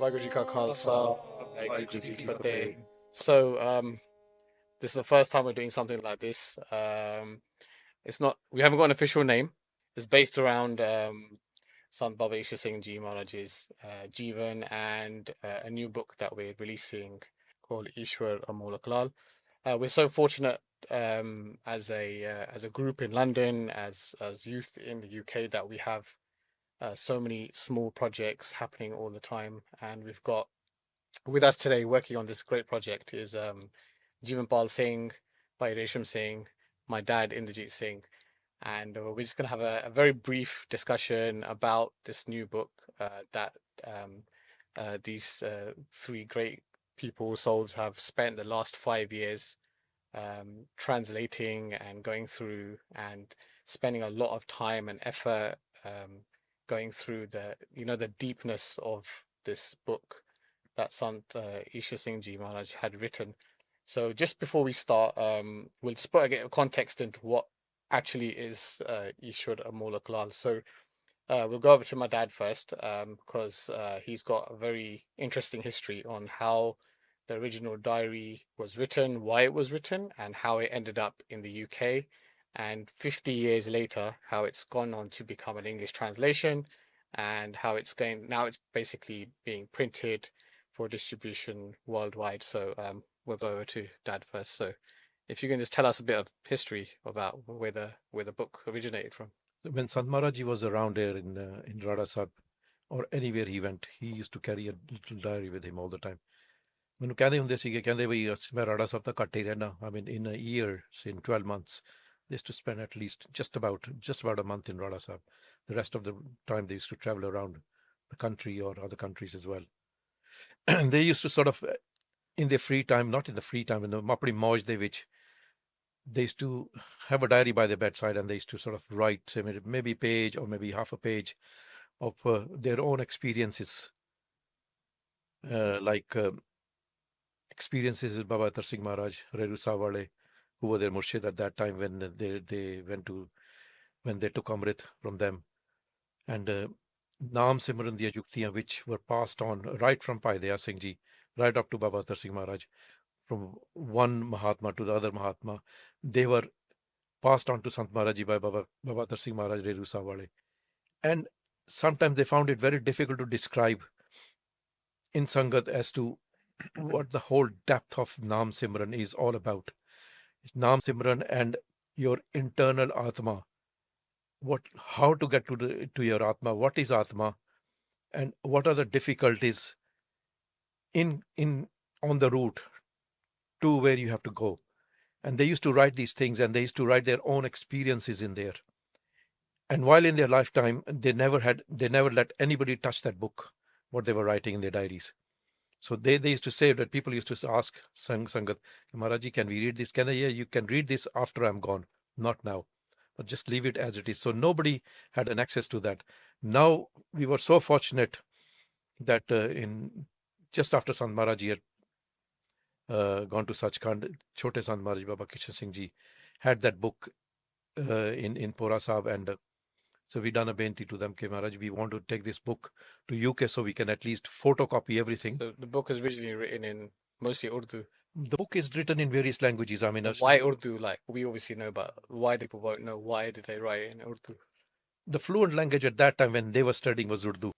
Waheguru Ji Ka Khalsa, Waheguru Ji Ki Fateh. So, this is the first time we're doing something like this. It's not, we haven't got an official name. It's based around Sant Baba Ishwar Singh Ji Maharaj's Jivan and a new book that we're releasing called Ishwar Amolak Laal. We're so fortunate as a group in London, as youth in the UK, that we have so many small projects happening all the time, and we've got with us today working on this great project is Jivanpal Singh, Bhai Resham Singh, my dad Inderjit Singh, and we're just going to have a very brief discussion about this new book that these three great people, souls, have spent the last 5 years translating and going through and spending a lot of time and effort going through the deepness of this book that Sant Ishar Singh Ji Maharaj had written. So just before we start, we'll just put a context into what actually is Ishwar Amolak Laal. So we'll go over to my dad first, because he's got a very interesting history on how the original diary was written, why it was written, and how it ended up in the UK. And 50 years later, how it's gone on to become an English translation, and how it's going now. It's basically being printed for distribution worldwide. So we'll go over to Dad first. So if you can just tell us a bit of history about where the book originated from. When Sant Maharaj Ji was around here in Rara Sahib, or anywhere he went, he used to carry a little diary with him all the time. ਮੈਨੂੰ ਕਹਿੰਦੇ ਹੁੰਦੇ ਸੀਗੇ ਕਹਿੰਦੇ ਬਈ ਮੈਂ ਰਾੜਾ ਸਾਹਿਬ ਤਾਂ ਘੱਟ ਹੀ ਰਹਿਣਾ I mean in a year, say in 12 months, they used to spend at least just about a month in Rara Sahib. The rest of the time they used to travel around the country or other countries as well. And they used to sort of, in their free time, not in the free time, in the ਆਪਣੀ ਮੌਜ ਦੇ ਵਿੱਚ, they used to have a diary by their bedside, and they used to sort of write, say, maybe a page or maybe half a page of their own experiences, like experiences with Baba Inderjit Singh Maharaj, Reru Sawale, who were their murshid at that time when they took Amrit from them, and Naam Simran Diyan Jugtian, which were passed on right from Bhai Daya Singh Ji, right up to Baba Inderjit Singh Maharaj, from one Mahatma to the other Mahatma. They were passed on to Sant Maharaj Ji by Baba Inderjit Singh Maharaj, Reru Sawale. And sometimes they found it very difficult to describe in Sangat as to what the whole depth of Naam Simran is all about. Naam Simran and your internal Atma. How to get to your Atma, what is Atma, and what are the difficulties in on the route to where you have to go. And they used to write these things, and they used to write their own experiences in there. And while in their lifetime, they never let anybody touch that book, what they were writing in their diaries. So they used to say that people used to ask Sangat, Maharaji, can we read this? Can I? Yeah, you can read this after I'm gone, not now. But just leave it as it is. So nobody had an access to that. Now we were so fortunate that in just after Sant Maharaj Ji had gone to Sachkhand, Chote Sant Maharaj Baba Kishan Singh Ji had that book in Pora Sahib, and so we done a benti to them, okay, Maharaj, we want to take this book to UK so we can at least photocopy everything. So the book is originally written in mostly Urdu. The book is written in various languages. I mean, why Urdu? Like, we obviously know, but why people won't know, why did they write it in Urdu? The fluent language at that time when they were studying was Urdu.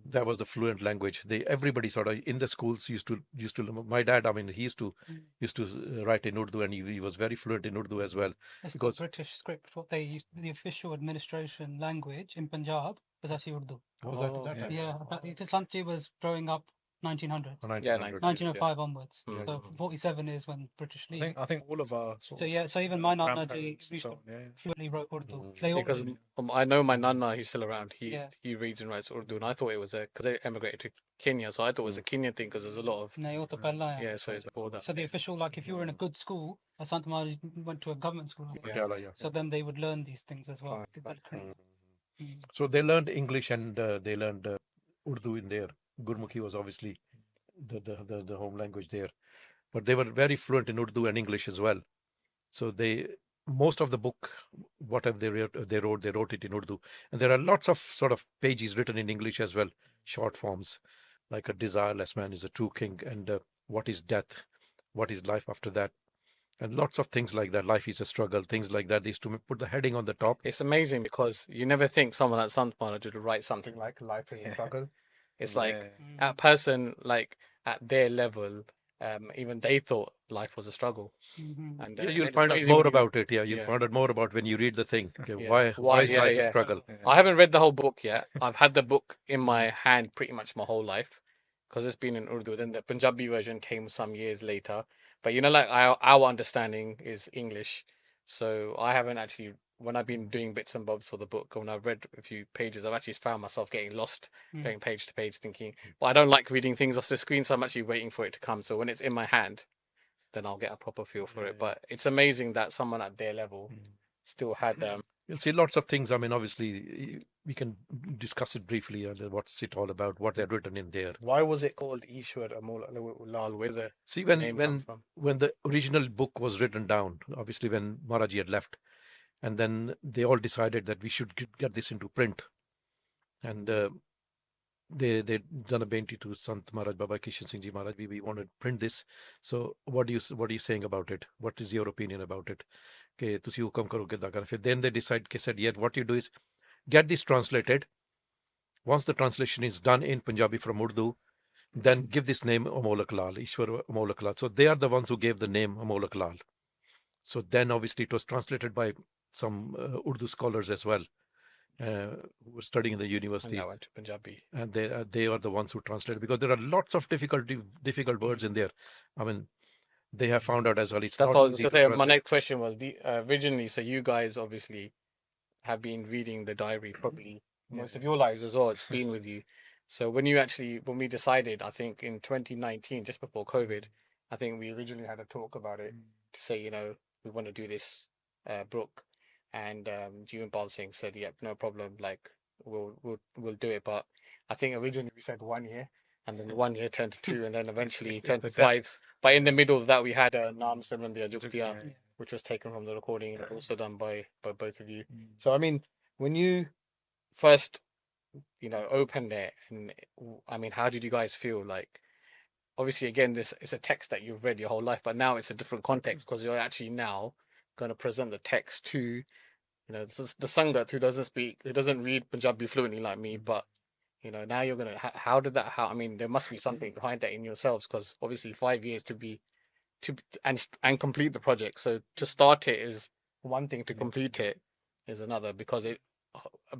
That was the fluent language. Everybody sort of in the schools used to. My dad, I mean, he used to write in Urdu, and he was very fluent in Urdu as well. It's because the British script, what they used, the official administration language in Punjab was actually Urdu. Was that time? Yeah, because Sant Ji was growing up 1900s. 1905 onwards. Yeah. So 47 is when British leave. I think all of our so even my Nana Ji fluently wrote Urdu. Because I know my Nana, he's still around. He reads and writes Urdu, and I thought it was because they emigrated to Kenya, so I thought it was a Kenyan thing because there's a lot of so it's before that. So the official, like, if you were in a good school, Sant Maharaj went to a government school. So then they would learn these things as well. So they learned English and they learned Urdu in there. Gurmukhi was obviously the home language there, but they were very fluent in Urdu and English as well. So most of the book, whatever they wrote it in Urdu, and there are lots of sort of pages written in English as well, short forms, like a desireless man is a true king, and what is death, what is life after that, and lots of things like that. Life is a struggle, things like that. They used to put the heading on the top. It's amazing because you never think someone like Sant Maharaj would write something like life is a struggle. It's like a person like at their level, even they thought life was a struggle. And you'll find out more about it. You'll find out more about when you read the thing. Okay, why is life a struggle? I haven't read the whole book yet. I've had the book in my hand pretty much my whole life because it's been in Urdu. Then the Punjabi version came some years later. But like our understanding is English. So I haven't actually, when I've been doing bits and bobs for the book, when I've read a few pages, I've actually found myself getting lost, going page to page, thinking, but I don't like reading things off the screen, so I'm actually waiting for it to come. So when it's in my hand, then I'll get a proper feel for it. But it's amazing that someone at their level still had You'll see lots of things. I mean, obviously, we can discuss it briefly. What's it all about? What they're written in there. Why was it called Ishwar Amolak Laal? Where the see when the original book was written down, obviously when Maharaj had left, and then they all decided that we should get this into print, and they done a benti to Sant Maharaj Baba Kishan Singh Ji Maharaj. We want to print this. So what are you saying about it? What is your opinion about it? Okay, तुसी हुकम करो किदा कर. Then they said, yeah, what you do is get this translated. Once the translation is done in Punjabi from Urdu, then give this name Amolak Laal, Ishwar Amolak Laal. So they are the ones who gave the name Amolak Laal. So then obviously it was translated by some Urdu scholars as well, who were studying in the university. And I went to Punjabi. And they are the ones who translated, because there are lots of difficult words in there. I mean, they have found out as well. That's what I was going to say. My next question was originally, so you guys obviously have been reading the diary probably most of your lives as well. It's been with you. So when we decided, I think in 2019, just before COVID, I think we originally had a talk about it to say, we want to do this book. And Jivanpal Singh said, "Yep, no problem. Like we'll do it." But I think originally we said 1 year, and then 1 year turned to 2, and then eventually turned to 5. But in the middle of that, we had Naam Simran Diyan Jugtian, which was taken from the recording and also done by both of you. So I mean, when you first opened it, and I mean, how did you guys feel? Like, obviously, again, this is a text that you've read your whole life, but now it's a different context because you're actually now going to present the text to the sangat who doesn't read Punjabi fluently like me, but now you're gonna. How did that? I mean, there must be something behind that in yourselves, because obviously 5 years to and complete the project. So to start it is one thing, to complete it is another, because a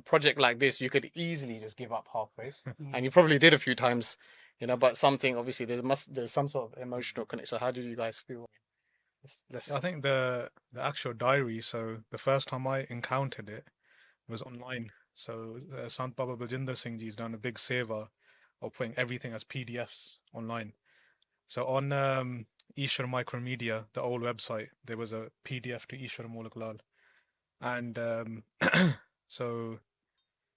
project like this you could easily just give up halfway, and you probably did a few times, But something, obviously, there's some sort of emotional connection. So how did you guys feel? I think the actual diary. So the first time I encountered it was online. So Sant Baba Baljinder Singh Ji has done a big seva of putting everything as PDFs online. So on Ishwar Micromedia, the old website, there was a PDF to Ishwar Amolak Laal. And so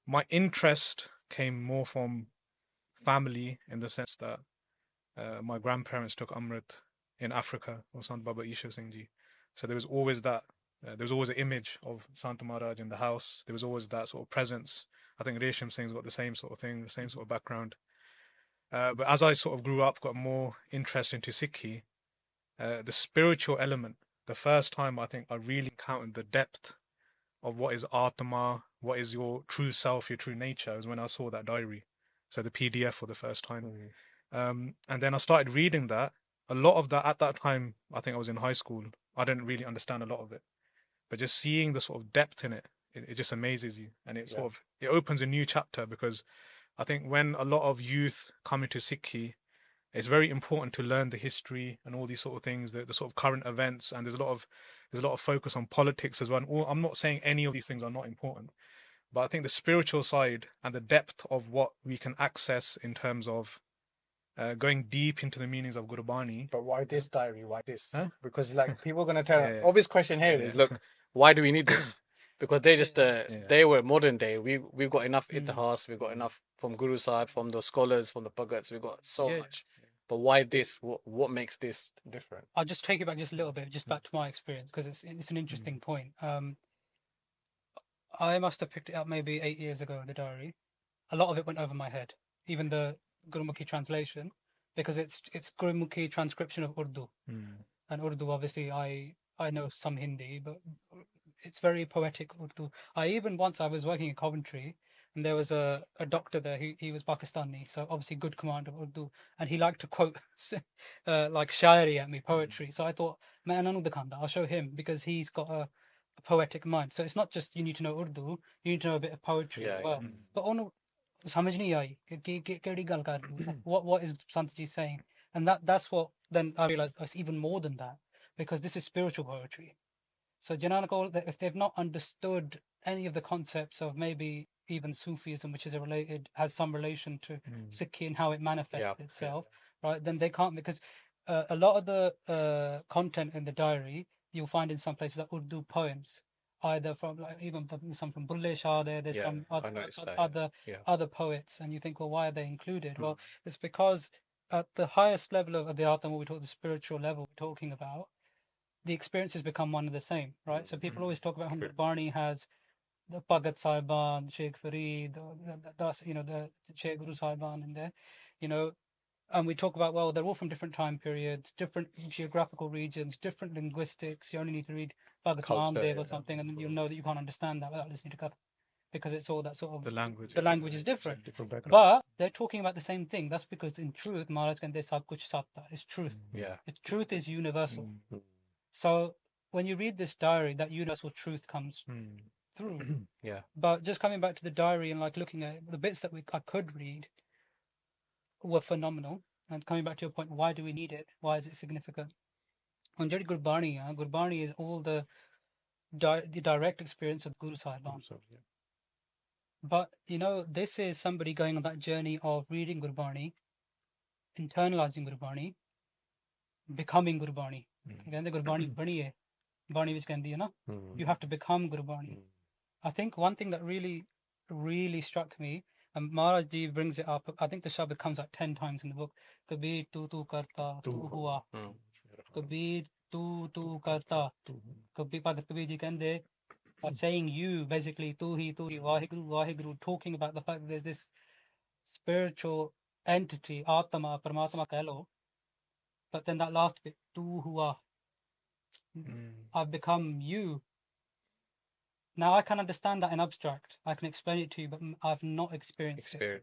my interest came more from family, in the sense that my grandparents took Amrit in Africa of Sant Baba Ishwar Singh Ji. So there was always that. There was always an image of Sant Maharaj in the house. There was always that sort of presence. I think Resham Singh's got the same sort of thing, the same sort of background. But as I sort of grew up, got more interest into Siki, the spiritual element, the first time I think I really encountered the depth of what is Atma, what is your true self, your true nature, is when I saw that diary. So the PDF for the first time. And then I started reading that. A lot of that, at that time, I think I was in high school, I didn't really understand a lot of it. But just seeing the sort of depth in it, it just amazes you. And it it opens a new chapter, because I think when a lot of youth come into Sikhi, it's very important to learn the history and all these sort of things, the sort of current events, and there's a lot of focus on politics as well. I'm not saying any of these things are not important, but I think the spiritual side and the depth of what we can access in terms of going deep into the meanings of Gurbani. But why this diary? Why this? Huh? Because people are going to tell. Obvious question here is, look, why do we need this? Because they just they were modern day. We've got enough Itihas, we've got enough from Guru Sahib, from the scholars, from the Bhagats. We've got so much. But why this? What makes this different? I'll just take it back just a little bit, just back to my experience, because it's an interesting point. I must have picked it up maybe 8 years ago, the diary. A lot of it went over my head. Even the Gurmukhi translation, because it's Gurmukhi transcription of Urdu. And Urdu, obviously, I know some Hindi, but it's very poetic Urdu. I was working in Coventry, and there was a doctor there. He was Pakistani, so obviously good command of Urdu, and he liked to quote like shairi at me, poetry. So I thought, man, I'll show him, because he's got a poetic mind. So it's not just you need to know Urdu, you need to know a bit of poetry as well. But समझ नहीं आई कि केड़ी गल कर रही है, what is Sant Ji saying, and that's what then I realized it's even more than that, because this is spiritual poetry. So Janana, if they've not understood any of the concepts of maybe even Sufism, which has some relation to Sikhi and how it manifests itself, right? Then they can't, because a lot of the content in the diary you'll find in some places are Urdu poems, either from even some from Bulle Shah there's from other poets, and you think, well, why are they included? Well, it's because at the highest level of the Atma, what we talk the spiritual level we're talking about, the experiences become one and the same, right? So people always talk about how Gurbani has the Bhagat Saiban, Sheikh Farid, the Sheikh Guru Saiban in there, and we talk about, well, they're all from different time periods, different geographical regions, different linguistics. You only need to read Bhagat Ramdev or something, and then you'll know that you can't understand that without listening to Katha, because it's all that sort of... The language is different. But they're talking about the same thing. That's because in truth, Maharaj can sab kuch satta. It's truth. Truth is universal. So when you read this diary, that universal truth comes through. But just coming back to the diary and looking at the bits that I could read were phenomenal. And coming back to your point, why do we need it? Why is it significant? On Jari Gurbani is all the direct experience of Guru Sahib. But this is somebody going on that journey of reading Gurbani, internalizing Gurbani, becoming Gurbani. ਕਹਿੰਦੇ ਗੁਰਬਾਣੀ ਬਣੀ ਹੈ, ਬਾਣੀ ਵਿੱਚ ਕਹਿੰਦੀ ਹੈ ਨਾ, you have to become Gurbani. I think one thing that really struck me, and Maharaj Ji brings it up, I think the shabad comes out 10 times in the book, Kabir tu karta tu hua, Kabir tu karta, Kabir Ji ਕਹਿੰਦੇ are saying you, basically tu hi Vaheguru, talking about the fact that there's this spiritual entity, Atma, Paramatma keh lo. But then that last bit, tu hua, I've become you. Now I can understand that in abstract. I can explain it to you, but I've not experienced it.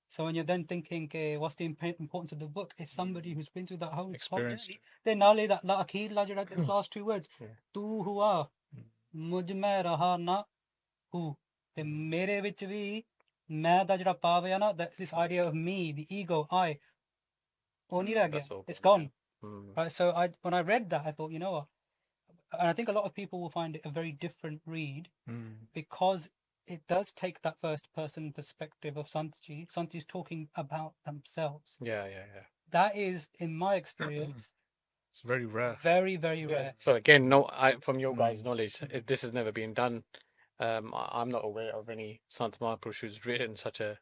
So when you're then thinking, what's the importance of the book? It's somebody who's been through that whole experience. Then nale that akhir those last two words, tu hua, mujh mein raha na hu. Te mere vich vi मैं दा जड़ा पावे ना, that this idea of me, the ego, I, it's gone. Right, so when I read that, I thought, you know what, and I think a lot of people will find it a very different read, because it does take that first person perspective of Sant Ji. Sant Ji's talking about themselves. That is, in my experience, it's very rare. Very, very rare. So again, from your guys' knowledge, this has never been done. I'm not aware of any Sant Mahapurush who's written such a...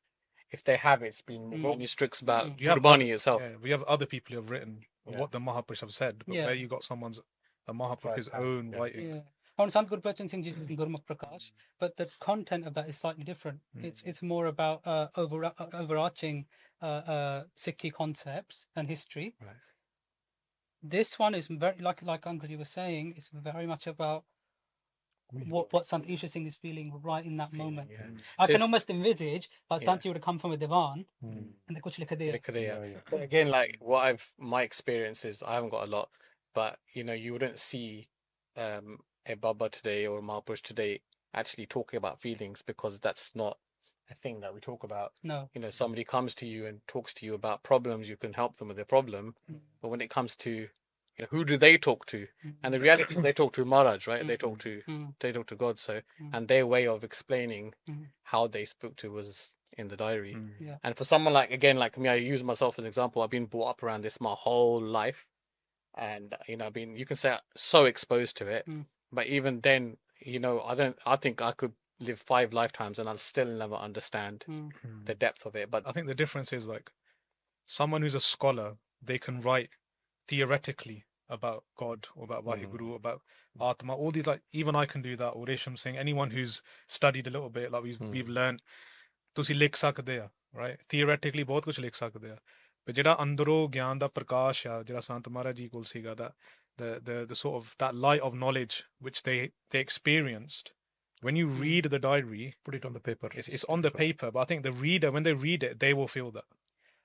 If they have, it's been manuscripts about Gurbani itself. We have other people who have written what the Mahapurush have said, but where you got a Mahapurush's own writing. On Sant Gurbachan Singh Ji Gurmukh Prakash, but the content of that is slightly different. It's more about overarching Sikhi concepts and history. This one is very, like Uncle Ji was saying, it's very much about what Sant Ishar Singh is feeling right in that moment. I can almost envisage that Sant Ji would have come from a divan and they kuch likh diya. But again, my experience is, I haven't got a lot, but you wouldn't see a Baba today or a Mahapurush today actually talking about feelings, because that's not a thing that we talk about. No. Somebody comes to you and talks to you about problems, you can help them with their problem, but when it comes to who do they talk to? And the reality is they talk to Maharaj, right? They talk to God. So, and their way of explaining how they spoke to was in the diary. And for someone like me, I use myself as an example. I've been brought up around this my whole life, and I've been, you can say, so exposed to it. But even then, I think I could live 5 lifetimes and I'll still never understand the depth of it. But I think the difference is, someone who's a scholar, they can write theoretically about God or about Vaheguru, about Atma, all these, even I can do that, or Resham Singh, anyone who's studied a little bit, we've learned. ਤੁਸੀਂ ਲਿਖ ਸਕਦੇ ਆ, right? Theoretically ਬਹੁਤ ਕੁਝ ਲਿਖ ਸਕਦੇ ਆ, ਪਰ ਜਿਹੜਾ ਅੰਦਰੋਂ ਗਿਆਨ ਦਾ ਪ੍ਰਕਾਸ਼ ਆ, ਜਿਹੜਾ ਸੰਤ ਮਹਾਰਾਜ ਜੀ ਕੋਲ ਸੀਗਾ, the sort of that light of knowledge which they experienced. When you read the diary, Put it on the paper. It's on the paper, but I think the reader, when they read it, they will feel that.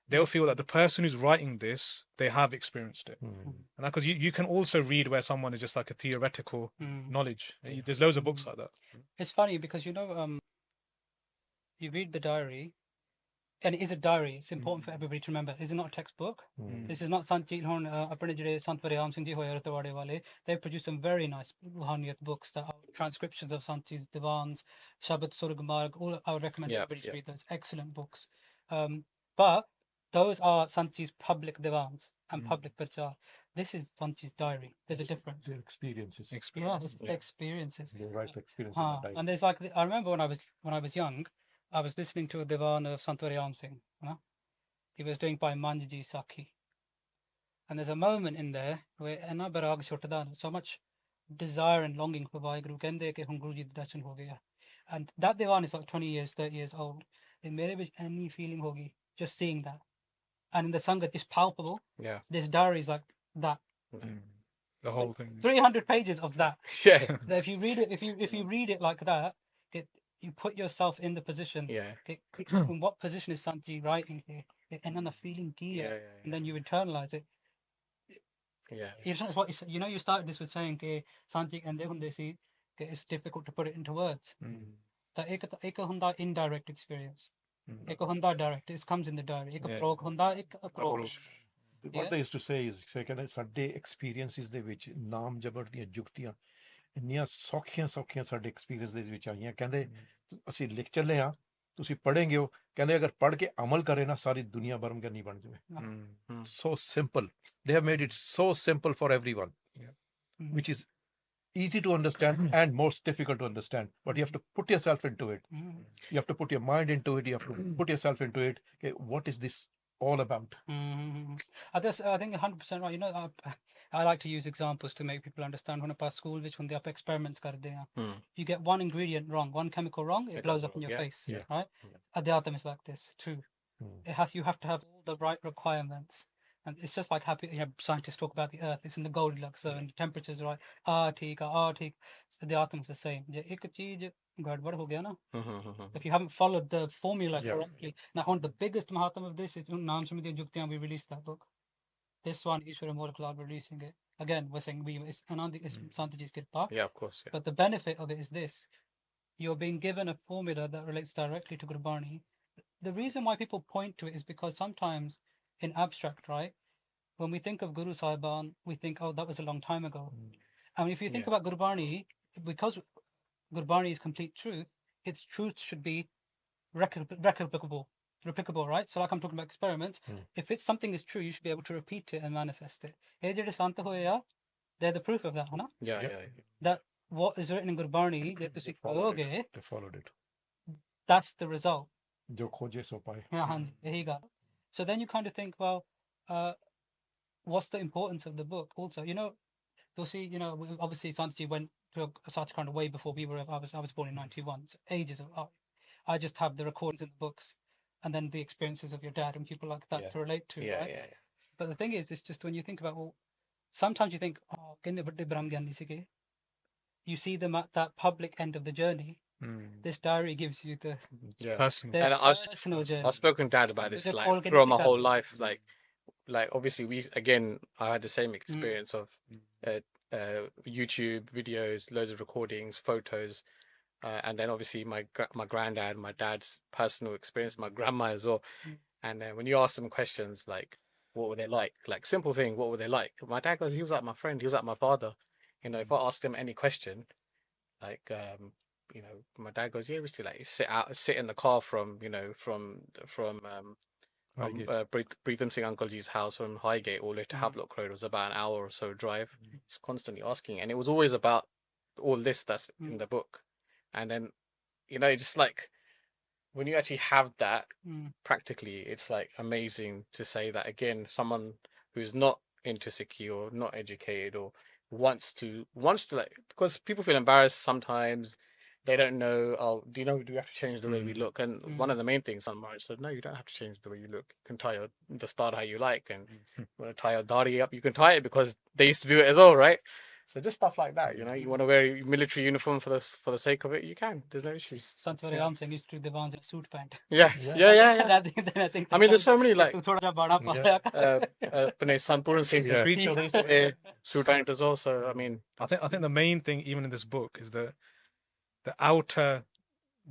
They'll feel that the person who's writing this, they have experienced it. And because you can also read where someone is just like a theoretical knowledge. There's loads of books like that. It's funny because, you know, you read the diary, and it is a diary. It's important for everybody to remember. This is not a textbook. This is not Sant Ji, Sant Bhai Resham Singh Ji wale. They've produced some very nice Ruhaniyat books that are transcriptions of Sant Ji's Divans, Shabad Surgamarg. All I would recommend everybody to read those. Excellent books. But those are Sant Ji's public Divans and public Prachar. This is Sant Ji's diary. There's a difference. Their experiences. Experiences. They write the experiences. in the diary. And there's like, I remember when I was young, I was listening to a divan of Sant Resham Singh. He was doing by Manji Saki. And there's a moment in there where so much desire and longing for Vaheguru kende ke hun Guru Ji da darshan ho gaya. And that divan is like 20 years, 30 years old. In mere vich any feeling hogi just seeing that. And in the sangat it's palpable. Yeah. This diary is like that. The whole thing. 300 pages of that. Yeah. If you read it, if you read it like that, you put yourself in the position. Yeah. In what position is Sant Ji writing here? And then the feeling gear, and then you internalize it. Yeah. It's what you know. You started this with saying that Sant Ji and it's difficult to put it into words. That ek hunda indirect experience. Ek hunda direct. It comes in the diary. Ek prog hunda, ek approach. What they used to say is ਕਹਿੰਦੇ ਸਾਡੇ experiences ਦੇ ਵਿੱਚ ਨਾਮ ਜਬਰ ਦੀਆਂ ਜੁਗਤੀਆਂ ਇੰਨੀਆਂ ਸੌਖੀਆਂ ਸਾਡੇ experience ਦੇ ਵਿੱਚ ਆਈਆਂ, ਕਹਿੰਦੇ ਅਸੀਂ ਲਿਖ ਚੱਲੇ ਆ, ਤੁਸੀਂ ਪੜ੍ਹੇਂਗੇ ਹੋ, ਕਹਿੰਦੇ ਅਗਰ ਪੜ੍ਹ ਕੇ ਅਮਲ ਕਰੇ ਨਾ ਸਾਰੀ ਦੁਨੀਆ ਬਰਮ ਕਰਨੀ ਬਣ ਜਾਵੇ. So simple. They have made it so simple for everyone, which is easy to understand and most difficult to understand, but you have to put yourself into it. You have to put your mind into it. You have to put yourself into it. Okay, what is this all about? I think 100% right. You know, I like to use examples to make people understand. When I school, which when they up experiments karte hain, you get one ingredient wrong, one chemical wrong, it blows up in your face, right? Adhyatam is like this too. You have to have all the right requirements. And it's just like scientists talk about the earth. It's in the Goldilocks zone. The temperature's right. So the atom is the same. If you haven't followed the formula correctly. Now, one of the biggest Mahatma of this is Naam Simran Diyan Jugtian. We released that book. This one, Ishwar Amolak Laal releasing it. Again, we're saying it's Sant Ji's Kirpa. Yeah, of course. Yeah. But the benefit of it is this. You're being given a formula that relates directly to Gurbani. The reason why people point to it is because sometimes in abstract, right? When we think of Guru Sahiban, we think, oh, that was a long time ago. And if you think about Gurbani, because Gurbani is complete truth, its truth should be replicable, right? So like I'm talking about experiments, if it's something is true, you should be able to repeat it and manifest it. They're the proof of that, huh? Yeah. That what is written in Gurbani, They followed it. That's the result. Jo khoje so paye. So then you kind of think, well, what's the importance of the book? Also, obviously Sant Ji went to such kind of way before we were. I was born in 91, so ages of. I just have the recordings in the books, and then the experiences of your dad and people like that to relate to. Yeah. But the thing is, it's just when you think about, well, sometimes you think, oh, you see them at that public end of the journey. This diary gives you the Personal. And personal journey. I've spoken to Dad about this like throughout my whole life. Like obviously I had the same experience of YouTube videos, loads of recordings, photos, and then obviously my granddad, my dad's personal experience, my grandma as well. And then when you ask them questions like, what were they like simple thing, what were they like? My dad goes, he was like my friend, he was like my father. If I ask him any question, like my dad goes, yeah, we used to like sit in the car from Bhai Singh Uncle Ji's house from Highgate all the way to Havelock Road. It was about an hour or so drive. Just constantly asking, and it was always about all this that's in the book. And then just like when you actually have that practically, it's like amazing to say that again. Someone who's not into siki or not educated or wants to like, because people feel embarrassed sometimes. they don't know. Oh, do we have to change the way we look? And Mm. one of the main things, Sant Maharaj said, no, you don't have to change the way you look. You can tie the star how you like, and want to tie your dari up, you can tie it because they used to do it as well, right? So just stuff like that, you want to wear a military uniform for the sake of it, you can. There's no issue. Sant Resham Singh used to do Divans in a suit pant. Yeah. And I think I mean, there's so many like thoda bada paaya. Sant Singh Yeah. preacher, they used to wear suit pant as well. So I mean, I think the main thing, even in this book, is that the outer.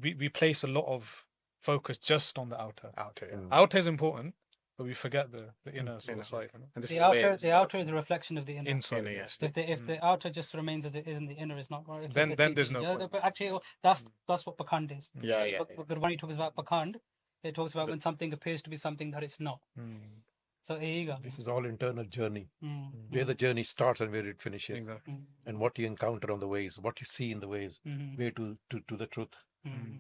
We place a lot of focus just on the outer. Outer is important, but we forget the inner sort of side. and this The is outer is a reflection of the inner. Inside, yes. If the outer just remains as it is and the inner is not, Then there's no point. But actually, that's what Pakhand is. Yeah. But Gurbani talks about Pakhand. It talks about when something appears to be something that it's not. So there you go. This is all internal journey, Mm. where the journey starts and where it finishes, Exactly. and what you encounter on the ways, what you see in the ways, way to the truth,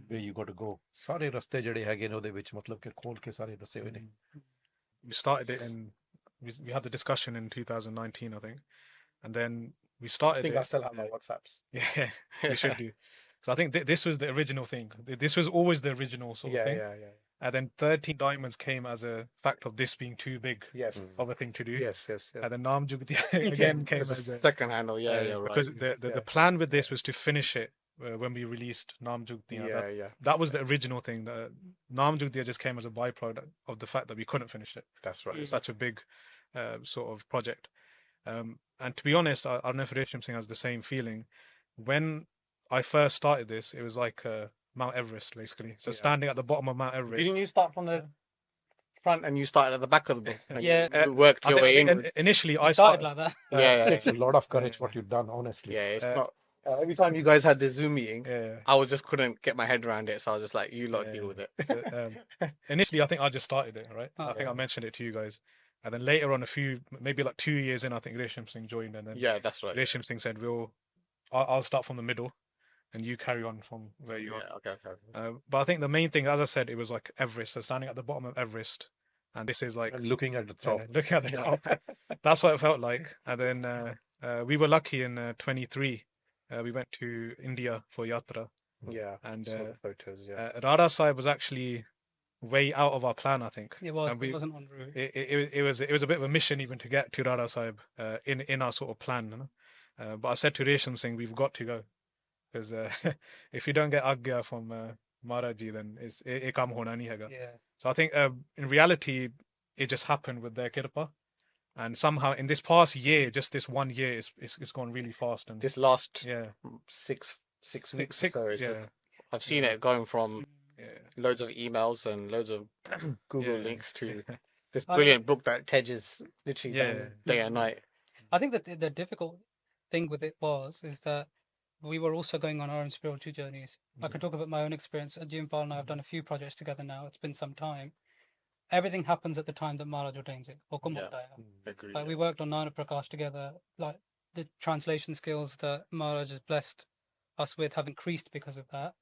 where you got to go. ਸਾਰੇ ਰਸਤੇ ਜਿਹੜੇ ਹੈਗੇ ਨੇ ਉਹਦੇ ਵਿੱਚ ਮਤਲਬ ਕਿ ਖੋਲ ਕੇ ਸਾਰੇ ਦੱਸੇ ਹੋਏ ਨੇ. We started it and we had the discussion in 2019, I think, and then we started. I think it, I still have my WhatsApps. Yeah, we should do. So I think this was the original thing. This was always the original sort of thing. Yeah. And then 13 Diamonds came as a fact of this being too big Yes. of a thing to do. Yes. And then Naam Jugtian again came as a second handle. Yeah, right. Because the plan with this was to finish it when we released Naam Jugtian. Yeah. That was the original thing. The Naam Jugtian just came as a byproduct of the fact that we couldn't finish it. That's right. It's such a big sort of project. And to be honest, I don't know if Resham Singh has the same feeling. When I first started this, it was like Mount Everest, basically. So standing at the bottom of Mount Everest. Didn't you start from the front and you started at the back of the book? And Yeah. you worked I your way think in. initially, I Started started. like that. Yeah. It's a lot of courage what you've done, honestly. Yeah, it's not. Every time you guys had the Zoom meeting, Yeah. I was just couldn't get my head around it, so I was just like, "You lot deal with it." So, initially, I think I just started it, right? Oh, I think I mentioned it to you guys. And then later on, maybe like 2 years in, I think Resham Singh joined. And then Yeah, that's right. Resham Singh said, I'll start from the middle and you carry on from where you are. Yeah, okay. But I think the main thing, as I said, it was like Everest. So standing at the bottom of Everest. And this is like And looking at the top. looking at the top. That's what it felt like. And then we were lucky in 23. We went to India for Yatra. Yeah, And saw the photos. Yeah, Rara Sahib was actually way out of our plan, I think. It was. And we- It wasn't on route. It was a bit of a mission even to get to Rara Sahib in our sort of plan. You know? But I said to Resham Singh, we've got to go. Because if you don't get Agya from Maharaj ji, then it kam hona nahi hega. Yeah. So I think in reality, it just happened with their kirpa. And somehow in this past year, just this 1 year, it's gone really fast. And this last yeah, six six, weeks. Sorry, yeah, I've seen it going from yeah. loads of emails and loads of Google Yeah. links to this brilliant book that Tej is literally Yeah. done day and night. I think that the difficult thing with it is that we were also going on our own spiritual journeys. I can talk about my own experience. Jivanpal and I have done a few projects together now. It's been some time. Everything happens at the time that Maharaj ordains it. Or Yeah. Agree. Like we worked on Nana Prakash together. Like the translation skills that Maharaj has blessed us with have increased because of that.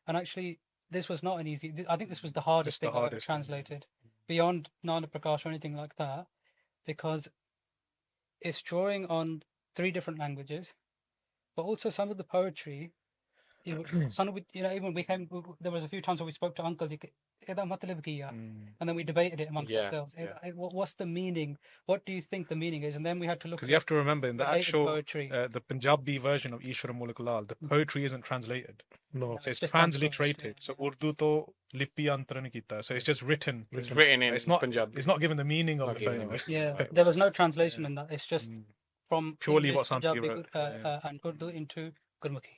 And actually, this was not an easy. I think this was the hardest Just the thing I've ever hardest thing. translated beyond Nana Prakash or anything like that, because it's drawing on 3 different languages, but also some of the poetry. Some of it, even there was a few times where we spoke to Uncle. "Eda matlab kiya?" And then we debated it amongst Yeah, ourselves. yeah. What's the meaning? What do you think the meaning is? And then we had to look Because at you have to remember in the related actual poetry. the Punjabi version of Ishwar Amolak Laal, the poetry isn't translated. No. So it's just transliterated. translated, So Urdu to lipi antar nahi kita. So it's just written. It's written in It's not Punjabi. It's not given the meaning of Not the given language. Yeah, there was no translation in that. It's just from Purely English, what Sant Ji Punjabi, wrote, yeah. and Urdu into Gurmukhi.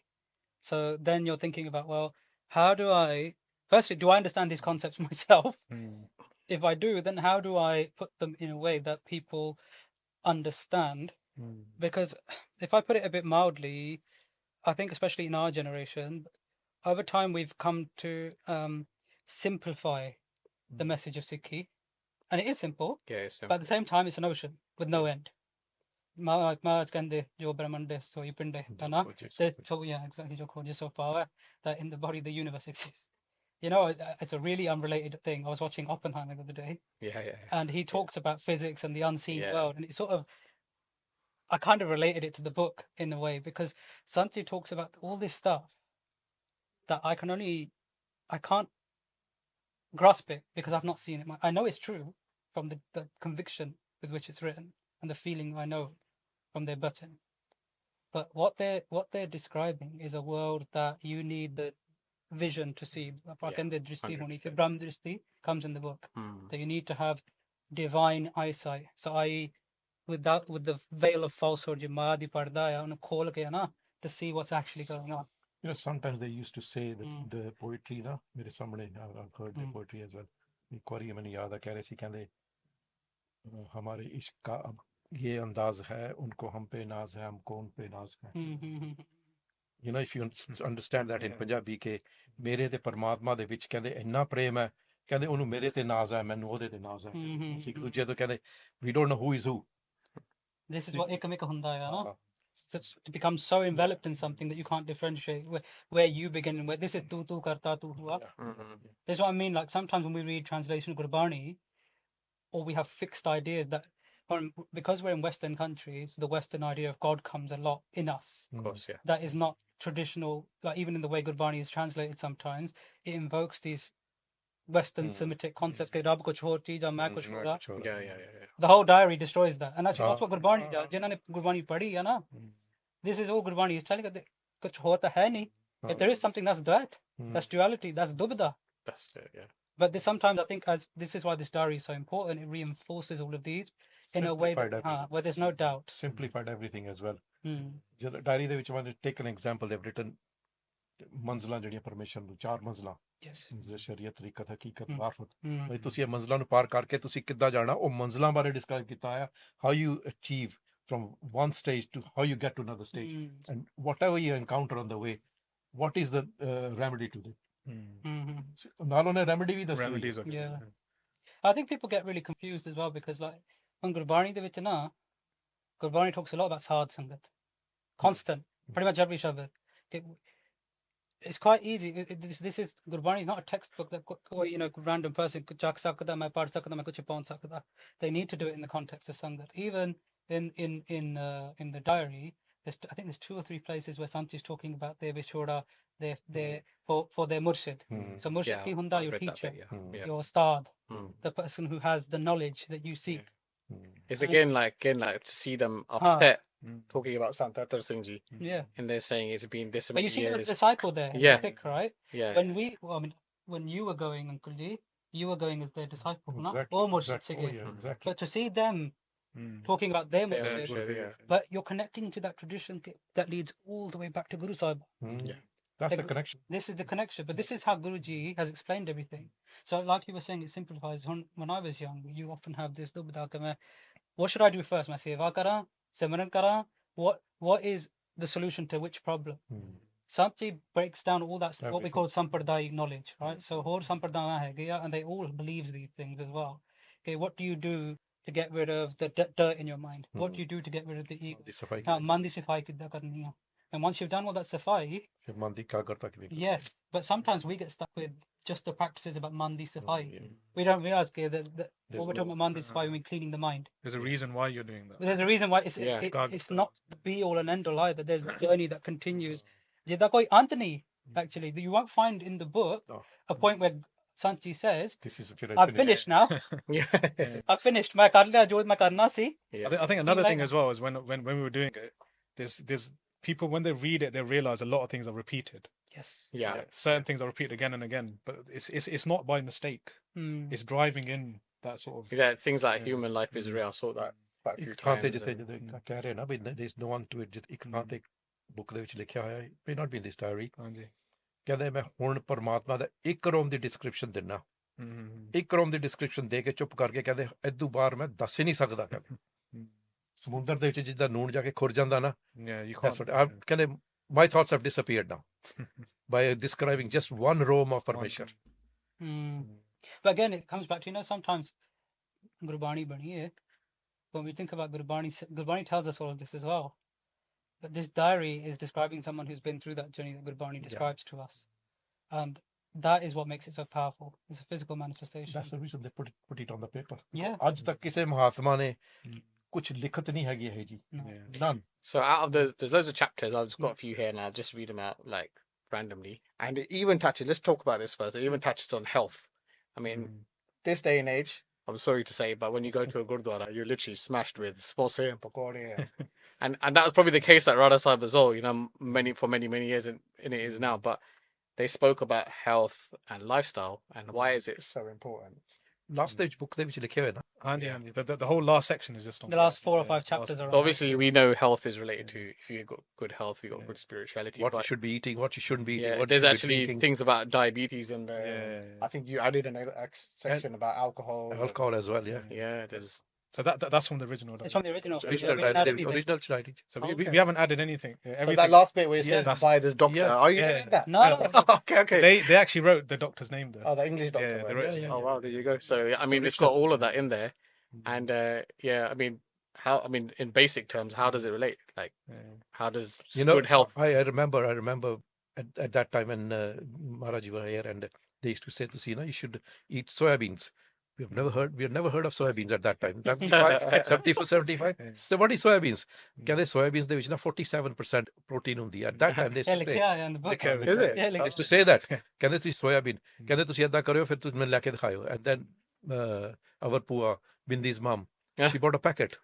So then you're thinking about, well, how do I? Firstly, do I understand these concepts myself? If I do, then how do I put them in a way that people understand? Because if I put it a bit mildly, I think especially in our generation, over time we've come to simplify the message of Sikhi, and it is simple, Yeah, it's but at the same time it's an ocean with no end. Maharaj kande jo brahmande so pinde tana. So yeah, exactly. Jo khoj so power that in the body the universe exists. It's a really unrelated thing. I was watching Oppenheimer the other day, yeah. and he talks about physics and the unseen Yeah. world, and it sort of, I kind of related it to the book in a way, because Sant Ji talks about all this stuff, that I can't grasp it because I've not seen it. I know it's true from the conviction with which it's written and the feeling I know from their button. But what they're describing is a world that you need the vision to see. Brahm Drishti comes in the book. So you need to have divine eyesight. So with the veil of falsehood, to see what's actually going on. You know, sometimes they used to say that the poetry, na, mere samne, I've heard the poetry as well. एक बार ये मैंने याद है कह रहे सी कहते हमारे इश्क का अब ये अंदाज है उनको हम पे नाज है हमको उन पे नाज है. You know, if you understand that in Punjabi ke mere te parmatma de vich कहते ਇੰਨਾ ਪ੍ਰੇਮ ਹੈ ਕਹਿੰਦੇ ਉਹਨੂੰ ਮੇਰੇ ਤੇ ਨਾਜ਼ ਹੈ ਮੈਨੂੰ ਉਹਦੇ ਤੇ ਨਾਜ਼ ਹੈ. ਅਸੀਂ ਇੱਕ ਦੂਜੇ ਤੋਂ ਕਹਿੰਦੇ we don't know who is who. This is what ekam hunda hai na. To become so enveloped in something that you can't differentiate where you begin and where this is tu karta tu hua. This is what I mean. Like sometimes when we read translation of Gurbani, or we have fixed ideas that, because we're in Western countries, the Western idea of God comes a lot in us. Of course, yeah. That is not traditional. Like even in the way Gurbani is translated, sometimes it invokes these Western Semitic concepts. Ke Rab kuch hor cheez, main kuch hora. Yeah. The whole diary destroys that, and actually that's what Gurbani does. Jinhone Gurbani padhi hai na, this is all Gurbani is telling us. Kuch hota hai nahi. If there is something, that's dwait, that's duality, that's dubda. That's it, yeah. But sometimes I think this is why this diary is so important. It reinforces all of these in a way that, where there's no doubt. Simplified everything as well. Diary ਦੇ ਵਿੱਚ ਮੈਂ take an example, they've written ਮੰਜ਼ਲਾਂ ਜਿਹੜੀਆਂ ਪਰਮੇਸ਼ਰ ਨੂੰ 4 ਮੰਜ਼ਲਾਂ. Yes. ਸ਼ਰੀਅਤ ਤਰੀਕਤ ਹਕੀਕਤ ਮਾਰਫਤ. ਬਈ ਤੁਸੀਂ ਇਹ ਮੰਜ਼ਲਾਂ ਨੂੰ ਪਾਰ ਕਰਕੇ ਤੁਸੀਂ ਕਿੱਦਾਂ ਜਾਣਾ ਉਹ ਮੰਜ਼ਲਾਂ ਬਾਰੇ ਡਿਸਕ੍ਰਾਈਬ ਕੀਤਾ ਹੈ. How you achieve from one stage to how you get to another stage, and whatever you encounter on the way, what is the remedy to it. ਨਾਲ ਉਹਨੇ remedy ਵੀ ਦੱਸੀ. Remedies. Yeah. I think people get really confused as well because like on Gurbani de vich na, Gurbani talks a lot about Sahib sangat. Constant. Pretty much every shabad. It's quite easy. This is Gurbani is not a textbook that you know random person could chak sakda main pad sakda main kuch paun sakda. They need to do it in the context of sangat. Even in the diary, I think there's 2 or 3 places where Sant is talking about their vishora, their for their murshid. So murshid ki hunda your teacher, your ustad, the person who has the knowledge that you seek. It's again like to see them upset talking about Sant Ishar Singh Ji. Yeah. And they're saying it's been this many But you see years. the disciple there, Yeah. the fiqh, right? Yeah. When you were going, Uncle Ji, you were going as their disciple, no? Exactly. Or murshid Exactly. sige. Yeah, exactly. But to see them talking about their murshid, Yeah. but you're connecting to that tradition that leads all the way back to Guru Sahib. Yeah. That's the connection. This is the connection, but this is how Guruji has explained everything. So, like you were saying, it simplifies. When I was young, you often have this dubda. What should I do first? Main seva kara, simran kara. What is the solution to which problem? Sant Ji breaks down all that, what we call sampradaya knowledge, right? So, hor sampradaya hai gaya, and they all believes these things as well. Okay, what do you do to get rid of the dirt in your mind? What do you do to get rid of the ego? Mandi safai kidda karni hai. And once you've done all that safai, yes, but sometimes we get stuck with just the practices about mandi safai. We don't realize that what we're talking about mandi safai, we mean cleaning the mind. There's a reason why you're doing that. There's a reason why it's not the be all and end all either. There's a journey that continues. Jida koi ant nahi, actually. You won't find in the book a point where Sant Ji says, I've finished now. I've finished. Main kar liya jo main karna si. I think another thing as well is when we were doing it, there's people, when they read it, they realize a lot of things are repeated. Yes. Yeah. Certain things are repeated again and again, but it's not by mistake. It's driving in that sort of. Yeah, things like human life is real. I saw that quite a few times. ਕਹਿ ਰਹੇ ਨਾ ਵੀ there's no one to it. ਇੱਕ ਥਾਂ ਤੇ book ਦੇ ਵਿੱਚ ਲਿਖਿਆ ਹੋਇਆ ਹੈ, may not be in this diary. ਹਾਂਜੀ. ਕਹਿੰਦੇ ਮੈਂ ਹੁਣ ਪਰਮਾਤਮਾ ਦਾ 1 ਰੋਮ ਦੀ ਡਿਸਕ੍ਰਿਪਸ਼ਨ ਦਿੰਨਾ. 1 ਰੋਮ ਦੀ ਡਿਸਕ੍ਰਿਪਸ਼ਨ ਦੇ ਕੇ ਚੁੱਪ ਕਰਕੇ ਕਹਿੰਦੇ ਇਦੋਂ ਬਾਹਰ ਮੈਂ ਦੱਸ ਹੀ ਨਹੀਂ ਸਕਦਾ. ਕਹਿੰਦੇ ਸਮੁੰਦਰ ਦੇ ਵਿੱਚ ਜਿੱਦਾਂ ਨੂਣ ਜਾ ਕੇ ਖੁਰ ਜਾਂਦਾ ਨਾ. Yeah, you can't. ਕਹਿੰਦੇ my thoughts have disappeared now by describing just 1 roam of permission. But again, it comes back to, sometimes Gurbani bani hai. When we think about Gurbani tells us all of this as well. But this diary is describing someone who's been through that journey that Gurbani describes to us. And that is what makes it so powerful. It's a physical manifestation. That's the reason they put it on the paper. Yeah. ਅੱਜ ਤੱਕ ਕਿਸੇ ਮਹਾਤਮਾ ਨੇ ਕੁਝ ਲਿਖਤ ਨਹੀਂ ਹੈਗੀ ਹੈ ਜੀ. None. So out of there's loads of chapters. I've just got a few here now. Just read them out like randomly, and it even touches. Let's talk about this first. It even touches on health. I mean, this day and age, I'm sorry to say, but when you go to a gurdwara, you're literally smashed with samosas and pakode, and that was probably the case at Rara Sahib as well. You know, many years, and it is now. But they spoke about health and lifestyle, and why is it so important? Last stage book ਦੇ ਵਿੱਚ ਲਿਖਿਆ ਹੋਇਆ ਨਾ The whole last section is just on The last 4 or 5 chapters are So obviously we know health is related to if you got good health, you got good spirituality. what you But should be eating, what you shouldn't be eating, yeah, what you there's should be actually drinking. things about diabetes in there. Yeah. I think you added an section about alcohol. Alcohol as well, yeah. Yeah, there's. So that's from the original. It's from the original. Original original writing. So we haven't added anything. So that last bit where it says by this doctor. Yeah. Are you Yeah. doing that? No. Okay. So they actually wrote the doctor's name there. Oh, the English doctor. Yeah, right? they wrote it. Oh wow, there you go. So I mean, it's got all of that in there, and yeah, I mean, in basic terms, how does it relate? Like, how does good health? I remember at that time when Maharaj were here, and they used to say to Sina, you should eat soybeans. We have never heard of soybeans at that time. 74, 75. So what is soybeans? ਕਹਿੰਦੇ soybeans ਦੇ ਵਿੱਚ ਨਾ 47% protein ਹੁੰਦੀ ਹੈ. At that time they used to say. Yeah, in the book. Is it? Yeah, They used to say that. ਕਹਿੰਦੇ ਤੁਸੀਂ soybean. ਕਹਿੰਦੇ ਤੁਸੀਂ ਏਦਾਂ ਕਰਿਓ ਫਿਰ ਤੁਸੀਂ ਮੈਨੂੰ ਲੈ ਕੇ ਦਿਖਾਇਓ. And then our Pua, Bindi's mom, she bought a packet.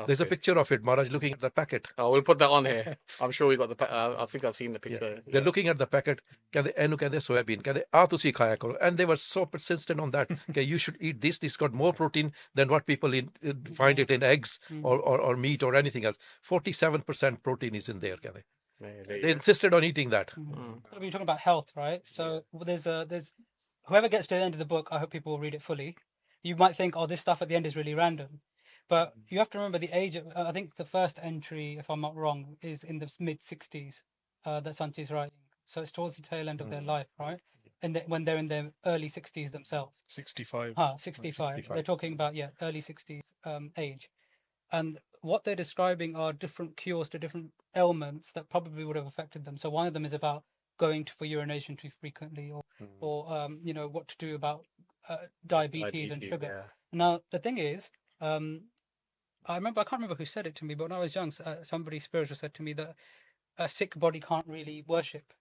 There's a picture of it. Maharaj looking at the packet. Oh, we'll put that on here. I'm sure we got the. I think I've seen the picture. Yeah. They're looking at the packet. ਕਹਿੰਦੇ ਇਹਨੂੰ ਕਹਿੰਦੇ soybean. ਕਹਿੰਦੇ ਆ ਤੁਸੀਂ ਖਾਇਆ ਕਰੋ. And they were so persistent on that. Okay, you should eat this. This got more protein than what people find it in eggs or meat or anything else. 47% protein is in there. ਕਹਿੰਦੇ. They insisted on eating that. We're talking about health, right? So there's whoever gets to the end of the book, I hope people will read it fully. You might think, oh, this stuff at the end is really random. But you have to remember the age of, I think the first entry, if I'm not wrong, is in the mid-60s that Sant Ji is writing. So it's towards the tail end of their life, right? And when they're in their early 60s themselves. 65. 65. They're talking about, early 60s age. And what they're describing are different cures to different ailments that probably would have affected them. So one of them is about going for urination too frequently or what to do about diabetes and sugar. Yeah. Now, the thing is, I can't remember who said it to me, but when I was young, somebody spiritual said to me that a sick body can't really worship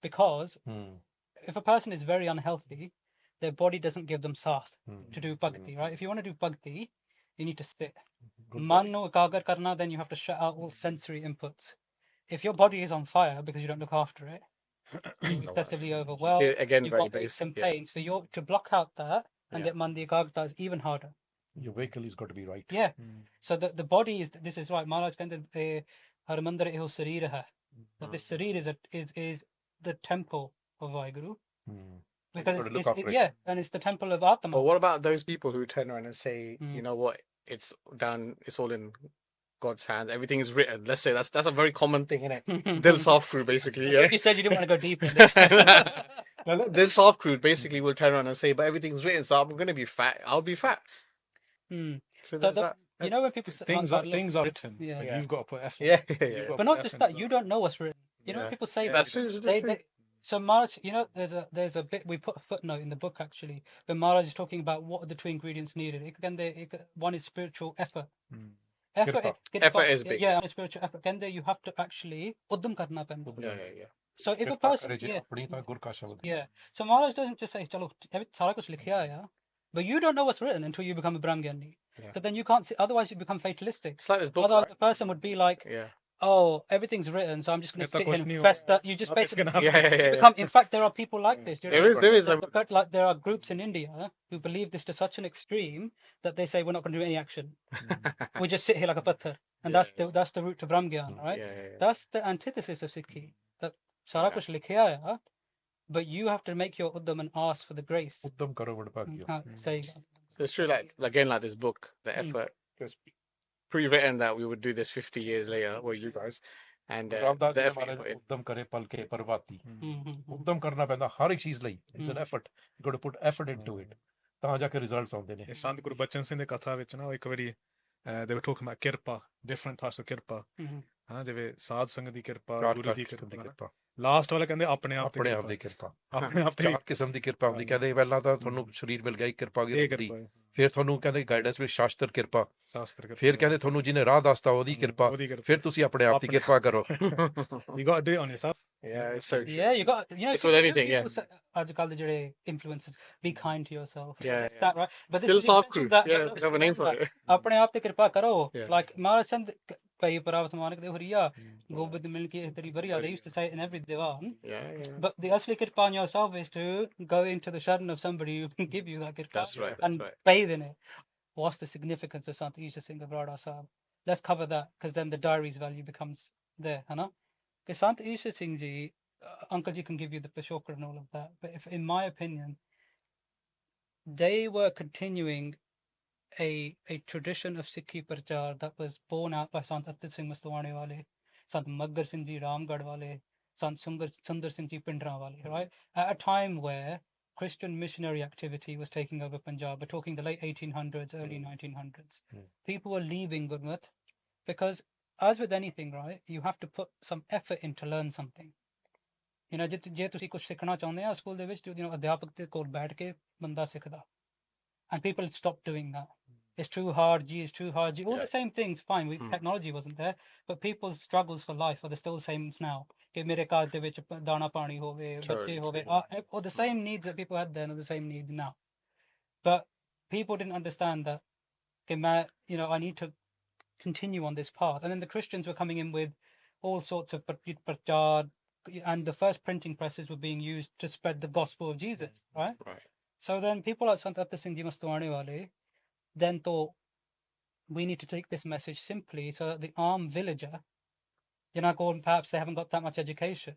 because if a person is very unhealthy, their body doesn't give them saath to do bhakti, right? If you want to do bhakti, you need to sit. Mano ekagar karna, then you have to shut out all sensory inputs. If your body is on fire because you don't look after it, you're excessively overwhelmed, Again, you've very got basic. some pains. For to block out that and get mandi ekagrata is even harder. Your vehicle has got to be right. Yeah. So the body is, this is right. Maharaj ਕਹਿੰਦੇ ਹਰਮੰਦਰ ਇਹੋ ਸਰੀਰ ਹੈ. That this sarir is the temple of Vaheguru. Because and it's the temple of Atma. But what about those people who turn around and say, you know what, it's all in God's hand. Everything is written. Let's say that's a very common thing, isn't it? Dil Saf crew, basically. Yeah. You said you didn't want to go deeper in this. Dil Saf crew basically will turn around and say, but everything's written, so I'm going to be fat. I'll be fat. So you know when people say things are written, Yeah. but you've got to put effort. Yeah. But not just that, you don't know what's written. You know when people say That's true. so Maharaj, there's a bit, we put a footnote in the book actually, where Maharaj is talking about what are the 2 ingredients needed. One is spiritual effort. Effort is big. Yeah, spiritual effort. You have to actually uddam karna penda. Yeah. So if a person, so Maharaj doesn't just say, chalo, sara kuch likhya hai, but you don't know what's written until you become a Brahmgyani. So then you can't see, otherwise you become fatalistic. It's like this book. Otherwise the person would be like, oh, everything's written, so I'm just going to sit here and fester. You just basically become. In fact, there are people like this. There is. Like there are groups in India who believe this to such an extreme that they say we're not going to do any action. We just sit here like a patthar, and that's the route to Brahmgyan, right? That's the antithesis of Sikhi. That sara kuch likhya hai, but you have to make your uddam and ask for the grace. Uddam karo vadbhagya. Say. It's true. Like this book, the effort was pre-written that we would do this 50 years later. Well, you guys. And the effort. Uddam kare palke parvati. Uddam karna ਪੈਂਦਾ ਹਰ ਇੱਕ ਚੀਜ਼ ਲਈ. It's an effort. You got to put effort into it. ਤਾਂ ਜਾ ਕੇ results ਆਉਂਦੇ ਨੇ. Sant Guru Bachan Singh ਦੀ ਕਥਾ ਵਿੱਚ ਨਾ ਇੱਕ ਵਾਰੀ they were talking about kirpa, different types of kirpa. हाँ जिवें साध संगत दी किरपा ਘਾਟ गुरु ਘਾਟ दी ਕਿਸਮ ਦੀ किरपा ਕਿਰਪਾ लास्ट वाला कहंदे अपने आप ते ਆਪਣੇ ਆਪ किरपा ਦੀ ਕਿਰਪਾ अपने आप ते ਚਾਰ ਕਿਸਮ ਦੀ ਕਿਰਪਾ ਹੁੰਦੀ ਕਹਿੰਦੇ ਪਹਿਲਾਂ ਤਾਂ ਤੁਹਾਨੂੰ ਸਰੀਰ ਮਿਲ ਗਿਆ ਇੱਕ ਕਿਰਪਾ ਹੋ ਗਈ ये ਰੱਬ ਦੀ किरपा है ਫਿਰ ਤੁਹਾਨੂੰ ਕਹਿੰਦੇ ਗਾਈਡੈਂਸ ਵਿੱਚ ਸ਼ਾਸਤਰ ਕਿਰਪਾ शास्त्र ਫਿਰ किरपा ਕਹਿੰਦੇ ਤੁਹਾਨੂੰ ਜਿਹਨੇ ਰਾਹ ਦੱਸਤਾ ਉਹਦੀ ਕਿਰਪਾ ओदी किरपा ਫਿਰ ਤੁਸੀਂ ਆਪਣੇ ਆਪ ਦੀ अपने ਕਿਰਪਾ ਕਰੋ you got to do it on yourself Yeah, it's so true. Yeah, you got, you know, It's with anything, people yeah. say, Ajkal the jere influences, be kind to yourself. Yeah, It's yeah. that, right? But this Still is the soft extension crew. of that. Yeah, no, we have a name for it. अपने आप ते कृपा करो. Yeah. Like Maharaj Chand kai Paravat Manik de Huriya, Gobind Milki Teri Bariya. They used to say it in every divan. Yeah, yeah. But the asli kirpa on yourself is to go into the sharan of somebody who can give you that kirpa. That's right. And That's right. bathe in it. What's the significance of Sant Ishar Singh of Rara Sahib? Let's cover that, because then the diary's value becomes there, है ना? Because Sant Ishar Singh Ji, Uncle Ji can give you the Peshokar and all of that, but if, in my opinion, they were continuing a tradition of Sikhi Prachar that was born out by Sant Singh Mastwane Wale, Sant Maggar Singh Ji Ramgarh Wale, Sant Sundar Singh Ji Pindra Wale, right? At a time where Christian missionary activity was taking over Punjab. We're talking the late 1800s, early 1900s. People were leaving Gurmat because, as with anything, right, you have to put some effort in to learn something. You know, ਜੇ ਤੁਸੀਂ ਕੁਝ ਸਿੱਖਣਾ ਚਾਹੁੰਦੇ ਆ school ਦੇ ਵਿੱਚ, ਅਧਿਆਪਕ ਦੇ ਕੋਲ ਬੈਠ ਕੇ ਬੰਦਾ ਸਿੱਖਦਾ. And people stopped doing that. It's too hard, G, it's too hard, G. All the same things, fine. Technology wasn't there, but people's struggles for life are still the same as now. ਕਿ ਮੇਰੇ ਘਰ ਦੇ ਵਿੱਚ ਦਾਣਾ ਪਾਣੀ ਹੋਵੇ, ਬੱਚੇ ਹੋਵੇ, or the same needs that people had then are the same needs now. But people didn't understand that, I need to continue on this path. And then the Christians were coming in with all sorts of prachar, and the first printing presses were being used to spread the gospel of Jesus, right? Right. So then people like Sant Singh Ji Mastwane Wale then thought, we need to take this message simply so that the armed villager, perhaps they haven't got that much education,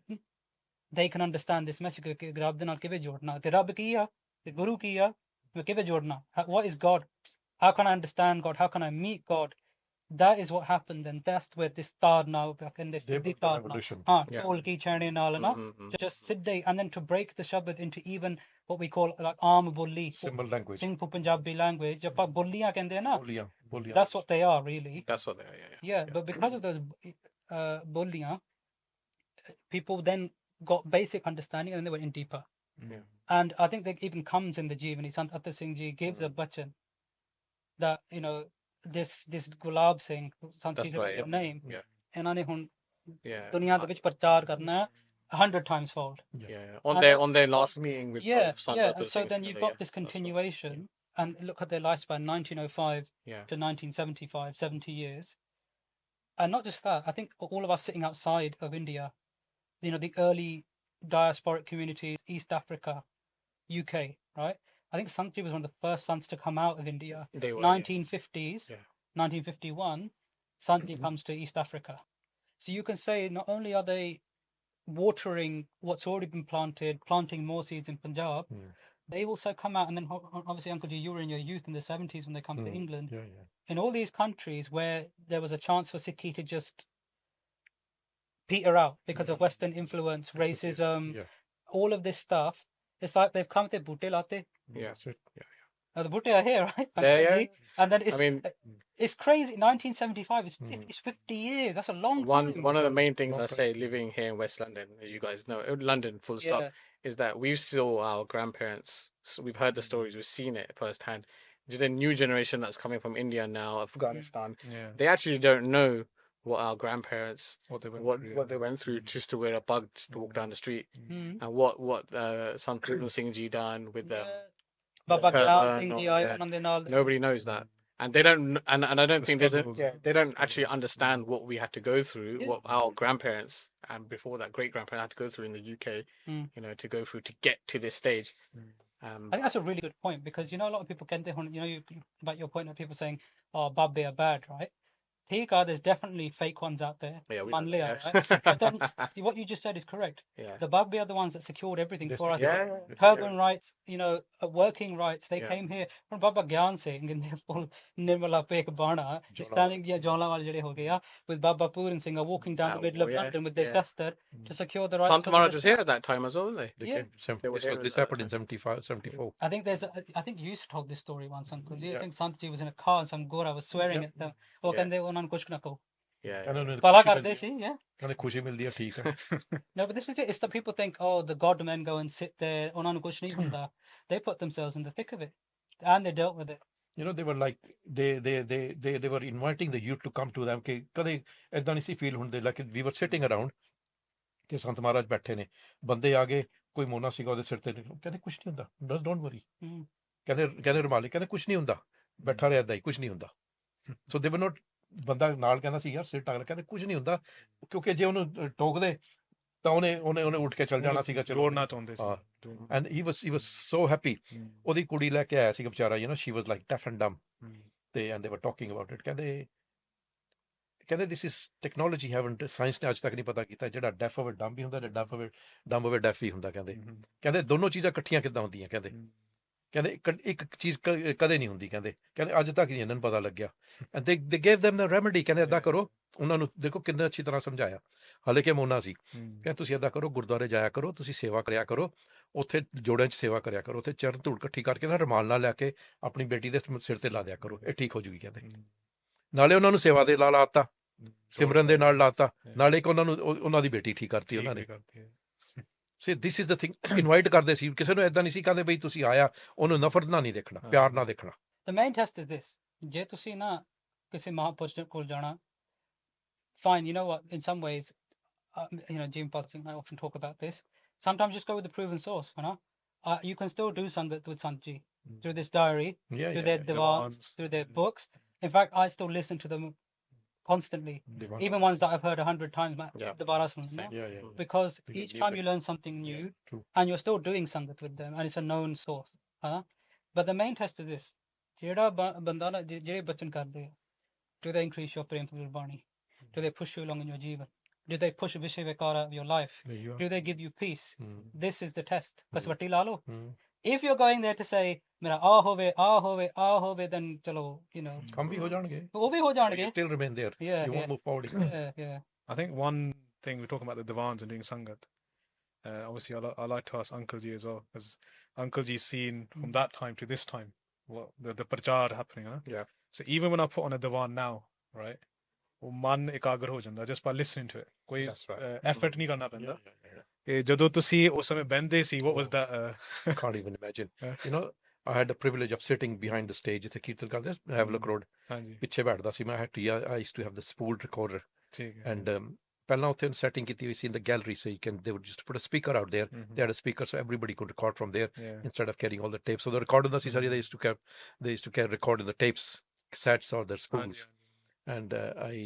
they can understand this message. What is God? How can I understand God? How can I meet God? That is what happened, and that's where this tar now and this revolution. Just sit there, and then to break the Shabad into even what we call like arm bolli, symbol language, simple Punjabi language. Bolliyan. That's what they are, really. That's what they are. Yeah. But because of those bolliyan, people then got basic understanding, and they went in deeper. Yeah. And I think that even comes in the Jivani. Sant Singh Ji gives a bachan that this Gulab Singh, That's right, yeah. name, Yeah. ਇਹਨਾਂ ਨੇ ਹੁਣ Yeah. ਦੁਨੀਆ ਦੇ ਵਿੱਚ ਪ੍ਰਚਾਰ ਕਰਨਾ 100 times fold. Yeah. On their last meeting with Sant And so Singh then you've got this continuation, and look at their lifespan, 1905 to 1975, 70 years. And not just that, I think all of us sitting outside of India, the early diasporic communities, East Africa, UK, right? I think Sant Ji was one of the first sons to come out of India. They were, 1950s, 1951, Sant Ji comes to East Africa. So you can say not only are they watering what's already been planted, planting more seeds in Punjab, they also come out, and then obviously, Uncle Ji, you were in your youth in the 70s when they come to England. In all these countries where there was a chance for Sikhi to just peter out because of Western influence, racism, all of this stuff, it's like they've come to Bute Latte. Yeah. Now the Bute are here, right? Yeah. And then it's crazy. 1975. It's 50 years. That's a long time. One of the main things I say, living here in West London, as you guys know, London, full stop, is that we saw our grandparents. So we've heard the stories. We've seen it firsthand. The new generation that's coming from India now, Afghanistan, they actually don't know what our grandparents, what they went through just to wear a bug to walk down the street, and what Sant Singh Ji done with them. Nobody knows that, and they don't, and I don't think they don't actually understand what we had to go through, what our grandparents and before that great grandparents had to go through in the UK, to go through to get to this stage. I think that's a really good point, because a lot of people can, about your point of people saying, "Oh, Babbe are bad," right? There's definitely fake ones out there. Yeah, right? But then what you just said is correct. Yeah. The Babbe are the ones that secured everything for us. Urban rights, working rights. They came here from Baba Gyan Singh and full Nirmala Pek Bana, standing with Baba Puran Singh walking down the middle of London with their duster to secure the rights. Sant Maharaj was here at that time as well, weren't they? This happened in 75, 74. I think I think you used to told this story once, Uncle. I think Sant Ji was in a car and some Gora was swearing at them. Or can they kuch na ko? Yeah. ਕਹਿੰਦੇ ਉਹਨੂੰ Pala ਖੁਸ਼ੀ karde ਮਿਲਦੀ si, yeah. ਕਹਿੰਦੇ ਖੁਸ਼ੀ ਮਿਲਦੀ ਹੈ ਠੀਕ ਹੈ No, but this is it. It's that people think, oh, the God men go and sit there. ਉਹਨਾਂ ਨੂੰ ਕੁਛ ਨਹੀਂ ਹੁੰਦਾ. They put themselves in the thick of it, and they dealt with it. you know they were like they were inviting the youth to come to them ਕਿ ਕਦੇ ਇਦਾਂ ਨਹੀਂ ਸੀ feel ਹੁੰਦੇ like we were sitting around ਕਿ ਸੰਤ ਮਹਾਰਾਜ ਬੈਠੇ ਨੇ ਬੰਦੇ ਆ ਗਏ ਕੋਈ ਮੋਨਾ ਸੀਗਾ ਉਹਦੇ ਸਿਰ ਤੇ ਕਹਿੰਦੇ ਕੁਛ ਨਹੀਂ ਹੁੰਦਾ ਬਸ ਡੋਂਟ ਵਰੀ ਕਹਿੰਦੇ ਰੁਮਾਲੀ ਕਹਿੰਦੇ ਕੁਛ ਨਹੀਂ ਹੁੰਦਾ ਬੈਠਾ ਰਿਹਾ ਏਦਾਂ ਹੀ ਕੁਛ ਨਹੀਂ ਹੁੰਦਾ ਸੋ ਦੇ ਵਰ ਨੋਟ ਬੰਦਾ ਨਾਲ ਕਹਿੰਦਾ ਸੀ ਯਾਰ ਸਿਰ ਟਾਕ ਕਹਿੰਦੇ ਕੁਛ ਨਹੀਂ ਹੁੰਦਾ ਕਿਉਂਕਿ ਜੇ ਉਹਨੂੰ ਟੋਕਦੇ ਤਾਂ ਉਹਨੇ ਉੱਠ ਕੇ ਚੱਲ ਜਾਣਾ ਸੀਗਾ ਚਲੋ ਦੌੜਨਾ ਚਾਹੁੰਦੇ ਸੀ and he was so happy ਉਹਦੀ ਕੁੜੀ ਲੈ ਕੇ ਆਇਆ ਸੀਗਾ ਵਿਚਾਰਾ she was like deaf and dumb ਤੇ and they were talking about it ਕਹਿੰਦੇ this is technology haven't science ਨੇ ਅੱਜ ਤੱਕ ਨਹੀਂ ਪਤਾ ਕੀਤਾ ਜਿਹੜਾ ਡੈਫ ਹੋਵੇ ਡਮ ਵੀ ਹੁੰਦਾ ਤੇ ਡਮ ਹੋਵੇ ਡੈਫ ਵੀ ਹੁੰਦਾ ਕਹਿੰਦੇ ਦੋਨੋਂ ਚੀਜ਼ਾਂ ਇਕੱਠੀਆਂ ਕਿੱਦਾਂ ਹੁੰਦੀਆਂ ਕਹਿੰਦੇ ਇੱਕ ਚੀਜ਼ ਕਦੇ ਨਹੀਂ ਹੁੰਦੀ ਕਹਿੰਦੇ ਅੱਜ ਤੱਕ ਨਹੀਂ ਇਹਨਾਂ ਨੂੰ ਪਤਾ ਲੱਗਿਆ ਐਂਡ ਦੇ ਗੇਵ them the remedy ਕਹਿੰਦੇ ਏਦਾਂ ਕਰੋ ਉਹਨਾਂ ਨੂੰ ਦੇਖੋ ਕਿੰਨਾ ਅੱਛੀ ਤਰ੍ਹਾਂ ਸਮਝਾਇਆ ਹਾਲੇ ਕਿ ਮੋਨਾ ਸੀ ਕਹਿੰਦੇ ਤੁਸੀਂ ਏਦਾਂ ਕਰੋ ਗੁਰਦੁਆਰੇ ਜਾਇਆ ਕਰੋ ਤੁਸੀਂ ਸੇਵਾ ਕਰਿਆ ਕਰੋ ਉੱਥੇ ਜੋੜਿਆਂ 'ਚ ਸੇਵਾ ਕਰਿਆ ਕਰੋ ਉੱਥੇ ਚਰਨ ਧੂੜ ਇਕੱਠੀ ਕਰਕੇ ਨਾ ਰੁਮਾਲ ਨਾਲ ਲੈ ਕੇ ਆਪਣੀ ਬੇਟੀ ਦੇ ਸਿਰ ਤੇ ਲਾ ਦਿਆ ਕਰੋ ਇਹ ਠੀਕ ਹੋ ਜੂਗੀ ਕਹਿੰਦੇ ਨਾਲੇ ਉਹਨਾਂ ਨੂੰ ਸੇਵਾ ਦੇ ਲਾ ਲਾਤਾ ਸਿਮਰਨ ਦੇ ਨਾਲ ਲਾਤਾ ਨਾਲੇ ਇੱਕ ਉਹਨਾਂ ਦੀ ਬੇਟੀ ਠੀਕ ਕਰਤੀ ਉਹਨਾਂ ਨੇ say this is the thing invite ਕਰਦੇ ਸੀ ਕਿਸੇ ਨੂੰ ਏਦਾਂ ਨਹੀਂ ਸੀ ਕਹਿੰਦੇ ਬਈ ਤੁਸੀਂ ਆਇਆ ਉਹਨੂੰ ਨਫ਼ਰਤ ਨਾਲ ਨਹੀਂ ਦੇਖਣਾ ਪਿਆਰ ਨਾਲ ਦੇਖਣਾ The main test is this. ਜੇ ਤੁਸੀਂ ਨਾ ਕਿਸੇ ਮਹਾਪੁਰਸ਼ ਕੋਲ ਜਾਣਾ fine, you know what, in some ways, Jivanpal Singh and I often talk about this. Sometimes just go with the proven source, you can still do sangat with Sant Ji through this diary, through their divans, through their books. In fact, I still listen to them constantly, even ones that I've heard 100 times. Because each time you learn something new, and you're still doing sangat with them, and it's a known source. But the main test is this: ਜਿਹੜਾ ਬੰਦਾ ਨਾ ਜਿਹੜੇ ਬਚਨ ਕਰਦੇ ਆ, do they increase your prem for Gurbani? Do they push you along in your jivan? Do they push Vishay Vikara of your life? Do they give you peace? This is the test. Kasvati lalo. If you're going there to say, Mera aa hove, then chalo, Kam bhi ho jange. वो भी हो जाएंगे. You still remain there. Yeah, you won't move forward. Yeah. I think one thing we're talking about the divans and doing sangat. Obviously, I like to ask Uncle Ji as well, because Uncle Ji's seen from that time to this time what the prachar happening. Yeah. So even when I put on a divan now, right? ਉਹ ਮਨ ਇਕਾਗਰ ਹੋ ਜਾਂਦਾ just by listening to it ਕੋਈ effort ਨਹੀਂ ਕਰਨਾ ਪੈਂਦਾ ਇਹ ਜਦੋਂ ਤੁਸੀਂ ਉਸ ਸਮੇਂ ਬੈਠਦੇ ਸੀ what was that can't even imagine I had the privilege of sitting behind the stage ਜਿੱਥੇ ਕੀਰਤਨ ਕਰਦੇ ਹੈਵਲਕ ਰੋਡ ਪਿੱਛੇ ਬੈਠਦਾ ਸੀ ਮੈਂ I used to have the spooled recorder and ਪਹਿਲਾਂ ਉੱਥੇ ਸੈਟਿੰਗ ਕੀਤੀ ਹੋਈ ਸੀ in the gallery so they would just put a speaker out there they had a speaker so everybody could record from there instead of carrying all the tapes so the record ਹੁੰਦਾ ਸੀ ਸਾਰੀ they used to record in the tapes cassettes or their spools and I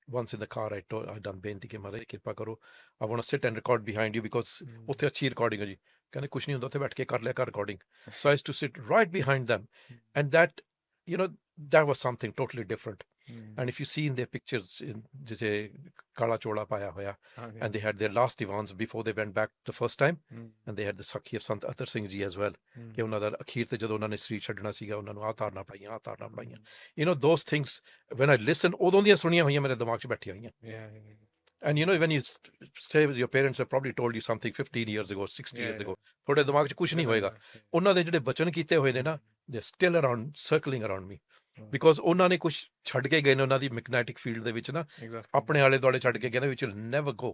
once in the car I done benti ke Maharaj kirpa karo I want to sit and record behind you because utthe achhi recording hai ji ਕਹਿੰਦੇ ਕੁਛ ਨਹੀਂ ਹੁੰਦਾ ਉੱਥੇ ਬੈਠ ਕੇ ਕਰ ਲਿਆ ਕਰ recording so I used to sit right behind them and that that was something totally different and if you see in their pictures ਜਿਥੇ ਕਾਲਾ ਚੋਲਾ ਪਾਇਆ ਹੋਇਆ and they had their last divans before they went back the first time and they had the saki of Sant Ishar Singh Ji as well ਕਿ ਉਹਨਾਂ ਦਾ ਅਖੀਰ ਤੇ ਜਦੋਂ ਉਹਨਾਂ ਨੇ ਸਰੀਰ ਛੱਡਣਾ ਸੀਗਾ ਉਹਨਾਂ ਨੂੰ ਤਾਰਨਾ ਪੜਾਈਆਂ those things when I listen ਉਦੋਂ ਦੀਆਂ ਸੁਣੀਆਂ ਹੋਈਆਂ ਮੇਰੇ ਦਿਮਾਗ 'ਚ ਬੈਠੀਆਂ ਹੋਈਆਂ and when you say your parents have probably told you something 15 years ago 60 years ago ਤੁਹਾਡੇ ਦਿਮਾਗ 'ਚ ਕੁਝ ਨਹੀਂ ਹੋਏਗਾ ਉਹਨਾਂ ਦੇ ਜਿਹੜੇ ਬਚਨ ਕੀਤੇ ਹੋਏ ਨੇ ਨਾ they're still circling around me because ਉਹਨਾਂ ਨੇ ਕੁਝ ਛੱਡ ਕੇ ਗਏ ਨੇ ਉਹਨਾਂ ਦੀ ਮੈਗਨੈਟਿਕ ਫੀਲਡ ਦੇ ਵਿੱਚ ਨਾ ਆਪਣੇ ਆਲੇ ਦੁਆਲੇ ਛੱਡ ਕੇ ਗਏ ਨੇ which will never go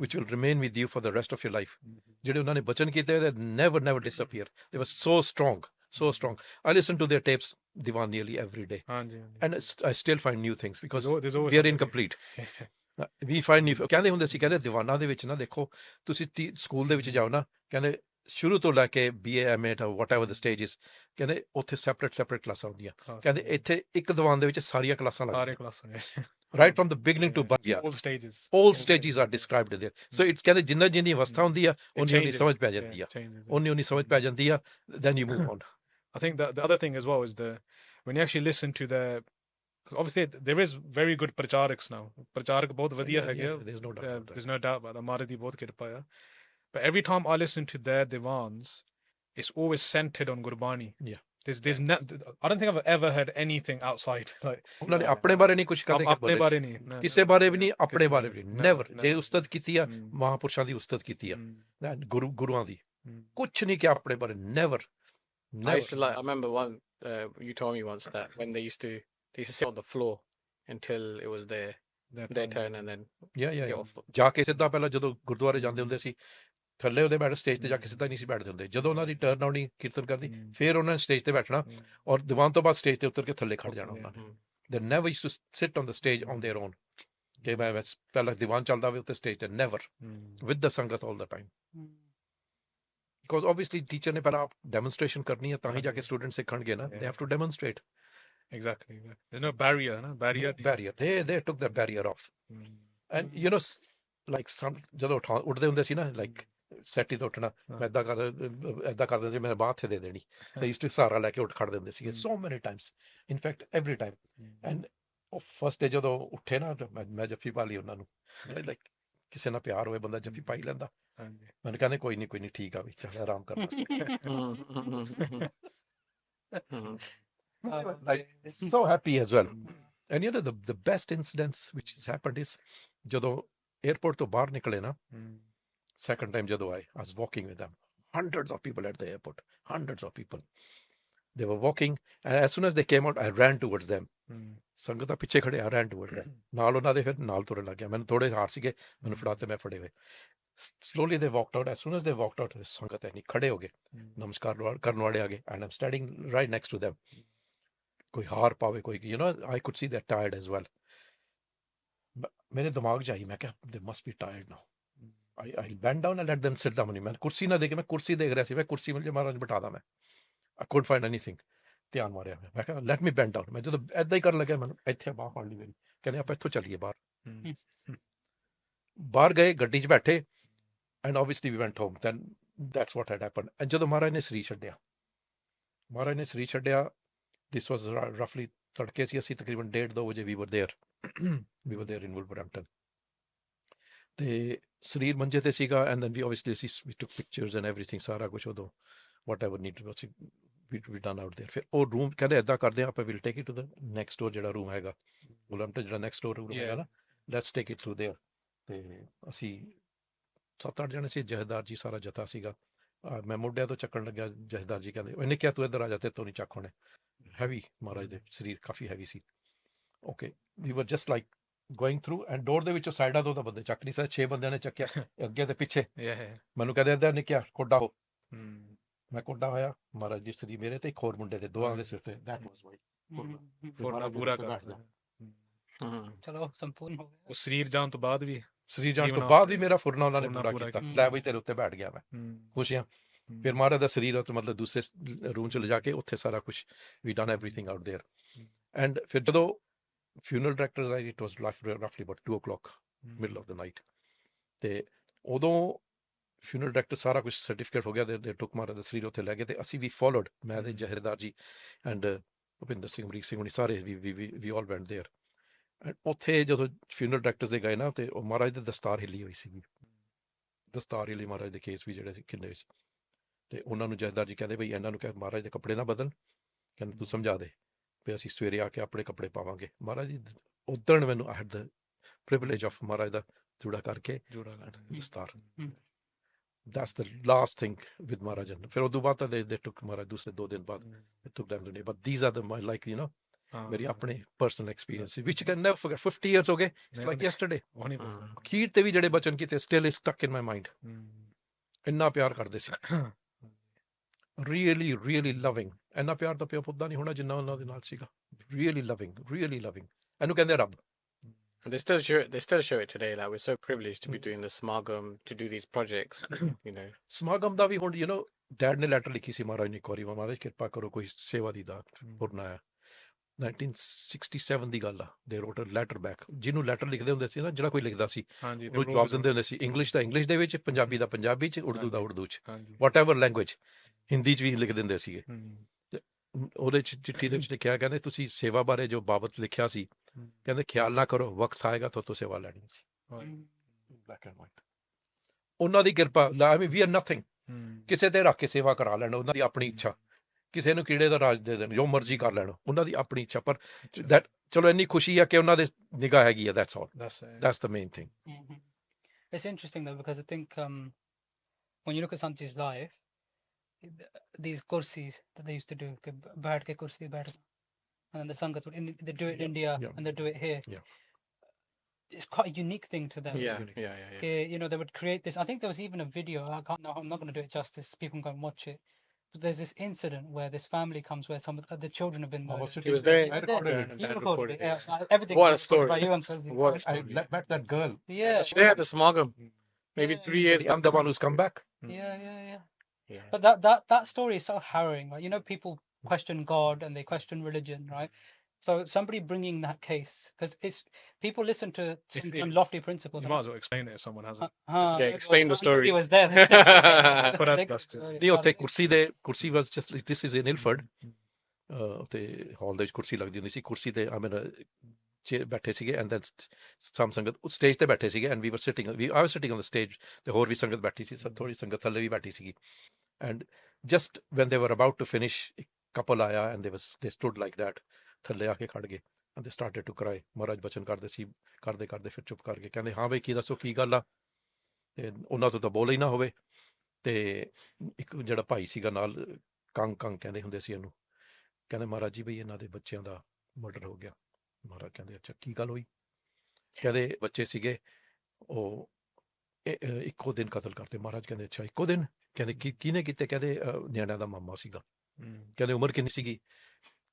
which will remain with you for the rest of your life ਜਿਹੜੇ ਉਹਨਾਂ ਨੇ ਬਚਨ ਕੀਤੇ ਹੋਏ they never disappear they were so strong I listen to their tapes divan nearly every day and I still find new things because they are incomplete we find new ਕਹਿੰਦੇ ਹੁੰਦੇ ਸੀ ਕਹਿੰਦੇ ਦੀਵਾਨਾਂ ਦੇ ਵਿੱਚ ਨਾ ਦੇਖੋ ਤੁਸੀਂ ਸਕੂਲ ਦੇ ਵਿੱਚ ਜਾਓ ਨਾ ਕਹਿੰਦੇ ਸ਼ੁਰੂ ਤੋਂ ਲੈ ਕੇ BA MA whatever the stage is ਕਹਿੰਦੇ ਉੱਥੇ separate ਕਲਾਸਾਂ ਹੁੰਦੀਆਂ ਕਹਿੰਦੇ ਇੱਥੇ ਇੱਕ ਦੀਵਾਨ ਦੇ ਵਿੱਚ ਸਾਰੀਆਂ ਕਲਾਸਾਂ ਲੱਗਦੀਆਂ right from the beginning to all stages are described there so it's ਕਹਿੰਦੇ ਜਿੰਨੀ ਅਵਸਥਾ ਹੁੰਦੀ ਆ ਉਨੀ ਸਮਝ ਪੈ ਜਾਂਦੀ ਆ ਉਨੀ ਸਮਝ ਪੈ ਜਾਂਦੀ ਆ then you move on I think the other thing as well is when you actually listen to obviously there is very good pracharaks now pracharak ਬਹੁਤ ਵਧੀਆ ਹੈਗੇ there's no doubt about that Maharaj ਦੀ ਬਹੁਤ ਕਿਰਪਾ ਆ but every time I listen to their divans it's always centered on Gurbani there's I don't think I've ever heard anything outside ਉਹਨਾਂ ਨੇ ਆਪਣੇ ਬਾਰੇ ਨਹੀਂ ਕੁਝ ਕਦੇ ਆਪਣੇ ਬਾਰੇ ਨਹੀਂ ਕਿਸੇ ਬਾਰੇ ਵੀ ਨਹੀਂ ਆਪਣੇ ਬਾਰੇ ਵੀ never ਜੇ ਉਸਤਤ ਕੀਤੀ ਆ ਮਹਾਪੁਰਸ਼ਾਂ ਦੀ ਉਸਤਤ ਕੀਤੀ ਆ ਗੁਰੂਆਂ ਦੀ ਕੁਝ ਨਹੀਂ ਕਿ ਆਪਣੇ ਬਾਰੇ never I remember you told me once that when they used to sit on the floor until it was their their turn and then get off. ਜਾ ਕੇ ਸਿੱਧਾ ਪਹਿਲਾਂ ਜਦੋਂ ਗੁਰਦੁਆਰੇ ਜਾਂਦੇ ਹੁੰਦੇ ਸੀ ਥੱਲੇ ਉਹਦੇ ਬੈਠ ਸਟੇਜ ਤੇ ਜਾ ਕੇ ਸਿੱਧਾ ਨਹੀਂ ਸੀ ਬੈਠਦੇ ਹੁੰਦੇ ਜਦੋਂ ਉਹਨਾਂ ਦੀ ਟਰਨ ਆਉਣੀ ਕੀਰਤਨ ਕਰਨੀ ਫਿਰ ਉਹਨਾਂ ਨੇ ਸਟੇਜ ਤੇ ਬੈਠਣਾ ਔਰ ਦੀਵਾਨ ਤੋਂ ਬਾਅਦ ਸਟੇਜ ਤੇ ਉਤਰ ਕੇ ਥੱਲੇ ਖੜ ਜਾਣਾ ਉਹਨਾਂ ਨੇ they never used to sit on the stage on their own ਕਿ ਮੈਂ ਪਹਿਲਾਂ ਦੀਵਾਨ ਚੱਲਦਾ ਹੋਵੇ ਉੱਤੇ ਸਟੇਜ ਤੇ never with the sangat all the time because obviously teacher ਨੇ ਪਹਿਲਾਂ ਡੈਮੋਨਸਟ੍ਰੇਸ਼ਨ ਕਰਨੀ ਹੈ ਤਾਂ ਹੀ ਜਾ ਕੇ ਸਟੂਡੈਂਟ ਸਿੱਖਣਗੇ ਨਾ they have to demonstrate exactly there's no barrier they took the barrier off and you know like some ਜਦੋਂ ਉੱਠਦੇ ਹੁੰਦੇ ਸੀ ਨਾ like ਸੈਟੀ ਤੋਂ ਉੱਠਣਾ ਮੈਂ ਏਦਾਂ ਕਰਦੇ ਸੀ ਮੈਂ ਬਾਹ ਤੇ ਦੇ ਦੇਣੀ ਤੇ ਇਸ ਤੋਂ ਸਹਾਰਾ ਲੈ ਕੇ ਉੱਠ ਖੜਦੇ ਹੁੰਦੇ ਸੀਗੇ so many times in fact every time and ਉਹ ਫਸਟ ਡੇ ਜਦੋਂ ਉੱਠੇ ਨਾ ਮੈਂ ਜੱਫੀ ਪਾ ਲਈ ਉਹਨਾਂ ਨੂੰ ਲਾਈਕ ਕਿਸੇ ਨਾਲ ਪਿਆਰ ਹੋਵੇ ਬੰਦਾ ਜੱਫੀ ਪਾਈ ਲੈਂਦਾ ਮੈਨੂੰ ਕਹਿੰਦੇ ਕੋਈ ਨਹੀਂ ਠੀਕ ਆ ਵੀ ਚੱਲ ਆਰਾਮ ਕਰਨਾ like so happy as well and you know the best incidents which has happened is ਜਦੋਂ airport ਤੋਂ ਬਾਹਰ ਨਿਕਲੇ ਨਾ second time ਜਦੋਂ ਆਏ I was walking with them hundreds of people at the airport hundreds of people they were walking and as soon as they came out I ran towards them ਸੰਗਤ ਪਿੱਛੇ ਖੜੇ I ran towards them ਨਾਲ ਉਹਨਾਂ ਦੇ ਫਿਰ ਨਾਲ ਤੁਰਨ ਲੱਗ ਗਿਆ ਮੈਨੂੰ ਥੋੜੇ ਹਾਰ ਸੀਗੇ ਮੈਨੂੰ ਫੜਾ ਤੇ ਮੈਂ ਫੜੇ ਹੋਏ slowly they walked out as soon as they walked out ਸੰਗਤ ਐਨੀ ਖੜੇ ਹੋ ਗਏ ਨਮਸਕਾਰ ਕਰਨ ਵਾਲੇ ਆ ਗਏ and I'm standing right next to them ਕੋਈ ਹਾਰ ਪਾਵੇ ਕੋਈ you know I could see they're tired as well ਮੇਰੇ ਦਿਮਾਗ 'ਚ ਆਈ ਮੈਂ ਕਿਹਾ they must be tired now I bent down and let them sit down ਮੈਂ ਕੁਰਸੀ ਨਾ ਦੇਖ ਮੈਂ ਕੁਰਸੀ ਦੇਖ ਰਿਹਾ ਸੀ ਮੈਂ ਕੁਰਸੀ ਮਿਲ ਜੇ ਮਹਾਰਾਜ ਬਿਠਾ ਦਾਂ ਮੈਂ I couldn't find anything ਧਿਆਨ ਮਾਰਿਆ ਮੈਂ ਕਿਹਾ let me bend down ਮੈਂ ਜਦੋਂ ਏਦਾਂ ਹੀ ਕਰਨ ਲੱਗਿਆ ਮੈਨੂੰ ਇੱਥੇ ਬਾਹ ਫੜ ਲਈ ਮੇਰੀ ਕਹਿੰਦੇ ਆਪਾਂ ਇੱਥੋਂ ਚੱਲੀਏ ਬਾਹਰ ਗਏ ਗੱਡੀ 'ਚ ਬੈਠੇ and obviously we went home then that's what had happened and ਜਦੋਂ ਮਹਾਰਾਜ ਨੇ ਸਰੀਰ ਛੱਡਿਆ this was roughly ਤੜਕੇ ਸੀ ਅਸੀਂ ਤਕਰੀਬਨ 1:30-2 ਵਜੇ we were there in Wolverhampton ਤੇ ਸਰੀਰ ਮੰਜੇ ਤੇ ਸੀਗਾ and then we obviously we took pictures and everything ਸਾਰਾ ਕੁਝ ਉਦੋਂ whatever needed was we done out there ਫਿਰ ਉਹ ਰੂਮ ਕਹਿੰਦੇ ਏਦਾਂ ਕਰਦੇ ਆਪਾਂ we'll take it to the next door ਜਿਹੜਾ ਰੂਮ ਹੈਗਾ Wolverhampton ਜਿਹੜਾ next door ਰੂਮ ਹੈਗਾ ਨਾ let's take it through there ਤੇ ਅਸੀਂ 7-8 ਜਣੇ ਸੀ ਜਹਦਾਰ ਜੀ ਸਾਰਾ ਜਥਾ ਸੀਗਾ ਮੈਂ ਮੋਢਿਆਂ ਤੋਂ ਚੱਕਣ ਲੱਗਿਆ ਜਹਦਾਰ ਜੀ ਕਹਿੰਦੇ ਇਹਨੇ ਕਿਹਾ ਤੂੰ ਇੱਧਰ ਆ ਜਾ ਤੇ ਤੋਂ ਨਹੀਂ ਚੱਕ ਹੋਣੇ ਹੈਵੀ ਮਹਾਰਾਜ ਦੇ ਸਰੀਰ ਕਾਫੀ heavy C okay we were just like going through and door ਦੇ ਵਿੱਚੋਂ ਸਾਈਡਾਂ ਤੋਂ ਤਾਂ ਬੰਦੇ ਚੱਕ ਨਹੀਂ ਸਕਦੇ 6 ਬੰਦਿਆਂ ਨੇ ਚੱਕਿਆ ਅੱਗੇ ਤੇ ਪਿੱਛੇ ਮੈਨੂੰ ਕਹਿੰਦੇ ਇੱਧਰ ਨੇ ਕਿਹਾ ਕੋਡਾ ਹੋ ਮੈਂ ਕੋਡਾ ਹੋਇਆ ਮਹਾਰਾਜ ਦੀ ਸਰੀਰ ਮੇਰੇ ਤੇ ਇੱਕ ਹੋਰ ਮੁੰਡੇ ਦੇ ਦੋਵਾਂ ਦੇ ਸਿਰ ਤੇ that was why ਪੂਰਾ ਕਰਦਾ ਚਲੋ ਸੰਪੂਰਨ ਹੋ ਗਿਆ ਉਹ ਸਰੀਰ ਜਾਣ ਤੋਂ ਬਾਅਦ ਵੀ ਮੇਰਾ ਫੁਰਨਾ ਉਹਨਾਂ ਨੇ ਪੂਰਾ ਕੀਤਾ ਲੈ ਬਈ ਤੇਰੇ ਉੱਤੇ ਬੈਠ ਗਿਆ ਮੈਂ ਖੁਸ਼ੀਆਂ ਫਿਰ ਮਹਾਰਾਜ ਦਾ ਸਰੀਰ ਮਤਲਬ ਦੂਸਰੇ ਰੂਮ 'ਚ ਲਿਜਾ ਕੇ ਉੱਥੇ ਸਾਰਾ ਕੁਛ ਵੀ done everything out there and ਫਿਰ ਜਦੋਂ funeral directors ਆਏ it was roughly about 2 o'clock middle of the night ਤੇ ਉਦੋਂ funeral director ਸਾਰਾ ਕੁਛ ਸਰਟੀਫਿਕੇਟ ਹੋ ਗਿਆ ਦੇ ਟੁੱਕ ਮਹਾਰਾਜ ਦਾ ਸਰੀਰ ਉੱਥੇ ਲੈ ਗਏ ਤੇ ਅਸੀਂ ਵੀ ਫੋਲੋਡ ਮੈਂ ਤੇ ਜਹਰਦਾਰ ਜੀ ਐਂਡ ਭੁਪਿੰਦਰ ਸਿੰਘ ਅਮਰੀਕ ਸਿੰਘ ਹੁਣੀ ਸਾਰੇ ਵੀ ਆਲ ਵੈਂਟ ਦੇਅਰ ਐਂਡ ਉੱਥੇ ਜਦੋਂ funeral directors ਦੇ ਗਏ ਨਾ ਤੇ ਉਹ ਮਹਾਰਾਜ ਦੀ ਦਸਤਾਰ ਹਿੱਲੀ ਹੋਈ ਸੀਗੀ ਦਸਤਾਰ ਹਿੱਲੀ ਮਹਾਰਾਜ ਦੇ ਕੇਸ ਵੀ ਜਿਹੜੇ ਸੀ ਕਿੰਨੇ ਸੀ ਤੇ ਉਹਨਾਂ ਨੂੰ ਜਹਰਦਾਰ ਜੀ ਕਹਿੰਦੇ ਬਈ ਇਹਨਾਂ ਨੂੰ ਕਹਿ ਮਹਾਰਾਜ ਦੇ ਕੱਪੜੇ ਨਾ ਬਦਲ ਕਹਿੰਦੇ ਤੂੰ ਸਮਝਾ ਦੇ ਵੀ ਅਸੀਂ ਸਵੇਰੇ ਆ ਕੇ ਆਪਣੇ ਕੱਪੜੇ ਪਾਵਾਂਗੇ ਮਹਾਰਾਜ ਜੀ ਉਦਣ ਮੈਨੂੰ I had the privilege of Maharaj ਦਾ ਜੁੜਾ ਕਰਕੇ ਦਸਤਾਰ that's the last thing with Maharaj ਫਿਰ ਉਦੋਂ ਬਾਅਦ ਤਾਂ they took ਮਹਾਰਾਜ ਦੂਸਰੇ 2 ਦਿਨ ਬਾਅਦ they took them to me but these are the my like you know ਮੇਰੀ ਆਪਣੇ personal experience which you can never forget 50 years ਹੋ ਗਏ it's like yesterday ਅਖੀਰ ਤੇ ਵੀ ਜਿਹੜੇ ਬਚਨ ਕੀਤੇ still is stuck in my mind ਇੰਨਾ ਪਿਆਰ ਕਰਦੇ ਸੀ really loving ਇੰਨਾ ਪਿਆਰ ਤਾਂ ਪਿਓ ਪੁੱਤਾਂ ਨਹੀਂ ਹੋਣਾ ਜਿੰਨਾ ਉਹਨਾਂ ਦੇ ਨਾਲ ਸੀਗਾ really loving ਇਹਨੂੰ ਕਹਿੰਦੇ ਰੱਬ They still show it today. Like we're so privileged to be doing the Samagam, to do these projects. You know, ਸਮਾਗਮ ਦਾ ਵੀ ਹੁਣ you know ਡੈਡ ਨੇ ਲੈਟਰ ਲਿਖੀ ਸੀ ਮਹਾਰਾਜ ਨੇ ਇੱਕ ਵਾਰੀ ਮਹਾਰਾਜ ਕਿਰਪਾ ਕਰੋ ਕੋਈ ਸੇਵਾ ਦੀ ਦਾਤ ਪੁਰਨਾ ਹੈ 1967 ਦੀ ਗੱਲ ਆ ਦੇ ਰੋਟ ਅ ਲੈਟਰ ਬੈਕ ਜਿਹਨੂੰ ਲੈਟਰ ਲਿਖਦੇ ਹੁੰਦੇ ਸੀ ਨਾ ਜਿਹੜਾ ਕੋਈ ਲਿਖਦਾ ਸੀ ਉਹ ਜਵਾਬ ਦਿੰਦੇ ਹੁੰਦੇ ਸੀ ਇੰਗਲਿਸ਼ ਦਾ ਇੰਗਲਿਸ਼ ਦੇ ਵਿੱਚ ਪੰਜਾਬੀ ਦਾ ਪੰਜਾਬੀ 'ਚ ਉਰਦੂ ਦਾ ਉਰਦੂ 'ਚ ਵਾਟਐਵਰ ਲੈਂਗੁਏਜ ਹਿੰਦੀ 'ਚ ਵੀ ਲਿਖ ਦਿੰਦੇ ਸੀਗੇ ਉਹਦੇ 'ਚ ਚਿੱਠੀ ਦੇ ਵਿੱਚ ਲਿਖਿਆ ਕਹਿੰਦੇ ਤੁਸੀਂ ਸੇਵਾ ਬਾਰੇ ਜੋ ਬਾਬਤ ਲਿਖਿਆ ਸੀ ਕਹਿੰਦੇ ਖਿਆਲ ਨਾ ਕਰੋ ਵਕਤ ਆਏਗਾ ਤਾਂ ਸੇਵਾ ਲੈਣੀ ਸੀ ਬਲੈਕ ਐਂਡ ਵਾਈਟ ਉਹਨਾਂ ਦੀ ਕਿਰਪਾ ਆਈ ਮੀਨ ਵੀ ਆਰ ਨਥਿੰਗ ਕਿਸੇ ਤੇ ਰੱਖ ਕੇ ਸੇਵਾ ਕਰਾ ਲੈਣ ਉਹਨਾਂ ਦੀ ਆਪਣੀ ਇੱਛਾ ਕਿਸੇ ਨੂੰ ਕੀੜੇ ਦਾ ਰਾਜ ਦੇ ਦੇਣ ਜੋ ਮਰਜ਼ੀ ਕਰ ਲੈਣ ਉਹਨਾਂ ਦੀ ਆਪਣੀ ਇੱਛਾ ਪਰ ਦੈਟ ਚਲੋ ਇੰਨੀ ਖੁਸ਼ੀ ਆ ਕਿ ਉਹਨਾਂ ਦੇ ਨਿਗਾਹ ਹੈਗੀ ਆ that's all that's the main thing It's interesting though because I think when you look at Sant Ji's life these kursis that they used to do baith ke kursi baith and then the sangat would they do it in India and they do it here it's quite a unique thing to them. Yeah, Unique. yeah, yeah, yeah. You know, they would create this. I think there was even a video. I can't. No, I'm not going to do it justice. People can go and watch it. But there's this incident where this family comes where some of the children have been murdered. He was there. You were I recorded there. it. And You Dad recorded it. recorded Yeah, everything What a was recorded by story. you, Uncle. What a I story. met that girl. Yeah, She there at the Smargham, maybe Yeah, 3 years I'm the one who's come back. yeah. Yeah. But that story is so harrowing, right? You know, people question God and they question religion, right? So somebody bringing that case, because it's people listen to some lofty principles. You might as well explain it if someone hasn't. Yeah, explain the story. He was there. For that dust. ਨਹੀਂ ਉੱਥੇ ਕੁਰਸੀ was just like this is in Ilford. ਉੱਥੇ ਹਾਲ ਦੇ ਵਿੱਚ ਕੁਰਸੀ ਲੱਗਦੀ ਹੁੰਦੀ ਸੀ ਕੁਰਸੀ ਤੇ ਬੈਠੇ ਸੀਗੇ ਐਂਡ ਦੈਨ ਸਮ ਸੰਗਤ ਉਸ ਸਟੇਜ ਤੇ ਬੈਠੇ ਸੀਗੇ ਐਂਡ ਵੀ ਵਰ sitting I was sitting on the stage ਤੇ ਹੋਰ ਵੀ ਸੰਗਤ ਬੈਠੀ ਸੀ ਥੋੜੀ ਸੰਗਤ ਥੱਲੇ ਵੀ ਬੈਠੀ ਸੀਗੀ ਐਂਡ ਜਸਟ ਵੈਨ ਦੇ ਵਰ ਅਬਾਊਟ ਟੂ ਫਿਨਿਸ਼ ਕਪਲ ਆਇਆ ਐਂਡ ਦੇ ਸਟੂਡ ਲਾਈਕ ਦੈਟ ਥੱਲੇ ਆ ਕੇ ਖੜ ਗਏ ਐਂਡ ਦੇ ਸਟਾਰਟਡ ਟੂ ਕਰਾਈ ਮਹਾਰਾਜ ਬਚਨ ਕਰਦੇ ਸੀ ਕਰਦੇ ਫਿਰ ਚੁੱਪ ਕਰ ਗਏ ਕਹਿੰਦੇ ਹਾਂ ਬਈ ਕੀ ਦੱਸੋ ਕੀ ਗੱਲ ਆ ਤੇ ਉਹਨਾਂ ਤੋਂ ਤਾਂ ਬੋਲ ਹੀ ਨਾ ਹੋਵੇ ਤੇ ਇੱਕ ਜਿਹੜਾ ਭਾਈ ਸੀਗਾ ਨਾਲ ਕੰਗ ਕਹਿੰਦੇ ਹੁੰਦੇ ਸੀ ਇਹਨੂੰ ਕਹਿੰਦੇ ਮਹਾਰਾਜ ਜੀ ਬਈ ਇਹਨਾਂ ਦੇ ਬੱਚਿਆਂ ਦਾ ਮਰਡਰ ਹੋ ਗਿਆ ਮਹਾਰਾਜ ਕਹਿੰਦੇ ਅੱਛਾ ਕੀ ਗੱਲ ਹੋਈ ਕਹਿੰਦੇ ਬੱਚੇ ਸੀਗੇ ਉਹ ਇੱਕੋ ਦਿਨ ਕਤਲ ਕਰਤੇ ਮਹਾਰਾਜ ਕਹਿੰਦੇ ਅੱਛਾ ਇੱਕੋ ਦਿਨ ਕਹਿੰਦੇ ਕਿਹਨੇ ਕੀਤੇ ਕਹਿੰਦੇ ਨਿਆਣਿਆਂ ਦਾ ਮਾਮਾ ਸੀਗਾ ਕਹਿੰਦੇ ਉਮਰ ਕਿੰਨੀ ਸੀਗੀ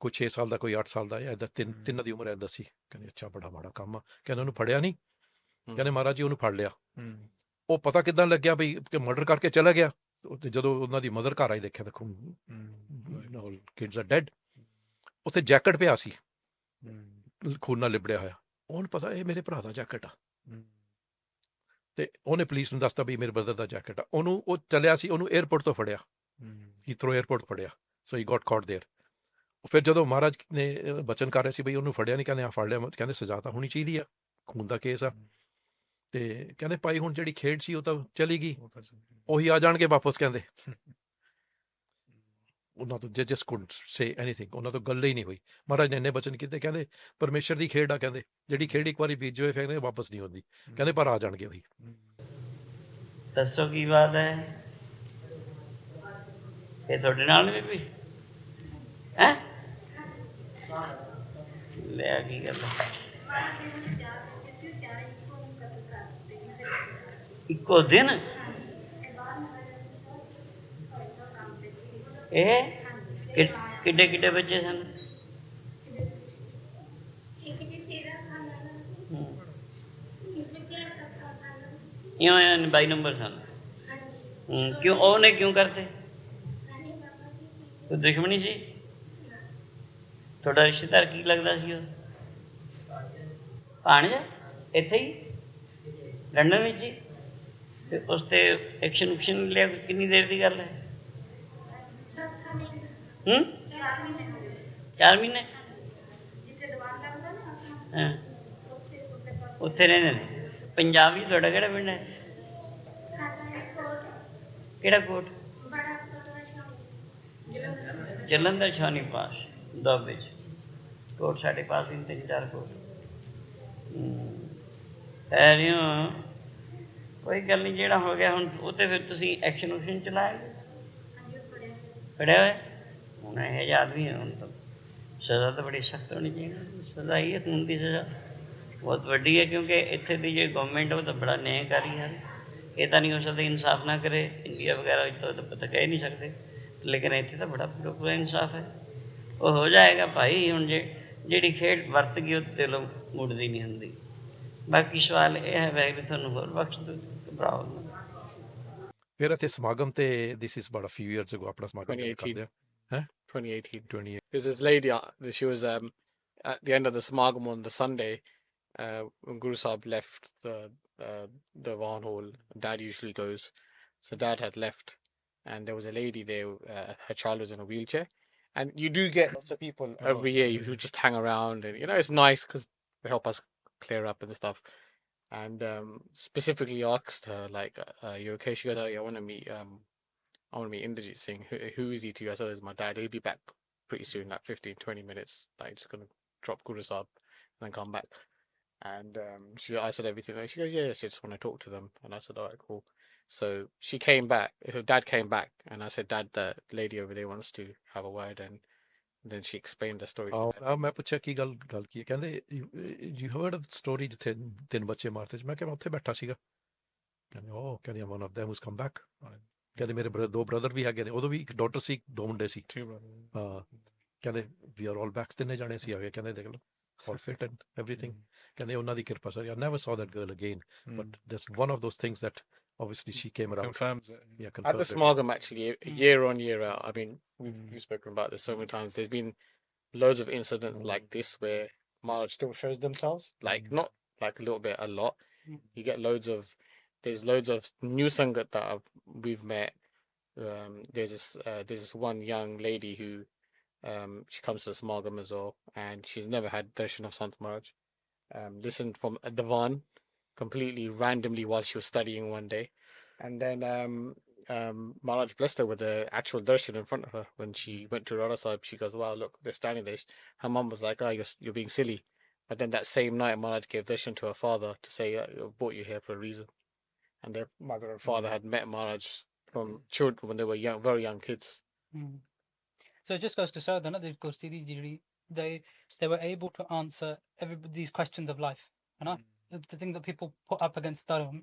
ਕੋਈ 6 ਸਾਲ ਦਾ ਕੋਈ 8 ਸਾਲ ਦਾ ਏਦਾਂ ਤਿੰਨਾਂ ਦੀ ਉਮਰ ਏਦਾਂ ਸੀ ਕਹਿੰਦੇ ਅੱਛਾ ਬੜਾ ਮਾੜਾ ਕੰਮ ਆ ਕਹਿੰਦੇ ਉਹਨੂੰ ਫੜਿਆ ਨਹੀਂ ਕਹਿੰਦੇ ਮਹਾਰਾਜ ਜੀ ਉਹਨੂੰ ਫੜ ਲਿਆ ਉਹ ਪਤਾ ਕਿੱਦਾਂ ਲੱਗਿਆ ਬਈ ਕਿ ਮਰਡਰ ਕਰਕੇ ਚਲਾ ਗਿਆ ਤੇ ਜਦੋਂ ਉਹਨਾਂ ਦੀ ਮਦਰ ਘਰ ਆਈ ਦੇਖਿਆ ਦੇਖੋ ਕਿਡਸ ਆਰ ਡੈਡ ਉੱਥੇ ਜੈਕਟ ਪਿਆ ਸੀ ਖੂਨ ਨਾਲ ਲਿਬੜਿਆ ਹੋਇਆ ਉਹਨੂੰ ਪਤਾ ਇਹ ਮੇਰੇ ਭਰਾ ਦਾ ਜੈਕਟ ਆ ਤੇ ਉਹਨੇ ਪੁਲਿਸ ਨੂੰ ਦੱਸਤਾ ਵੀ ਮੇਰੇ ਬ੍ਰਦਰ ਦਾ ਜੈਕਟ ਆ ਉਹਨੂੰ ਉਹ ਚੱਲਿਆ ਸੀ ਉਹਨੂੰ 에ਅਰਪੋਰਟ ਤੋਂ ਫੜਿਆ ਹੀਥਰੋ 에ਅਰਪੋਰਟ ਫੜਿਆ ਸੋ ਹੀ ਗਾਟ ਕਾਟ ਦੇਅਰ ਫਿਰ ਜਦੋਂ ਮਹਾਰਾਜ ਨੇ ਬਚਨ ਕਰ ਰਹੇ ਸੀ ਬਈ ਉਹਨੂੰ ਫੜਿਆ ਨਹੀਂ ਕਹਿੰਦੇ ਆ ਫੜ ਲਿਆ ਕਹਿੰਦੇ ਸਜ਼ਾ ਤਾਂ ਹੋਣੀ ਚਾਹੀਦੀ ਆ ਖੂਨ ਦਾ ਕੇਸ ਆ ਤੇ ਕਹਿੰਦੇ ਭਾਈ ਹੁਣ ਜਿਹੜੀ ਖੇਡ ਸੀ ਉਹ ਤਾਂ ਚਲੀ ਗਈ ਉਹੀ ਆ ਜਾਣਗੇ ਵਾਪਸ ਕਹਿੰਦੇ ਉਹਨਾਂ ਤੋਂ ਜਸਟ ਕੁਡਨਟ ਸੇ ਐਨੀਥਿੰਗ ਉਹਨਾਂ ਤੋਂ ਗੱਲ ਹੀ ਨਹੀਂ ਹੋਈ ਮਹਾਰਾਜ ਨੇ ਇੰਨੇ ਬਚਨ ਕੀਤੇ ਕਹਿੰਦੇ ਪਰਮੇਸ਼ਰ ਦੀ ਖੇਡ ਆ ਕਹਿੰਦੇ ਜਿਹੜੀ ਖੇਡ ਇੱਕ ਵਾਰੀ ਬੀਜ ਹੋਏ ਫਿਰ ਵਾਪਸ ਨਹੀਂ ਹੁੰਦੀ ਕਹਿੰਦੇ ਪਰ ਆ ਜਾਣਗੇ ਉਹੀ ਦੱਸੋ ਕੀ ਬਾਤ ਹੈ ਇਹ ਤੁਹਾਡੇ ਨਾਲ ਵੀ ਹੈ ਲੈ ਕੀ ਗੱਲ ਇੱਕੋ ਦਿਨ ਇਹ ਕਿੱਡੇ ਬੱਚੇ ਸਨ ਇਉਂ 22 ਨੰਬਰ ਸਨ ਕਿਉਂ ਉਹਨੇ ਕਿਉਂ ਕਰਤੇ ਕੋਈ ਦੁਸ਼ਮਣੀ ਸੀ ਤੁਹਾਡਾ ਰਿਸ਼ਤੇਦਾਰ ਕੀ ਲੱਗਦਾ ਸੀ ਉਹ ਭਾਣਜਾ ਇੱਥੇ ਹੀ ਲੰਡਨ ਵਿੱਚ ਹੀ ਤੇ ਉਸ ਤੇ ਐਕਸ਼ਨ ਲਿਆ ਕਿੰਨੀ ਦੇਰ ਦੀ ਗੱਲ ਹੈ 4 ਮਹੀਨੇ ਹਾਂ ਉੱਥੇ ਰਹਿੰਦੇ ਨੇ ਪੰਜਾਬ ਵਿੱਚ ਤੁਹਾਡਾ ਕਿਹੜਾ ਪਿੰਡ ਹੈ ਕਿਹੜਾ ਕੋਟ ਜਲੰਧਰ ਛਾਉਣੀ ਪਾਸ ਦੁਆਬੇ 'ਚ ਕੋਟ ਸਾਡੇ ਪਾਸ ਵੀ 3-4 ਕੋਟ ਕੋਈ ਗੱਲ ਨਹੀਂ ਜਿਹੜਾ ਹੋ ਗਿਆ ਹੁਣ ਉਹ ਤੇ ਫਿਰ ਤੁਸੀਂ ਐਕਸ਼ਨ ਚਲਾਇਆ ਫੜਿਆ ਹੋਇਆ ਹੁਣ ਇਹ ਜਿਹਾ ਆਦਮੀ ਹੁਣ ਤਾਂ ਸਜ਼ਾ ਤਾਂ ਬੜੀ ਸਖਤ ਹੋਣੀ ਚਾਹੀਦੀ ਸਜ਼ਾ ਹੀ ਹੈ ਖੂਨ ਦੀ ਸਜ਼ਾ ਬਹੁਤ ਵੱਡੀ ਹੈ ਕਿਉਂਕਿ ਇੱਥੇ ਦੀ ਜਿਹੜੀ ਗਵਰਨਮੈਂਟ ਉਹ ਤਾਂ ਬੜਾ ਨਿਆਂ ਕਰ ਰਹੀ ਹੈ ਇਹ ਤਾਂ ਨਹੀਂ ਹੋ ਸਕਦਾ ਇਨਸਾਫ ਨਾ ਕਰੇ ਇੰਡੀਆ ਵਗੈਰਾ ਵਿੱਚ ਤਾਂ ਪਤਾ ਕਹਿ ਨਹੀਂ ਸਕਦੇ ਲੇਕਿਨ ਇੱਥੇ ਤਾਂ ਬੜਾ ਪੂਰਾ ਇਨਸਾਫ ਹੈ ਉਹ ਹੋ ਜਾਏਗਾ ਭਾਈ ਹੁਣ ਜਿਹੜੀ ਖੇਡ ਵਰਤ ਗਈ ਉਹ ਦਿਲੋਂ ਮੁੜਦੀ ਨਹੀਂ ਹੁੰਦੀ ਬਾਕੀ ਸਵਾਲ ਇਹ ਹੈ ਵੈਸੇ ਵੀ ਤੁਹਾਨੂੰ ਹੋਰ ਬਖਸ਼ ਦੋ ਘਬਰਾਓ ਨਾ ਫਿਰ ਇੱਥੇ ਸਮਾਗਮ ਤੇ this is about a few years ago ਆਪਣਾ ਸਮਾਗਮ ਕਰਦੇ ਆ 2018. There's this lady, she was at the end of the Smargham on the Sunday, when Guru Sahib left the Vahan Hall. Dad usually goes. So Dad had left, and there was a lady there, her child was in a wheelchair. And you do get lots of people every year who just hang around, and it's nice because they help us clear up and stuff. And specifically asked her, like, you okay? She goes, oh, yeah, I want to meet Inderjit Singh. Who is he to you? I said, it's my dad. He'll be back pretty soon, like 15-20 minutes. Like, just gonna drop Guru Sahib and then come back. And I said everything. She goes, yeah, she just want to talk to them. And I said, all right, cool. So she came back. Her dad came back, and I said, Dad, the lady over there wants to have a word. And then she explained the story. ਮੈਂ ਪੁੱਛਿਆ ਕੀ ਗੱਲ ਕੀ ਹੈ, ਕਹਿੰਦੇ you heard of the story ਜਿੱਥੇ 3 ਬੱਚੇ ਮਾਰਤੇ ਸੀ, ਮੈਂ ਕਿਹਾ ਮੈਂ ਉੱਥੇ ਬੈਠਾ ਸੀਗਾ, ਕਹਿੰਦੇ ਉਹ ਕਹਿੰਦੇ one of them who's come back, ਕਹਿੰਦੇ ਮੇਰੇ 2 ਬ੍ਰਦਰ ਵੀ ਹੈਗੇ ਨੇ, ਉਦੋਂ ਵੀ ਇੱਕ ਡਾਟਰ ਸੀ 2 ਮੁੰਡੇ ਸੀ, ਹਾਂ ਕਹਿੰਦੇ we are all back, 3 ਜਾਣੇ ਸੀ ਆ ਗਏ, ਕਹਿੰਦੇ ਦੇਖ ਲਓ all fit and everything, ਕਹਿੰਦੇ ਉਹਨਾਂ ਦੀ ਕਿਰਪਾ sir, I never saw that girl again, but that's one of those things that obviously she came around. Confirms it. Yeah, At the confirms it. Smargam, actually, year on, year out, I mean, we've spoken about this so many times. There's been loads of incidents like this where Maharaj still shows themselves, like not like a little bit, a lot. You get there's loads of new sangat that we've met. There's this one young lady who she comes to the Smargam as well, and she's never had darshan of Sant Maharaj. Listened from a divan completely randomly while she was studying one day, and then Maharaj blessed her with the actual darshan in front of her. When she went to Rara Sahib, she goes, "Wow, look, they're standing there." Her mum was like, "Oh, you're being silly." But then that same night, Maharaj gave darshan to her father to say, "I brought you here for a reason." And their mother and father had met Maharaj from children when they were young, very young kids. So it just goes to show that they were able to answer these questions of life. And the thing that people put up against Dharam,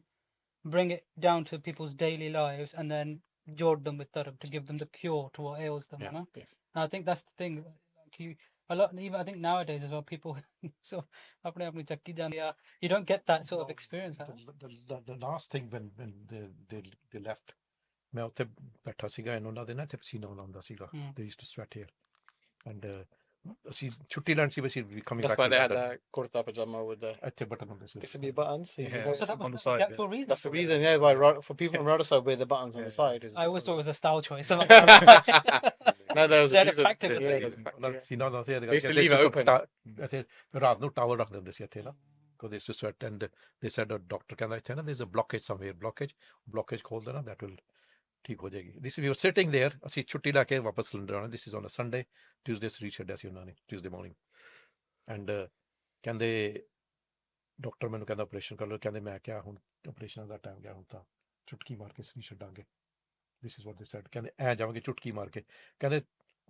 bring it down to people's daily lives, and then jord them with Dharam to give them the cure to what ails them. Yeah. And I think that's the thing. Like a lot, even I think nowadays as well, people so you don't get that sort of experience. The last thing when they left, ਮੈਂ ਉੱਥੇ ਬੈਠਾ ਸੀਗਾ, ਉਹਨਾਂ ਦੇ ਨਾ ਇੱਥੇ ਪਸੀਨਾ ਆਉਂਦਾ ਸੀਗਾ, they used to sweat here, and ਅਸੀਂ ਛੁੱਟੀ ਲੈਣ ਸੀ, ਅਸੀਂ coming That's back. why they had a kurta pajama with the ਇੱਥੇ ਬਟਨ ਹੁੰਦੇ ਸੀ. This would be buttons. Yeah. So that On the was side, the actual reason. That's the reason, yeah. Why for people on Rara Sahib wear the buttons on the side. I always thought it was a style choice. No, there was They a had a reason. practical Yeah, thing. there's a ਪਸੀਨਾ ਆਉਂਦਾ ਸੀ, They used to leave it open. ਇੱਥੇ ਰਾਤ ਨੂੰ towel ਰੱਖ ਦਿੰਦੇ ਸੀ ਇੱਥੇ ਨਾ, because they used to sweat, and they said a doctor ਕਹਿੰਦਾ ਇੱਥੇ ਨਾ there's a blockage somewhere, blockage ਖੋਲ ਦੇਣਾ, that will ਠੀਕ ਹੋ ਜਾਏਗੀ. This we were sitting there, ਅਸੀਂ ਛੁੱਟੀ ਲੈ ਕੇ ਵਾਪਸ ਸਿਲੰਡਰ ਆਉਣਾ, this is on a Sunday, Tuesday reach ਛੱਡਿਆ ਸੀ ਉਹਨਾਂ ਨੇ, Tuesday morning, and ਕਹਿੰਦੇ ਡਾਕਟਰ ਮੈਨੂੰ ਕਹਿੰਦਾ ਆਪਰੇਸ਼ਨ ਕਰ ਲਓ, ਕਹਿੰਦੇ ਮੈਂ ਕਿਹਾ ਹੁਣ ਆਪਰੇਸ਼ਨ ਦਾ ਟਾਈਮ ਗਿਆ, ਹੁਣ ਤਾਂ ਚੁਟਕੀ ਮਾਰ ਕੇ ਸਰੀਰ ਛੱਡਾਂਗੇ, this is what they said, ਕਹਿੰਦੇ ਐ ਜਾਵਾਂਗੇ ਚੁਟਕੀ ਮਾਰ ਕੇ, ਕਹਿੰਦੇ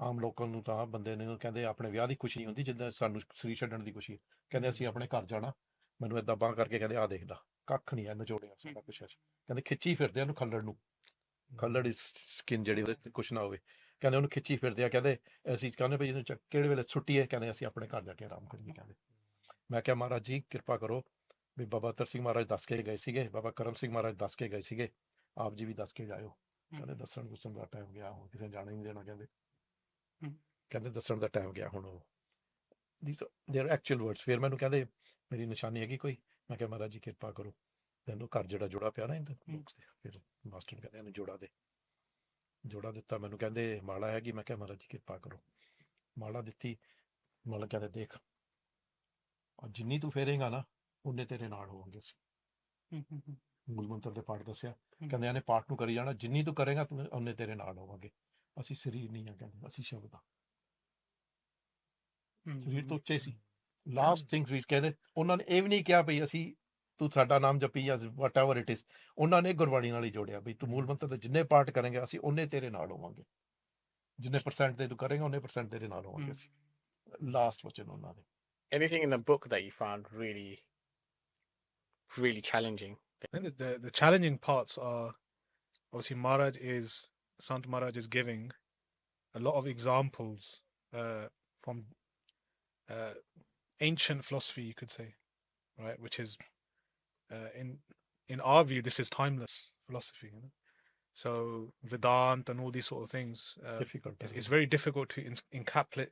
ਆਮ ਲੋਕਾਂ ਨੂੰ ਤਾਂ ਬੰਦੇ ਨੇ ਕਹਿੰਦੇ ਆਪਣੇ ਵਿਆਹ ਦੀ ਖੁਸ਼ੀ ਹੁੰਦੀ ਜਿੱਦਾਂ ਸਾਨੂੰ ਸਰੀਰ ਛੱਡਣ ਦੀ ਖੁਸ਼ੀ, ਕਹਿੰਦੇ ਅਸੀਂ ਆਪਣੇ ਘਰ ਜਾਣਾ, ਮੈਨੂੰ ਏਦਾਂ ਬਾਂਹ ਕਰਕੇ ਕਹਿੰਦੇ ਆ ਦੇਖਦਾ ਕੱਖ ਨਹੀਂ ਐ, ਨਚੋੜਿਆ ਸਾਰਾ ਕੁਛ, ਕਹਿੰਦੇ ਖਿੱਚੀ ਫਿਰਦੇ ਉਹਨੂੰ ਖੱਲੜ ਨੂੰ, ਖੱਲੜ ਸਕਿਨ ਜਿਹੜੀ ਉਹਦੇ ਕੁਛ ਨਾ ਹੋਵੇ, ਕਹਿੰਦੇ ਉਹਨੂੰ ਖਿੱਚੀ ਫਿਰਦੇ ਆ, ਕਹਿੰਦੇ ਅਸੀਂ ਕਹਿੰਦੇ ਭਾਈ ਇਹਨੂੰ ਕਿਹੜੇ ਵੇਲੇ ਛੁੱਟੀ ਹੈ, ਕਹਿੰਦੇ ਅਸੀਂ ਆਪਣੇ ਘਰ ਜਾ ਕੇ ਆਰਾਮ ਕਰੀਏ, ਕਹਿੰਦੇ ਮੈਂ ਕਿਹਾ ਮਹਾਰਾਜ ਜੀ ਕਿਰਪਾ ਕਰੋ, ਵੀ ਬਾਬਾ ਅਤਰ ਸਿੰਘ ਮਹਾਰਾਜ ਦੱਸ ਕੇ ਗਏ ਸੀਗੇ, ਬਾਬਾ ਕਰਮ ਸਿੰਘ ਮਹਾਰਾਜ ਦੱਸ ਕੇ ਗਏ ਸੀਗੇ, ਆਪ ਜੀ ਵੀ ਦੱਸ ਕੇ ਜਾਇਓ, ਕਹਿੰਦੇ ਦੱਸਣ ਦਾ ਟਾਈਮ ਗਿਆ, ਹੁਣ ਕਿਸੇ ਜਾਣਾ ਹੀ ਨਹੀਂ ਦੇਣਾ, ਕਹਿੰਦੇ ਦੱਸਣ ਦਾ ਟਾਈਮ ਗਿਆ ਹੁਣ, ਉਹ ਦੇਅਰ ਐਕਚੁਅਲ ਵਰਡਸ। ਫਿਰ ਮੈਨੂੰ ਕਹਿੰਦੇ ਮੇਰੀ ਨਿਸ਼ਾਨੀ ਹੈਗੀ ਕੋਈ, ਮੈਂ ਕਿਹਾ ਮਹਾਰਾਜ ਜੀ ਕਿਰਪਾ ਕਰੋ, ਤੈਨੂੰ ਘਰ ਜਿਹੜਾ ਜੋੜਾ ਪਿਆ ਨਾ ਫਿਰ ਮਾਸਟਰ ਕਹਿੰਦੇ ਇਹਨੂੰ ਜੋੜਾ ਦਿੱਤਾ, ਮੈਨੂੰ ਕਹਿੰਦੇ ਮਾਲਾ ਹੈਗੀ, ਮੈਂ ਕਿਹਾ ਮਹਾਰਾਜ ਜੀ ਕਿਰਪਾ ਕਰੋ, ਮਾਲਾ ਦਿੱਤੀ, ਮਤਲਬ ਕਹਿੰਦੇ ਦੇਖ ਜਿੰਨੀ ਤੂੰ ਫੇਰੇਗਾ ਨਾ ਉਨੇ ਤੇਰੇ ਨਾਲ ਹੋਵਾਂਗੇ ਅਸੀਂ, ਮੂਲ ਮੰਤਰ ਦੇ ਪਾਠ ਦੱਸਿਆ, ਕਹਿੰਦੇ ਇਹਨੇ ਪਾਠ ਨੂੰ ਕਰੀ ਜਾਣਾ, ਜਿੰਨੀ ਤੂੰ ਕਰੇਗਾ ਤੂੰ ਉਨੇ ਤੇਰੇ ਨਾਲ ਹੋਵਾਂਗੇ, ਅਸੀਂ ਸਰੀਰ ਨਹੀਂ ਆ, ਕਹਿੰਦੇ ਅਸੀਂ ਸ਼ਬਦ ਆ, ਸਰੀਰ ਤੋਂ ਉੱਚੇ ਸੀ। ਲਾਸਟ ਥਿੰਗਸ ਵੀ ਕਹਿੰਦੇ ਉਹਨਾਂ ਨੇ ਇਹ ਵੀ ਨਹੀਂ ਕਿਹਾ ਬਈ ਅਸੀਂ ਤੂੰ ਸਾਡਾ ਨਾਮ ਜਪੀ ਜਾਂ ਵਟ ਐਵਰ ਇਟ ਇਜ਼, ਉਹਨਾਂ ਨੇ ਗੁਰਬਾਣੀ ਨਾਲ ਹੀ ਜੋੜਿਆ ਬਈ ਤੂੰ ਮੂਲ ਮੰਤਰ ਦੇ ਜਿੰਨੇ ਪਾਠ ਕਰੇਂਗੇ ਅਸੀਂ ਉਹਨੇ ਤੇਰੇ ਨਾਲ ਹੋਵਾਂਗੇ, ਜਿੰਨੇ % ਦੇ ਤੂੰ ਕਰੇਂਗਾ ਉਹਨੇ % ਤੇਰੇ ਨਾਲ ਹੋਵਾਂਗੇ ਅਸੀਂ, ਲਾਸਟ ਵਚਨ ਉਹਨਾਂ ਦੇ। Anything in the book that you found really challenging? I think the challenging parts are obviously Sant Maharaj is giving a lot of examples from ancient philosophy, you could say, right? Which is in our view, this is timeless philosophy. You know? So Vedant and all these sort of things, it's very difficult to encapsulate,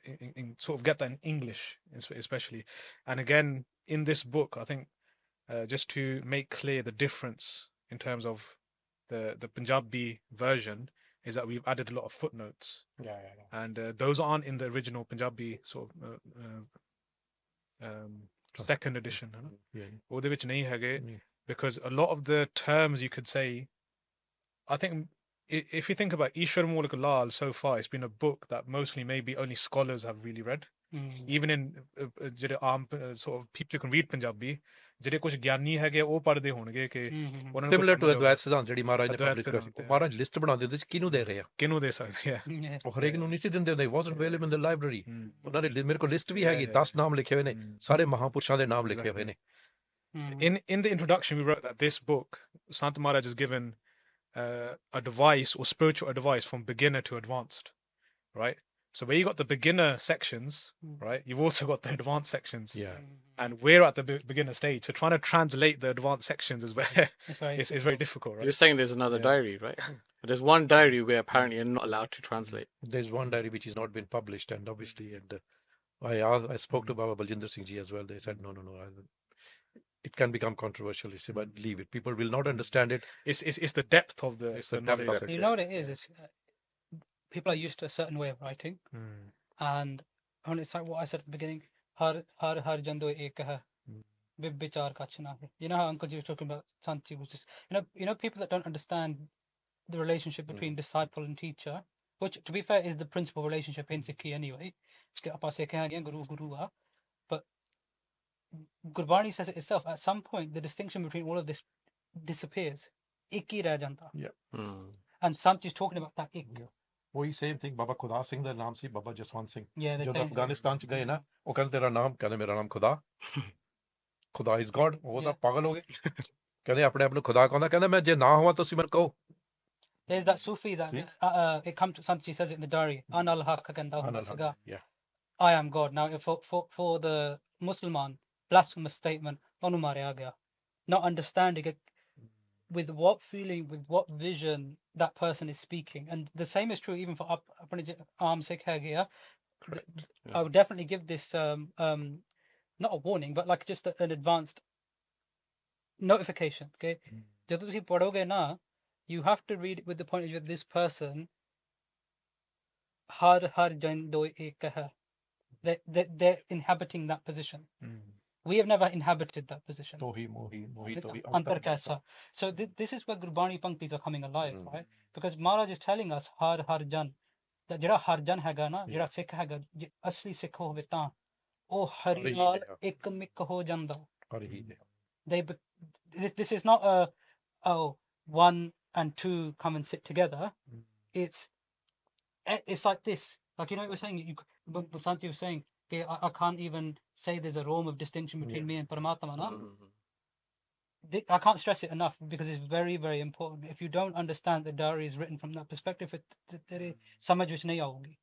sort of get that in English, especially. And again, in this book, I think just to make clear the difference in terms of the Punjabi version is that we've added a lot of footnotes. Yeah. And those aren't in the original Punjabi sort of second edition. Or the which nahi hage, because a lot of the terms you could say, I think if you think about Ishwar Amolak Laal so far, it's been a book that mostly maybe only scholars have really read. Even in sort of people who can read Punjabi, ਜਿਹੜੇ ਕੁਝ ਗਿਆਨੀ ਹੈਗੇ ਉਹ ਪੜ੍ਹਦੇ ਹੋਣਗੇ ਕਿ ਉਹਨਾਂ ਨੂੰ Similar to Advait ਸਿਧਾਂਤ ਜਿਹੜੀ ਮਹਾਰਾਜ ਨੇ ਅਦਵੈਤ ਪਬਲਿਸ਼ ਕੀਤੀ ਸਿਧਾਂਤ, ਮਹਾਰਾਜ ਲਿਸਟ ਬਣਾਉਂਦੇ ਹੁੰਦੇ ਸੀ ਕਿਹਨੂੰ ਦੇ ਰਹੇ ਆ ਕਿਹਨੂੰ ਦੇ ਸਕਦੇ ਆ Yeah. ਉਹ ਹਰੇਕ ਨੂੰ ਨਹੀਂ ਸੀ ਦਿੰਦੇ ਹੁੰਦੇ ਵਾਸਨਟ ਅਵੇਲੇਬਲ ਇਨ ਦ ਲਾਇਬ੍ਰੇਰੀ ਉਹਨਾਂ ਨੇ ਮੇਰੇ ਕੋਲ ਲਿਸਟ ਵੀ ਹੈਗੀ yeah. 10 ਨਾਮ ਲਿਖੇ ਹੋਏ ਨੇ ਸਾਰੇ ਮਹਾਂਪੁਰਸ਼ਾਂ ਦੇ ਨਾਮ ਲਿਖੇ ਹੋਏ ਨੇ in the introduction we wrote that this book Sant Maharaj is given advice or spiritual advice from beginner to advanced, right? So where you got the beginner sections, right, you've also got the advanced sections. Yeah. And we're at the beginner stage, so trying to translate the advanced sections is where it's very difficult, right? You're saying there's another diary, right? There's one diary where apparently you're not allowed to translate. There's one diary which has not been published, and obviously, and I spoke to Baba Baljinder Singh Ji as well. They said, no, it can become controversial. He said, but leave it. People will not understand it. It's the depth of the depth knowledge. of it. You know what it is? It's, people are used to a certain way of writing, and it's like what I said at the beginning. Har jando ek hai, vichar kach na hai. You know how Uncle Ji was talking about Sant Ji was just, you know people that don't understand the relationship between disciple and teacher, which to be fair is the principal relationship in Siki anyway. But Gurbani says it itself. At some point, the distinction between all of this disappears. Ik hi reh janda. Yeah. And Sant is talking about that ik. ਉਹੀ same thing ਬਾਬਾ ਖੁਦਾ ਸਿੰਘ ਦਾ ਨਾਮ ਸੀ ਬਾਬਾ Jaswant Singh Yeah, they ਜਦੋਂ changed it. Afghanistan ਚ ਗਏ ਨਾ ਉਹ ਕਹਿੰਦੇ ਤੇਰਾ ਨਾਮ ਕਹਿੰਦੇ ਮੇਰਾ ਨਾਮ ਖੁਦਾ ਖੁਦਾ ਇਜ਼ ਗॉड ਉਹ ਤਾਂ ਪਾਗਲ ਹੋ ਗਏ ਕਹਿੰਦੇ ਆਪਣੇ ਆਪ ਨੂੰ ਖੁਦਾ ਕਹਿੰਦਾ ਕਹਿੰਦਾ ਮੈਂ ਜੇ ਨਾ ਹੋਵਾਂ ਤੁਸੀਂ ਮੈਨੂੰ ਕਹੋ There's that Sufi that it comes to Sant Ji says it in the diary. Anal haq kanda hu siga. Yeah. I am God. Now, for the Musliman, blasphemous statement, onu marya gaya. Not understanding it, with what feeling, with what vision that person is speaking, and the same is true even for Aam Sikh hai gaya. I would definitely give this not a warning, but like just an advanced notification. Okay, jadon tusi padhoge na, you have to read it with the point of view of this person. Har jan do ek hai. They're inhabiting that position. We have never inhabited that position. ਤੋਹੀ Mohi ਤੋਹੀ Antar kaisa. So this is where Gurbani Panktis are coming alive, right? Because Maharaj is telling us har jan, that jira har jan haga na, jira Sikh haga, asli Sikh hoਵੇ ਤਾਂ ਉਹ ਹਰੀ ਨਾਲ ਇੱਕ ਮਿੱਕ ਹੋ ਜਾਂਦਾ. This is not one and two come and sit together. It's like this. Like, you know what we're saying? Santi was saying, I can't even say there's a realm of distinction between me and Paramatma. No? I can't stress it enough because it's very, very important. If you don't understand the diary is written from that perspective, samajh vich nahi aaogi.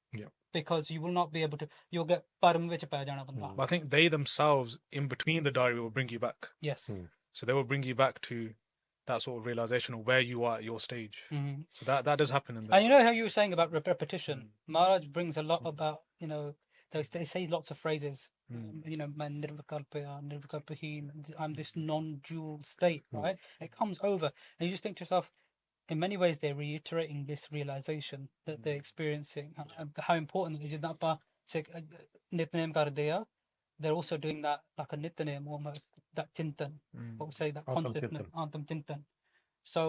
Because you will not be able to, you'll get param vich pa jana banda. I think they themselves, in between the diary, will bring you back. Yes. So they will bring you back to that sort of realization of where you are at your stage. So that does happen in there. And you know how you were saying about repetition? Maharaj brings a lot about, they say lots of phrases. Man nirvikalpahin, I'm this non-dual state, right? It comes over. And you just think to yourself, in many ways, they're reiterating this realization that they're experiencing, how important it is. Nitnem kardeya. They're also doing that like a nitnem, almost that chintan. What we say, that concept, antam chintan. So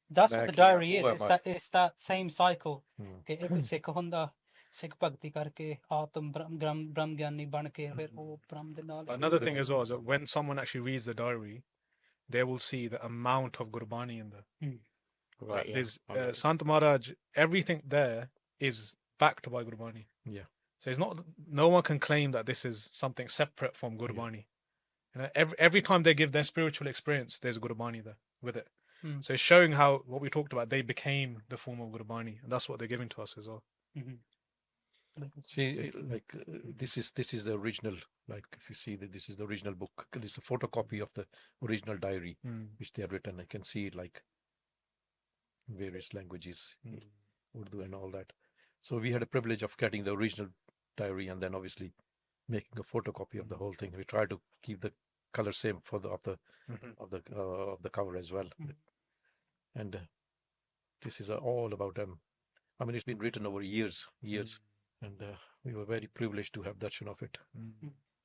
that's what the diary is. It's that same cycle. Another thing as well is that when someone actually reads the diary, they will see the amount of Gurbani in there. Right. There's Sant Maharaj, everything there is backed by Gurbani. Yeah. So it's not, no one can claim that this is something separate from Gurbani. Every time they give their spiritual experience, there's Gurbani there with it. So it's showing how, what we talked about, they became the form of Gurbani, and that's what they're giving to us as well. See, like this is the original. Like if you see that this is the original book, this is a photocopy of the original diary which they have written. I can see it like various languages, Urdu and all that. So we had a privilege of getting the original diary and then obviously making a photocopy of the whole thing. We try to keep the color same for the of the cover as well. And this is all about I mean, it's been written over years, and we were very privileged to have darshan of it.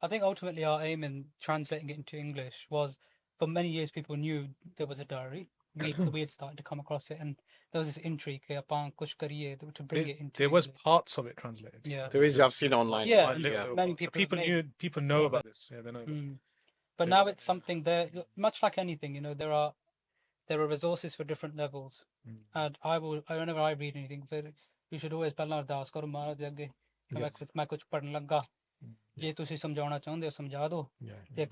I think ultimately our aim in translating it into English was, for many years people knew there was a diary. We had started to come across it, and there was this intrigue to bring it into there was parts of it translated. Yeah, there is. I've seen it online. Yeah, Many many people people know about this. Yeah, they know. But now it's something there, much like anything, you know, there are resources for different levels. And whenever I read anything, you should always ਪਹਿਲਾਂ ਅਰਦਾਸ ਕਰੋ ਮਹਾਰਾਜ ਦੇ ਅੱਗੇ ਕਿ ਮੈਂ ਕੁਝ ਪੜਨ ਲੱਗਾ ਜੇ ਤੁਸੀਂ ਸਮਝਾਉਣਾ ਚਾਹੁੰਦੇ ਹੋ ਸਮਝਾ ਦਿਓ ਜੇ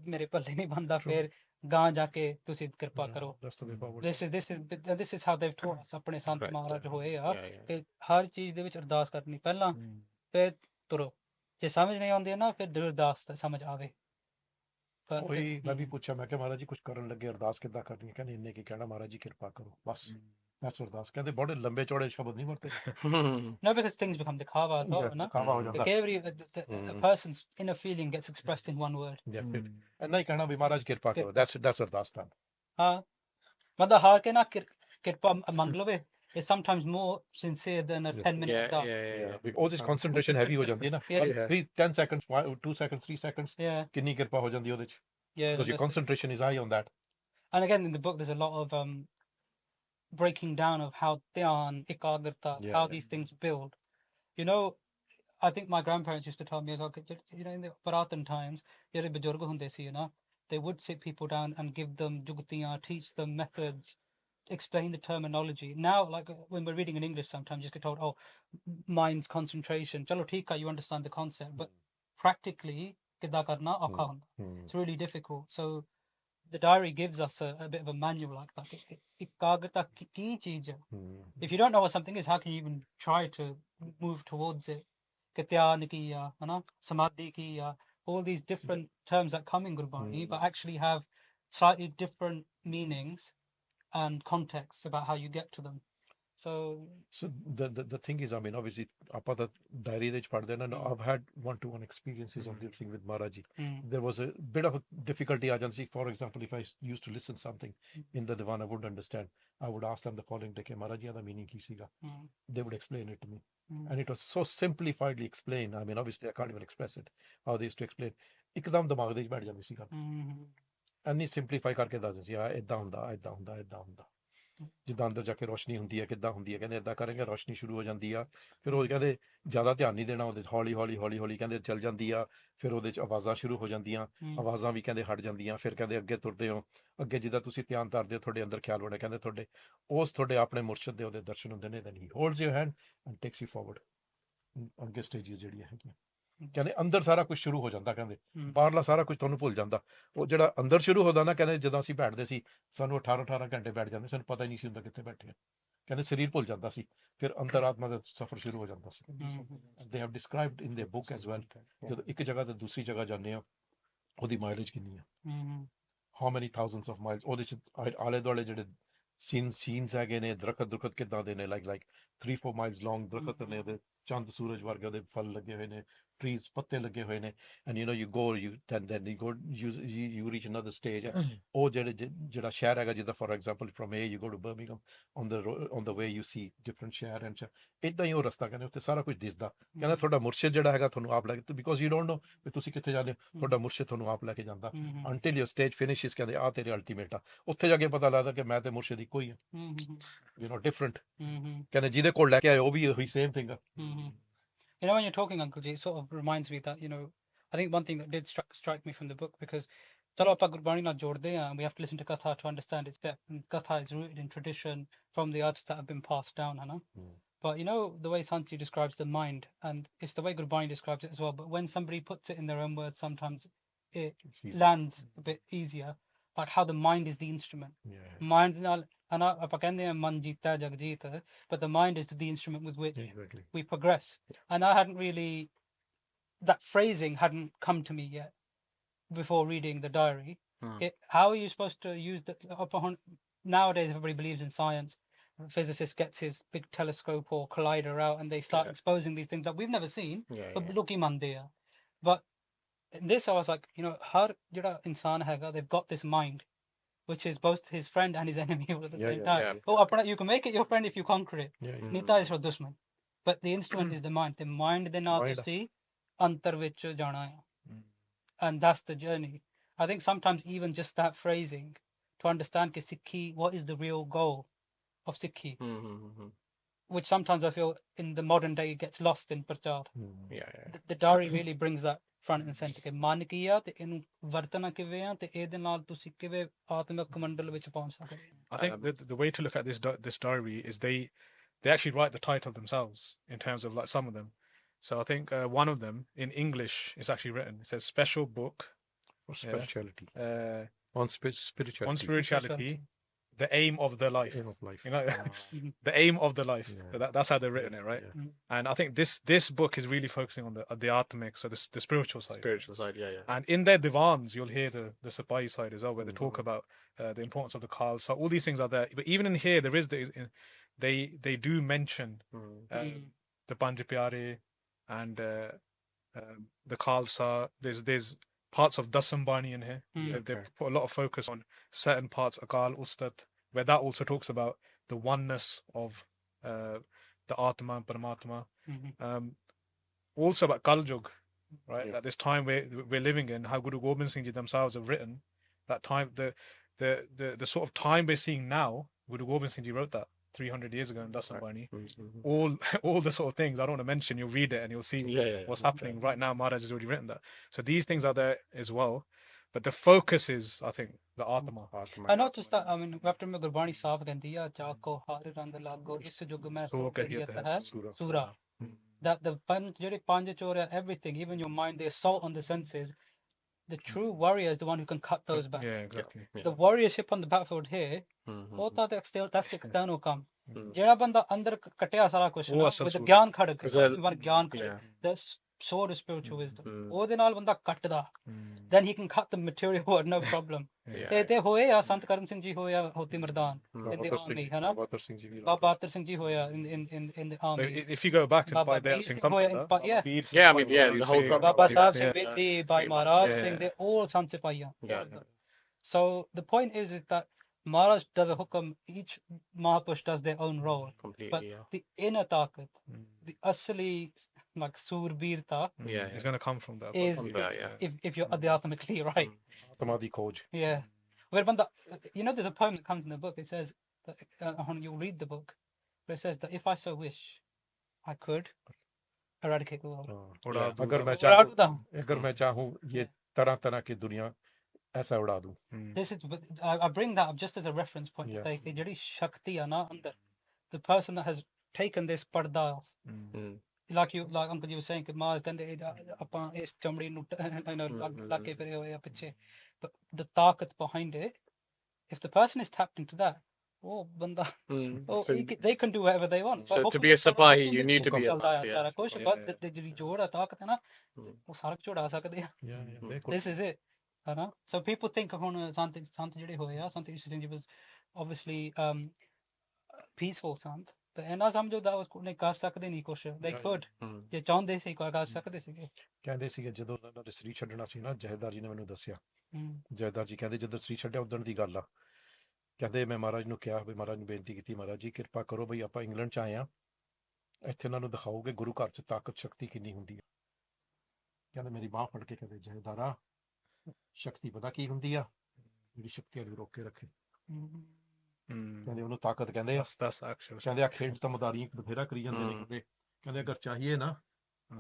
ਮੇਰੇ ਪੱਲੇ ਨਹੀਂ ਬੰਦਾ ਫਿਰ ਗਾਂ ਜਾ ਕੇ ਤੁਸੀਂ ਕਿਰਪਾ ਕਰੋ this is how they've taught us ਆਪਣੇ ਸੰਤ ਮਹਾਰਾਜ ਹੋਏ ਆ ਕਿ ਹਰ ਚੀਜ਼ ਦੇ ਵਿੱਚ ਅਰਦਾਸ ਕਰਨੀ ਪਹਿਲਾਂ ਫਿਰ ਤੁਰੋ ਜੇ ਸਮਝ ਨਹੀਂ ਆਉਂਦੀ ਨਾ ਫਿਰ ਅਰਦਾਸ ਸਮਝ ਆਵੇ ਉਹੀ ਮੈਂ ਵੀ ਪੁੱਛਿਆ ਮੈਂ ਕਿਹਾ ਮਹਾਰਾਜ ਜੀ ਕੁਝ ਕਰਨ ਲੱਗੇ ਅਰਦਾਸ ਕਿੱਦਾਂ ਕਰਨੀ ਹੈ ਕਹਿੰਦੇ ਇੰਨੇ ਕੀ ਕਹਿਣਾ ਮਹਾਰਾਜ ਜੀ ਕਿਰਪਾ ਕਰੋ ਬਸ that's ਅਰਦਾਸ ਕਹਿੰਦੇ ਬੜੇ ਲੰਬੇ ਚੌੜੇ ਸ਼ਬਦ ਨਹੀਂ ਵਰਤੇ no because things become ਦਿਖਾਵਾ ਨਾ every person's inner feeling gets expressed in one word ਇੰਨਾ ਹੀ ਕਹਿਣਾ ਵੀ ਮਹਾਰਾਜ ਕਿਰਪਾ ਕਰੋ that's ਅਰਦਾਸ done ਹਾਂ ਮਤਲਬ ਹਾਰ ਕੇ ਨਾ ਕਿਰਪਾ ਮੰਗ ਲਵੇ is sometimes more sincere than a 10-minute all this concentration heavy ਹੋ ਜਾਂਦੀ ਹੈ ਨਾ 10 seconds 2 seconds 3 seconds ਕਿੰਨੀ ਕਿਰਪਾ ਹੋ ਜਾਂਦੀ ਉਹਦੇ ਚ because your concentration is high on that and again in the book there's a lot of breaking down of how dhyan ekagrata how these things build you know I think my grandparents used to tell me as well you know in the Puratan times ਜਿਹੜੇ ਬਜ਼ੁਰਗ ਹੁੰਦੇ ਸੀ you know they would sit people down and give them jugtiyan teach them methods explain the terminology. Now, like when we're reading in English, sometimes you just get told, "Oh, mind's concentration." Chalo, theek hai, you understand the concept, but practically, kida karna aukha hunda. It's really difficult. So, the diary gives us a bit of a manual like that. Ekagrata ki cheez hai. If you don't know what something is, how can you even try to move towards it? Dhyan kiya, है ना, samadhi kiya, all these different terms that come in Gurbani, but actually have slightly different meanings and contexts about how you get to them. So the thing is, I mean, obviously, ਆਪਾਂ ਤਾਂ diary ਦੇ ਵਿੱਚ ਪੜ੍ਹਦੇ ਨਾ I've had one-to-one experiences of dealing with Maharaj ji. There was a bit of a difficulty agency. For example, if I used to listen something in the Divan, I wouldn't understand. I would ask them the following day, Maharaj ji, the meaning ki siga? They would explain it to me. And it was so simplifiedly explained. I mean, obviously, I can't even express it. How they used to explain. ਇੱਕਦਮ ਦਿਮਾਗ ਦੇ ਵਿੱਚ ਬੈਠ ਜਾਂਦੀ ਸੀ ਗੱਲ ਇੰਨੀ simplify ਕਰਕੇ ਦੱਸਦੇ ਸੀ ਏਦਾਂ ਹੁੰਦਾ ਏਦਾਂ ਹੁੰਦਾ ਏਦਾਂ ਹੁੰਦਾ ਜਿੱਦਾਂ ਅੰਦਰ ਜਾ ਕੇ ਰੋਸ਼ਨੀ ਹੁੰਦੀ ਹੈ ਕਿੱਦਾਂ ਹੁੰਦੀ ਹੈ ਕਹਿੰਦੇ ਏਦਾਂ ਕਰਾਂਗੇ ਰੋਸ਼ਨੀ ਸ਼ੁਰੂ ਹੋ ਜਾਂਦੀ ਆ ਫਿਰ ਉਹ ਕਹਿੰਦੇ ਜ਼ਿਆਦਾ ਧਿਆਨ ਨਹੀਂ ਦੇਣਾ ਉਹਦੇ ਹੌਲੀ ਹੌਲੀ ਹੌਲੀ ਹੌਲੀ ਕਹਿੰਦੇ ਚੱਲ ਜਾਂਦੀ ਆ ਫਿਰ ਉਹਦੇ 'ਚ ਆਵਾਜ਼ਾਂ ਸ਼ੁਰੂ ਹੋ ਜਾਂਦੀਆਂ ਆਵਾਜ਼ਾਂ ਵੀ ਕਹਿੰਦੇ ਹਟ ਜਾਂਦੀਆਂ ਫਿਰ ਕਹਿੰਦੇ ਅੱਗੇ ਤੁਰਦੇ ਹੋ ਅੱਗੇ ਜਿੱਦਾਂ ਤੁਸੀਂ ਧਿਆਨ ਧਰਦੇ ਹੋ ਤੁਹਾਡੇ ਅੰਦਰ ਖਿਆਲ ਹੋਣਾ ਕਹਿੰਦੇ ਤੁਹਾਡੇ ਆਪਣੇ ਮੁਰਸ਼ਿਦ ਦੇ ਉਹਦੇ ਦਰਸ਼ਨ ਹੁੰਦੇ ਨੇ then he holds your hand and takes you forward ਅੱਗੇ ਸਟੇਜਿਸ ਜਿਹੜੀਆਂ ਹੈਗੀਆਂ ਕਹਿੰਦੇ ਅੰਦਰ ਸਾਰਾ ਕੁਝ ਸ਼ੁਰੂ ਹੋ ਜਾਂਦਾ ਕਹਿੰਦੇ ਬਾਹਰਲਾ ਸਾਰਾ ਕੁਝ ਤੁਹਾਨੂੰ ਭੁੱਲ ਜਾਂਦਾ ਉਹ ਜਿਹੜਾ ਅੰਦਰ ਸ਼ੁਰੂ ਹੁੰਦਾ ਨਾ ਕਹਿੰਦੇ ਜਦੋਂ ਅਸੀਂ ਬੈਠਦੇ ਸੀ ਸਾਨੂੰ 18 ਘੰਟੇ ਬੈਠ ਜਾਂਦੇ ਸਾਨੂੰ ਪਤਾ ਹੀ ਨਹੀਂ ਸੀ ਹੁੰਦਾ ਕਿੱਥੇ ਬੈਠੇ ਕਹਿੰਦੇ ਸਰੀਰ ਭੁੱਲ ਜਾਂਦਾ ਸੀ ਫਿਰ ਅੰਤਰਾਤਮਾ ਦਾ ਸਫ਼ਰ ਸ਼ੁਰੂ ਹੋ ਜਾਂਦਾ ਸੀ they have described in their book as well ਜਦੋਂ ਇੱਕ ਜਗ੍ਹਾ ਤੋਂ ਦੂਸਰੀ ਜਗ੍ਹਾ ਜਾਂਦੇ ਆ ਉਹਦੀ ਮਾਈਲੇਜ ਕਿੰਨੀ ਆ how many thousands of miles ਉਹਦੇ ਚ ਆਲੇ ਦੁਆਲੇ ਜਿਹੜੇ ਸੀਨਸ ਹੈਗੇ ਨੇ ਦਰਖਤ ਕਿੱਦਾਂ ਦੇ ਨੇ like 3-4 miles long ਦਰਖਤ ਨੇ ਉਹਦੇ ਚੰਦ ਸੂਰਜ ਵਰਗੇ ਉਹਦੇ ਫਲ ਲੱਗੇ ਹੋਏ ਨੇ trees ਪੱਤੇ ਲੱਗੇ ਹੋਏ ਨੇ and you know you go then you reach another stage ਉਹ ਜਿਹੜਾ ਸ਼ਹਿਰ ਹੈਗਾ ਜਿੱਦਾਂ for example from here you go to Birmingham on the way you see different ਸ਼ਹਿਰ and ਏਦਾਂ ਹੀ ਉਹ ਰਸਤਾ ਕਹਿੰਦੇ ਉੱਥੇ ਸਾਰਾ ਕੁਝ ਦਿਸਦਾ ਕਹਿੰਦਾ ਤੁਹਾਡਾ ਮੁਰਸ਼ਿਦ ਜਿਹੜਾ ਹੈਗਾ ਤੁਹਾਨੂੰ ਆਪ ਲੈ ਕੇ because you don't know ਵੀ ਤੁਸੀਂ ਕਿੱਥੇ ਜਾਂਦੇ ਹੋ ਤੁਹਾਡਾ ਮੁਰਸ਼ਿਦ ਤੁਹਾਨੂੰ ਆਪ ਲੈ ਕੇ ਜਾਂਦਾ until your stage finishes ਕਹਿੰਦੇ ਆ ਤੇਰੇ ਅਲਟੀਮੇਟ ਆ ਉੱਥੇ ਜਾ ਕੇ ਪਤਾ ਲੱਗਦਾ ਕਿ ਮੈਂ ਤੇ ਮੁਰਸ਼ਿਦ ਇੱਕੋ ਹੀ ਆ you know different ਕਹਿੰਦੇ ਜਿਹਦੇ ਕੋਲ ਲੈ ਕੇ ਆਏ ਉਹ ਵੀ ਉਹੀ same thing ਆ You know, when you're talking, Uncle Ji, it sort of reminds me that, you know, I think one thing that did strike me from the book, because chalo aapa Gurbani na jod de and we have to listen to Katha to understand its depth. And Katha is rooted in tradition from the arts that have been passed down, Hana. But you know, the way Sant Ji describes the mind, and it's the way Gurbani describes it as well, but when somebody puts it in their own words, sometimes it lands a bit easier. But how the mind is the instrument. Mind but the mind is the instrument with which we progress. And I hadn't really, that phrasing hadn't come to me yet before reading the diary. How are you supposed to use that? Nowadays, everybody believes in science. A physicist gets his big telescope or collider out and they start exposing these things that we've never seen. But in this, I was like, you know, har jada insan haiga, they've got this mind, which is both his friend and his enemy all at the same time. Oh, you can make it your friend if you conquer it. Nita is your dushman. But the instrument is the mind. The mind de na tusi antar vich jana hai. And that's the journey. I think sometimes even just that phrasing to understand ki Sikhi, what is the real goal of Sikhi? Which sometimes I feel in the modern day gets lost in Prachar. The diary really brings that front and center ਕਿ ਮਨ ਕੀ ਆ ਤੇ ਇਹਨੂੰ ਵਰਤਣਾ ਕਿਵੇਂ ਆ ਤੇ ਇਹਦੇ ਨਾਲ ਤੁਸੀਂ ਕਿਵੇਂ ਆਤਮਿਕ ਮੰਡਲ ਵਿੱਚ ਪਹੁੰਚ ਸਕਦੇ ਹੋ I think the way to look at this diary is they actually write the title themselves in terms of like some of them. So I think one of them in English is actually written. It says special book For spirituality. On spirituality. on spirituality, the aim of the life. Aim of life. You know, the aim of the life. Yeah. So that's how they've written it, right? Yeah. And I think this book is really focusing on the atmic, so the spiritual side. Spiritual side, yeah. And in their divans, you'll hear the Sapai side as well, where they talk about the importance of the Kal. So all these things are there. But even in here, there is they do mention the Panj Pyare and the Khalsa. There's parts of Dasambani in here. They put a lot of focus on certain parts, Akaal Ustad, where that also talks about the oneness of the Atma and Paramatma. Also about Kaljug, right? At this time we're living in, how Guru Gobind Singh Ji themselves have written that time, the sort of time we're seeing now. Guru Gobind Singh Ji wrote that 300 years ago in Dasambani. All the sort of things I don't want to mention. You'll read it and you'll see what's happening right now. Maharaj has already written that. So these things are there as well. But the focus is, I think, the Atma. I not just that, I mean, after me Gurbani Sahib ਕਹਿੰਦੀ ਆ ਚਾਕੋ ਹਰ ਰੰਗ ਲਾਗੋ ਇਸ ਯੁੱਗ ਮੈਂ ਸੋ ਕਹੀਤ ਹੈ ਸੂਰਾ that the ਜਿਹੜੇ ਪੰਜ ਚੋਰ everything, even your mind, the assault on the senses, the true warrior is the one who can cut those back. Yeah, exactly. The warriorship on the battlefield here, that's the external come. ਜਿਹੜਾ ਬੰਦਾ ਅੰਦਰ ਕਟਿਆ ਸਾਰਾ ਕੁਝ with the ਗਿਆਨ ਖੜਕ, ਗਿਆਨ ਖੜਕ, the sword of spiritual wisdom, ਉਹਦੇ ਨਾਲ ਬੰਦਾ ਕੱਟਦਾ, then he can cut the material word, no problem. ਤੇ ਹੋਏ ਆ ਸੰਤ ਕਰਮ ਸਿੰਘ ਜੀ ਹੋਇਆ ਹੋਤੀ ਮਰਦਾਨ in the army, ਹੈ ਨਾ, ਬਾਬਾ ਅਤਰ ਸਿੰਘ ਜੀ ਹੋਇਆ in the army. If you go back and buy that sing something, I mean, the whole Baba Sahib Singh Ji, Bhai Maharaj Singh, they all sant Sipaiyan. So the point is that Maharaj does a hukam, each Mahapurush does their own role. Completely, but the inner taqat, the asli, like surbirta, is going to come from that. Is if you're adhyatmically right. Samadhi Khoj. Yeah. Where banda, you know, there's a poem that comes in the book. It says, you'll read the book, but it says that if I so wish, I could eradicate the world. अगर मैं चाहूँ ये तरह की दुनिया ऐसा उड़ा दूं. This is, I bring that up just as a reference point. Like ਜਿਹੜੀ ਸ਼ਕਤੀ ਆ ਨਾ ਅੰਦਰ, the person that has taken this parda off, like Uncle you were saying, ਕਿ ਮਾਂ ਕਹਿੰਦੇ ਆਪਾਂ ਇਸ ਚਮੜੀ ਨੂੰ ਲਾ ਕੇ ਫਿਰੇ ਹੋਏ ਆ ਪਿੱਛੇ, but the ਤਾਕਤ behind it, if the person is tapped into that, oh banda, they can do whatever they want. So to be a Sipahi, you need to be a Sipahi. But ਜਿਹੜੀ ਜੋੜ ਆ ਤਾਕਤ ਹੈ ਨਾ, ਉਹ ਸਾਰਾ ਕੁਝ ਉਡਾ ਸਕਦੇ ਆ. This is it. So people think ਹੁਣ Sant ਜਿਹੜੇ ਹੋਏ ਆ, Sant Ishar Singh Ji was obviously peaceful Sant, but ਇਹਨਾਂ ਸਮਝੋ ਦਾ ਉਹਨੇ ਕਰ ਸਕਦੇ ਨਹੀਂ ਕੁਛ. They could, ਜੇ ਚਾਹੁੰਦੇ ਸੀ ਕਰ ਸਕਦੇ ਸੀਗੇ. ਕਹਿੰਦੇ ਸੀਗੇ ਜਦੋਂ ਉਹਨਾਂ ਦੇ ਸਰੀਰ ਛੱਡਣਾ ਸੀ ਨਾ, ਜਹੇਦਾਰ ਜੀ ਨੇ ਮੈਨੂੰ ਦੱਸਿਆ, ਜਹੇਦਾਰ ਜੀ ਕਹਿੰਦੇ ਜਦੋਂ ਸਰੀਰ ਛੱਡਿਆ ਉਦਣ ਦੀ ਗੱਲ ਆ, ਕਹਿੰਦੇ ਮੈਂ ਮਹਾਰਾਜ ਨੂੰ ਕਿਹਾ ਵੀ ਮਹਾਰਾਜ ਨੂੰ ਬੇਨਤੀ ਕੀਤੀ, ਮਹਾਰਾਜ ਜੀ ਕਿਰਪਾ ਕਰੋ ਬਈ ਆਪਾਂ ਇੰਗਲੈਂਡ ਚ ਆਏ ਆ, ਇੱਥੇ ਉਹਨਾਂ ਨੂੰ ਦਿਖਾਓਗੇ ਗੁਰੂ ਘਰ ਚ ਤਾਕਤ ਸ਼ਕਤੀ ਕਿੰਨੀ ਹੁੰਦੀ ਹੈ. ਕਹਿੰਦੇ ਮੇਰੀ ਬਾਹ ਫੜ ਕੇ ਕਹਿੰਦੇ ਜਹੇਦਾਰਾ ਸ਼ਕਤੀ ਪਤਾ ਕੀ ਹੁੰਦੀ ਆ, ਜਿਹੜੀ ਸ਼ਕਤੀਆਂ ਨੂੰ ਰੋਕ ਕੇ ਰੱਖੇ. ਕਹਿੰਦੇ ਉਹਨੂੰ ਤਾਕਤ ਕਹਿੰਦੇ ਆ. ਕਹਿੰਦੇ ਆ ਖੇਡ ਤਾਂ ਮਦਾਰੀ ਬਥੇਰਾ ਕਰੀ ਜਾਂਦੇ ਨੇ. ਕਹਿੰਦੇ ਅਗਰ ਚਾਹੀਏ ਨਾ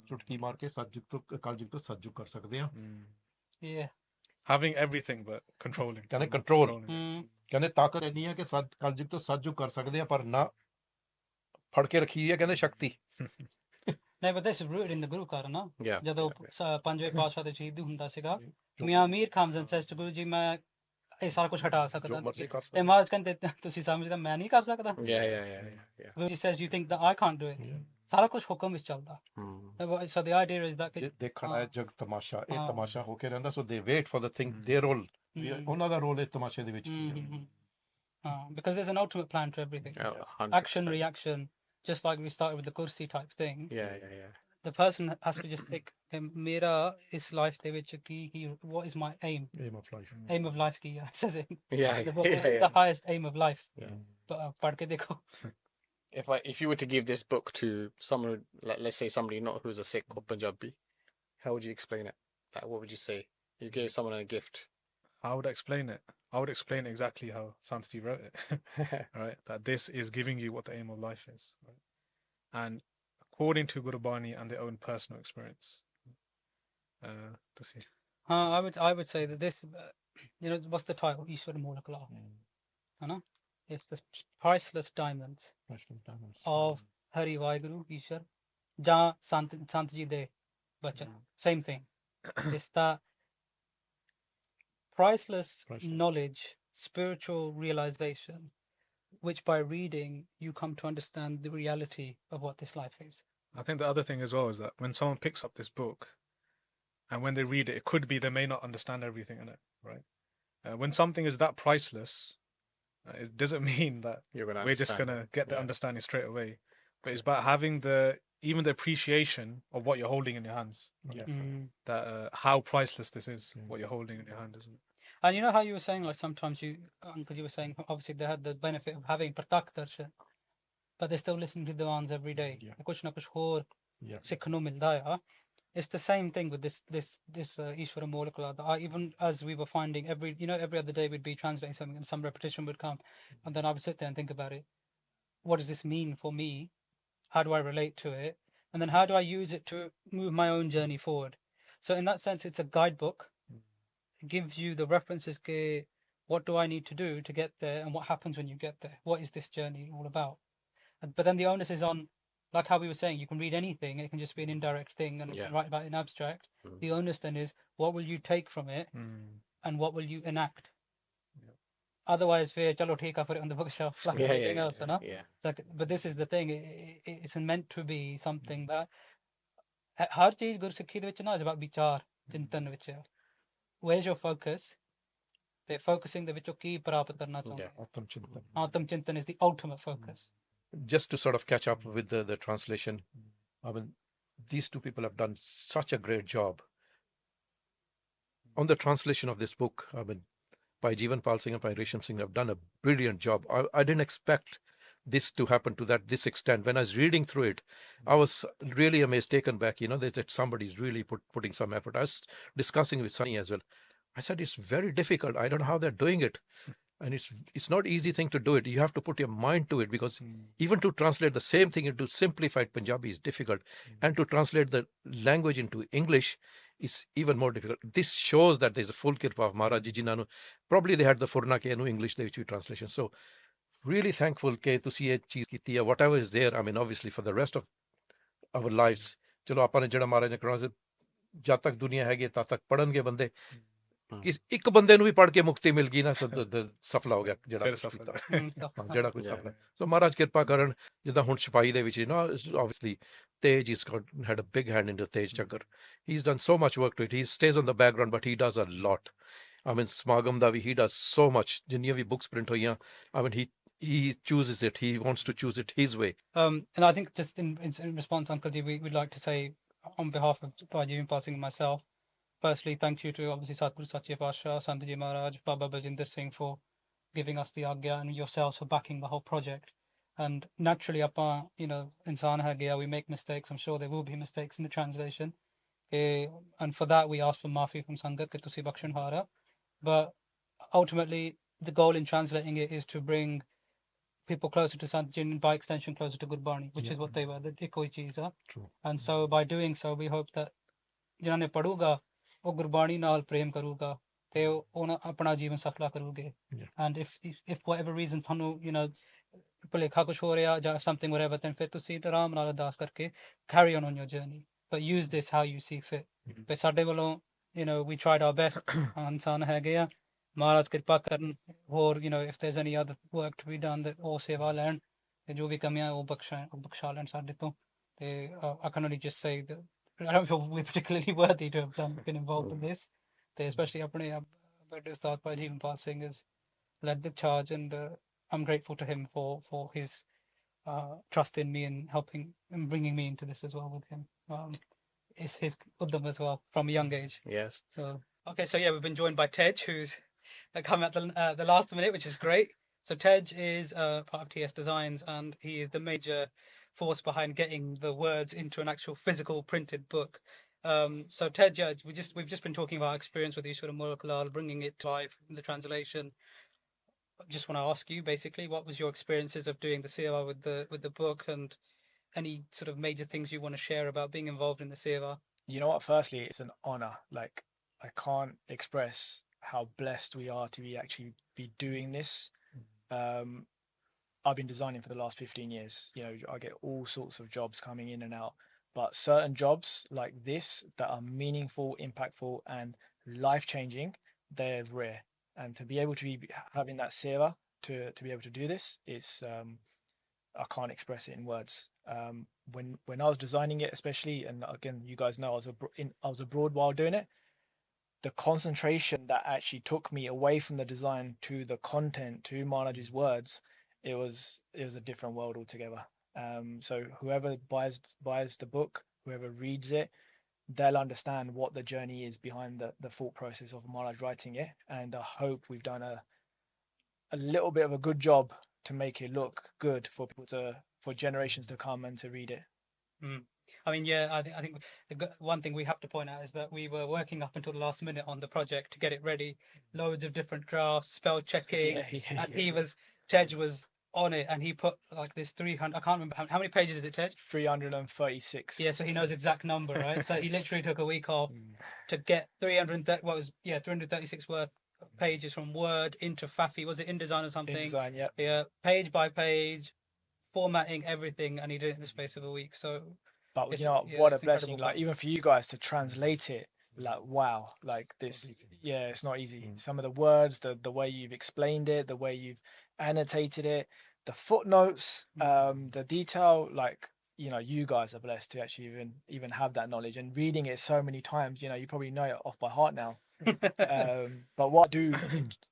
ਚੁਟਕੀ ਮਾਰ ਕੇ ਸਤਜੁਗ ਤੋਂ ਕਲਯੁਗ ਤੋਂ ਸਤਜੁਗ ਕਰ ਸਕਦੇ ਆ. Having everything but controlling. ਕਹਿੰਦੇ ਕੰਟਰੋਲ. ਕਹਿੰਦੇ ਤਾਕਤ ਇੰਨੀ ਹੈ ਕਿ ਕਲਯੁਗ ਤੋਂ ਸਤਜੁਗ ਕਰ ਸਕਦੇ ਆ, ਪਰ ਨਾ ਫੜ ਕੇ ਰੱਖੀ ਹੈ ਕਹਿੰਦੇ ਸ਼ਕਤੀ. ਨਹੀਂ, but this is rooted in the Guru Kar, ਨਾ. ਜਦੋਂ ਪੰਜਵੇਂ ਪਾਤਸ਼ਾਹ ਦੇ ਸ਼ਹੀਦ ਹੁੰਦਾ ਸੀਗਾ, Mian Mir comes and says to Guru ਜੀ ਮੈਂ ਇਹ ਸਾਰਾ ਕੁਝ ਹਟਾ ਸਕਦਾ, ਤੇ ਮਹਾਰਾਜ ਕਹਿੰਦੇ ਤੁਸੀਂ ਸਮਝਦੇ ਮੈਂ ਨਹੀਂ ਕਰ ਸਕਦਾ. Guru ji says you think that I can't do it. ਸਾਰਾ ਕੁਝ ਹੁਕਮ ਵਿੱਚ ਚੱਲਦਾ. So the idea is that ਦੇਖਣਾ ਹੈ ਜਗ ਤਮਾਸ਼ਾ, ਇਹ ਤਮਾਸ਼ਾ ਹੋ ਕੇ ਰਹਿੰਦਾ. So they wait for the thing, their role, ਉਹਨਾਂ ਦਾ ਰੋਲ ਇਸ ਤਮਾਸ਼ੇ ਦੇ ਵਿੱਚ. Because there's an ultimate plan to everything. Action, reaction. Just like we started with the kursi type thing. The person has to just think, mera is life de vich ki what is my aim? Aim of life. Aim of life ki says it. The highest aim of life. But pad ke dekho. If you were to give this book to someone, let's say somebody not who's a Sikh or Punjabi, how would you explain it? Like, what would you say? You gave someone a gift. How would I explain it? I would explain exactly how Sant Ji wrote it. Right? That this is giving you what the aim of life is. Right? And according to Gurbani and their own personal experience. ਤੁਸੀਂ I would say that this, what's the title? Ishwar Amolak Laal. Hana? It's the priceless diamonds of Hari Vaheguru Ishwar. Ja Sant Ji de Bachan. Same thing. It's that priceless knowledge, spiritual realization, which by reading you come to understand the reality of what this life is. I think the other thing as well is that when someone picks up this book and when they read it, it could be they may not understand everything in it, right? When something is that priceless, it doesn't mean that we're just going to get the understanding straight away. But it's about having even the appreciation of what you're holding in your hands. Right? That how priceless this is, what you're holding in your hand, isn't it? And you know how you were saying, like sometimes Uncle, you were saying, obviously they had the benefit of having Pratak Darshan, but they still listen to Diwans every day. Kuch na kuch hor sikhne nu milda hai. It's the same thing with this Ishwar Amolak Laal. Even as we were finding every other day we'd be translating something and some repetition would come, and then I would sit there and think about it. What does this mean for me? How do I relate to it? And then how do I use it to move my own journey forward? So in that sense, it's a guidebook. It gives you the references. What do I need to do to get there, and what happens when you get there? What is this journey all about? But then the onus is on, like how we were saying, you can read anything. It can just be an indirect thing and write about it in abstract. The onus then is, what will you take from it, and what will you enact? Otherwise, chalo theek hai, put it on the bookshelf like everything else, no? But this is the thing. It's meant to be something that har cheez Gursikhi de vich na is about vichar, chintan vich. Where's your focus? They're focusing the vichoo ki prapt karna chahte. Atam chintan is the ultimate focus. Just to sort of catch up with the translation, I mean, these two people have done such a great job on the translation of this book. I mean, Bhai Jivanpal Singh and Bhai Resham Singh have done a brilliant job. I didn't expect this to happen to this extent. When I was reading through it, I was really amazed, taken back. That somebody's really putting some effort. I was discussing with Sunny as well. I said, it's very difficult. I don't know how they're doing it. And it's not easy thing to do it. You have to put your mind to it, because even to translate the same thing into simplified Punjabi is difficult. And to translate the language into English is even more difficult. This shows that there's a full kirpa of Maharaj Ji Nanu. Probably they had the Furna ke English translation. So really thankful ke tusi ye cheez kiti hai. Whatever is there, I mean, obviously for the rest of our lives, chalo aapa ne jehda Maharaj ne karana se jad tak duniya hai tad tak padhange bande. कि एक बंदे ਨੂੰ भी पढ़ के मुक्ति मिल गई ना सफल हो ਗਿਆ ਜਿਹੜਾ ਕੁਝ ਸਫਲ ਸੋ ਮਹਾਰਾਜ ਕਿਰਪਾ ਕਰਨ ਜਿੱਦਾਂ ਹੁਣ ਛਪਾਈ ਦੇ ਵਿੱਚ obviously Tej had a big hand in the Tej Chakar. He's done so much work to it. He stays on the background, but he does a lot. I mean, Smagam Davi, he does so much. Jinniyah bhi books print hoiyan, I mean, he chooses it. He wants to choose it his way. And I think just in response, Uncle Ji, we'd like to say on behalf of Bhai Jivanpal Singh and myself, firstly, thank you to obviously Satguru Sache Pasha, Sant Ji Maharaj, Baba Baljinder Singh for giving us the agya, and yourselves for backing the whole project. And naturally, insan hai gaya, we make mistakes. I'm sure there will be mistakes in the translation. And for that, we ask for maafi from Sangat, ke tusi bakshan hara. But ultimately, the goal in translating it is to bring people closer to Sant Ji and by extension closer to Gurbani, which is what they were, the ikoi cheez hai. True. And so by doing so, we hope that जिन्हों ने पढ़ूगा वो गुरबाणी नाल प्रेम करूगा ते उन्हें अपना जीवन सफला करूगे. And if whatever reason थानू भुलेखा कुछ हो रहा या something whatever, then फिर तुसी आराम नाल अरदास करके carry on your journey, but use this how you see fit. But साडे वालों we tried our best. इंसान है गया महाराज कृपा करन और if there's any other work to be done that all सेवा लैन ते जो भी कमियां वो बख्शा लैन साडे तो ते I can only just say that I don't feel we're particularly worthy to have been involved in this. Especially apne Ustad Bhai Jivanpal Singh has led the charge, and I'm grateful to him for his trust in me and helping and bringing me into this as well with him. It's his uddam as well from a young age. Yes. So yeah, we've been joined by Tej, who's come at the last minute, which is great. So Tej is part of TS Designs, and he is the major force behind getting the words into an actual physical printed book. So Tej, we've just been talking about our experience with Ishwar Amolak Laal, bringing it to life in the translation. I just want to ask you, basically, what was your experiences of doing the seva with the book, and any sort of major things you want to share about being involved in the seva? you know what? Firstly, it's an honor. Like, I can't express how blessed we are to be doing this. I've been designing for the last 15 years. You know, I get all sorts of jobs coming in and out, but certain jobs like this that are meaningful, impactful, and life-changing, they're rare. And to be able to be having that seva to be able to do this, it's I can't express it in words. When I was designing it, especially, and again, you guys know I was abroad while doing it. The concentration that actually took me away from the design to the content, to Maharaj's words, it was a different world altogether. So whoever buys the book, whoever reads it, they'll understand what the journey is behind the thought process of Maharaj writing it. And I hope we've done a little bit of a good job to make it look good for people for generations to come and to read it. I mean, yeah, I think one thing we have to point out is that we were working up until the last minute on the project to get it ready. Loads of different drafts, spell checking, and Tej was on it, and he put like this 300. I can't remember how many pages is it, Tej? 336. Yeah, so he knows exact number, right? So he literally took a week off to get 336 worth of pages from Word into Fafi. Was it InDesign or something? InDesign, yeah. Yeah, page by page, formatting everything, and he did it in the space of a week. So. But you know what a blessing! Like even for you guys to translate it, like wow, like this, yeah, it's not easy. Some of the words, the way you've explained it, the way you've annotated it, the footnotes, the detail, like you guys are blessed to actually even have that knowledge and reading it so many times. You probably know it off by heart now. But what I do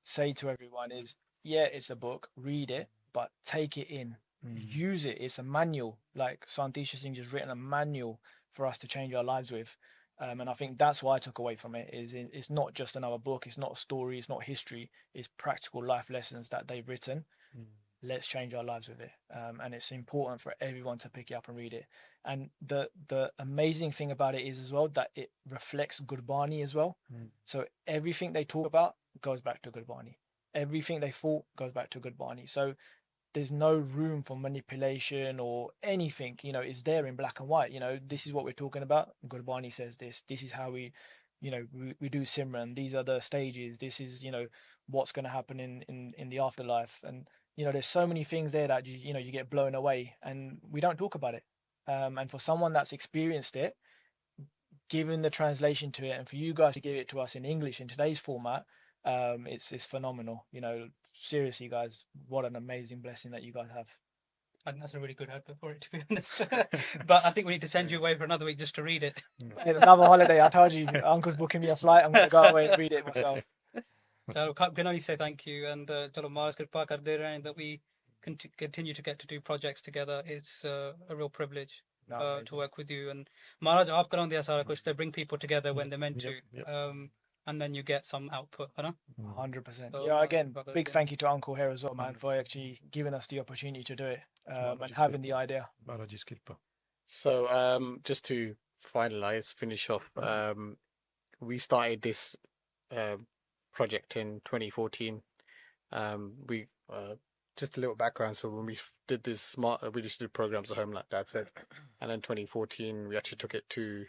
say to everyone is, yeah, it's a book, read it, but take it in. Use it. It's a manual. Like Sant Ishar Singh Ji has written a manual for us to change our lives with, and I think that's what I took away from it. It's not just another book. It's not a story. It's not history. It's practical life lessons that they've written. Let's change our lives with it, and it's important for everyone to pick it up and read it. And the amazing thing about it is as well that it reflects Gurbani as well. So everything they talk about goes back to Gurbani. Everything they thought goes back to Gurbani. So there's no room for manipulation or anything. It's there in black and white. This is what we're talking about. Gurbani says this is how we do Simran. These are the stages. This is what's going to happen in the afterlife. And there's so many things there that you get blown away, and we don't talk about it. And for someone that's experienced it, giving the translation to it, and for you guys to give it to us in English in today's format, it's phenomenal. Seriously, guys, what an amazing blessing that you guys have. I think that's a really good advert for it, to be honest. But I think we need to send you away for another week just to read it. Another holiday. I told you, Uncle's booking me a flight. I'm going to go away and read it myself. So I can only say thank you, and chalo Maharaj kirpa kar de rahe hain that we continue to get to do projects together. It's a real privilege to work with you. And Maharaj, aap karaunde sara kuch to bring people together when they're meant to. And then you get some output, 100%. So, again, big thank you to Uncle here as well, man, for actually giving us the opportunity to do it and having the idea. So, just to finish off, we started this project in 2014. We just a little background. So when we did this we just did programs at home, like Dad said, and in 2014 we actually took it to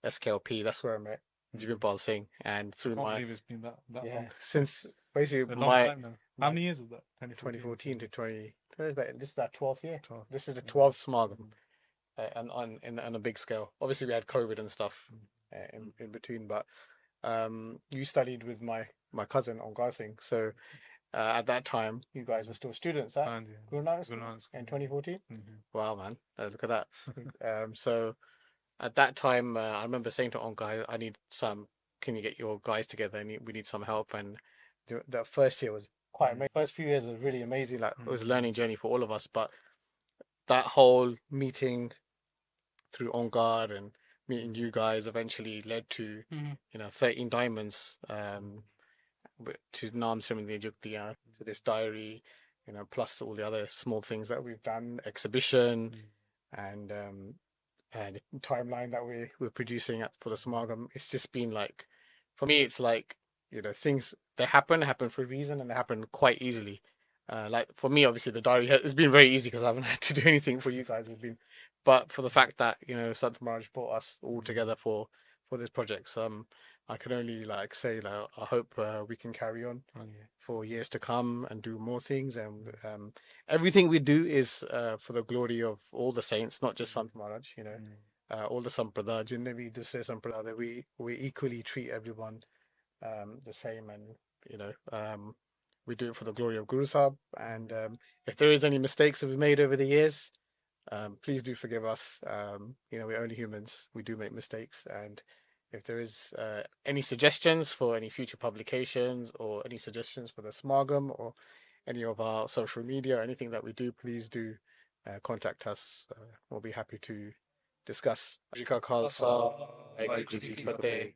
SKLP. That's where I met Jivanpal Singh, and through I can't believe it's been that long. Since basically a long time now. How many years is that? 2014 to 20. This is our 12th year. This is the 12th Smargam, and on a big scale. Obviously, we had COVID and stuff in between, but you studied with my cousin Akaal Singh. So at that time, you guys were still students at Guru Nanak in 2014. Wow, man! Look at that. So. At that time, I remember saying to Onka, I need some, can you get your guys together? We need some help. And the first year was quite amazing. First few years was really amazing. Like it was a learning journey for all of us. But that whole meeting through Onka and meeting you guys eventually led to, 13 diamonds, to Naam Simran Diyan Jugtian, to this diary, plus all the other small things that we've done, exhibition, and the timeline that we're producing for the Smargam. It's just been like, for me, it's like, things, they happen for a reason, and they happen quite easily. Like for me, obviously the diary has been very easy because I haven't had to do anything for you guys. But for the fact that Sant Maharaj brought us all together for this project, I can only like say that I hope we can carry on for years to come and do more things. And everything we do is for the glory of all the saints, not just Sant Maharaj. All the Sampradaya, Jinne bhi dusre Sampradaya, we equally treat everyone the same, and we do it for the glory of Guru Sahib. And if there is any mistakes that we've made over the years, please do forgive us. We're only humans. We do make mistakes. And if there is any suggestions for any future publications or any suggestions for the Smagam or any of our social media or anything that we do, please do contact us. We'll be happy to discuss. Ji ka Khalsa, Waheguru Ji ki Fateh.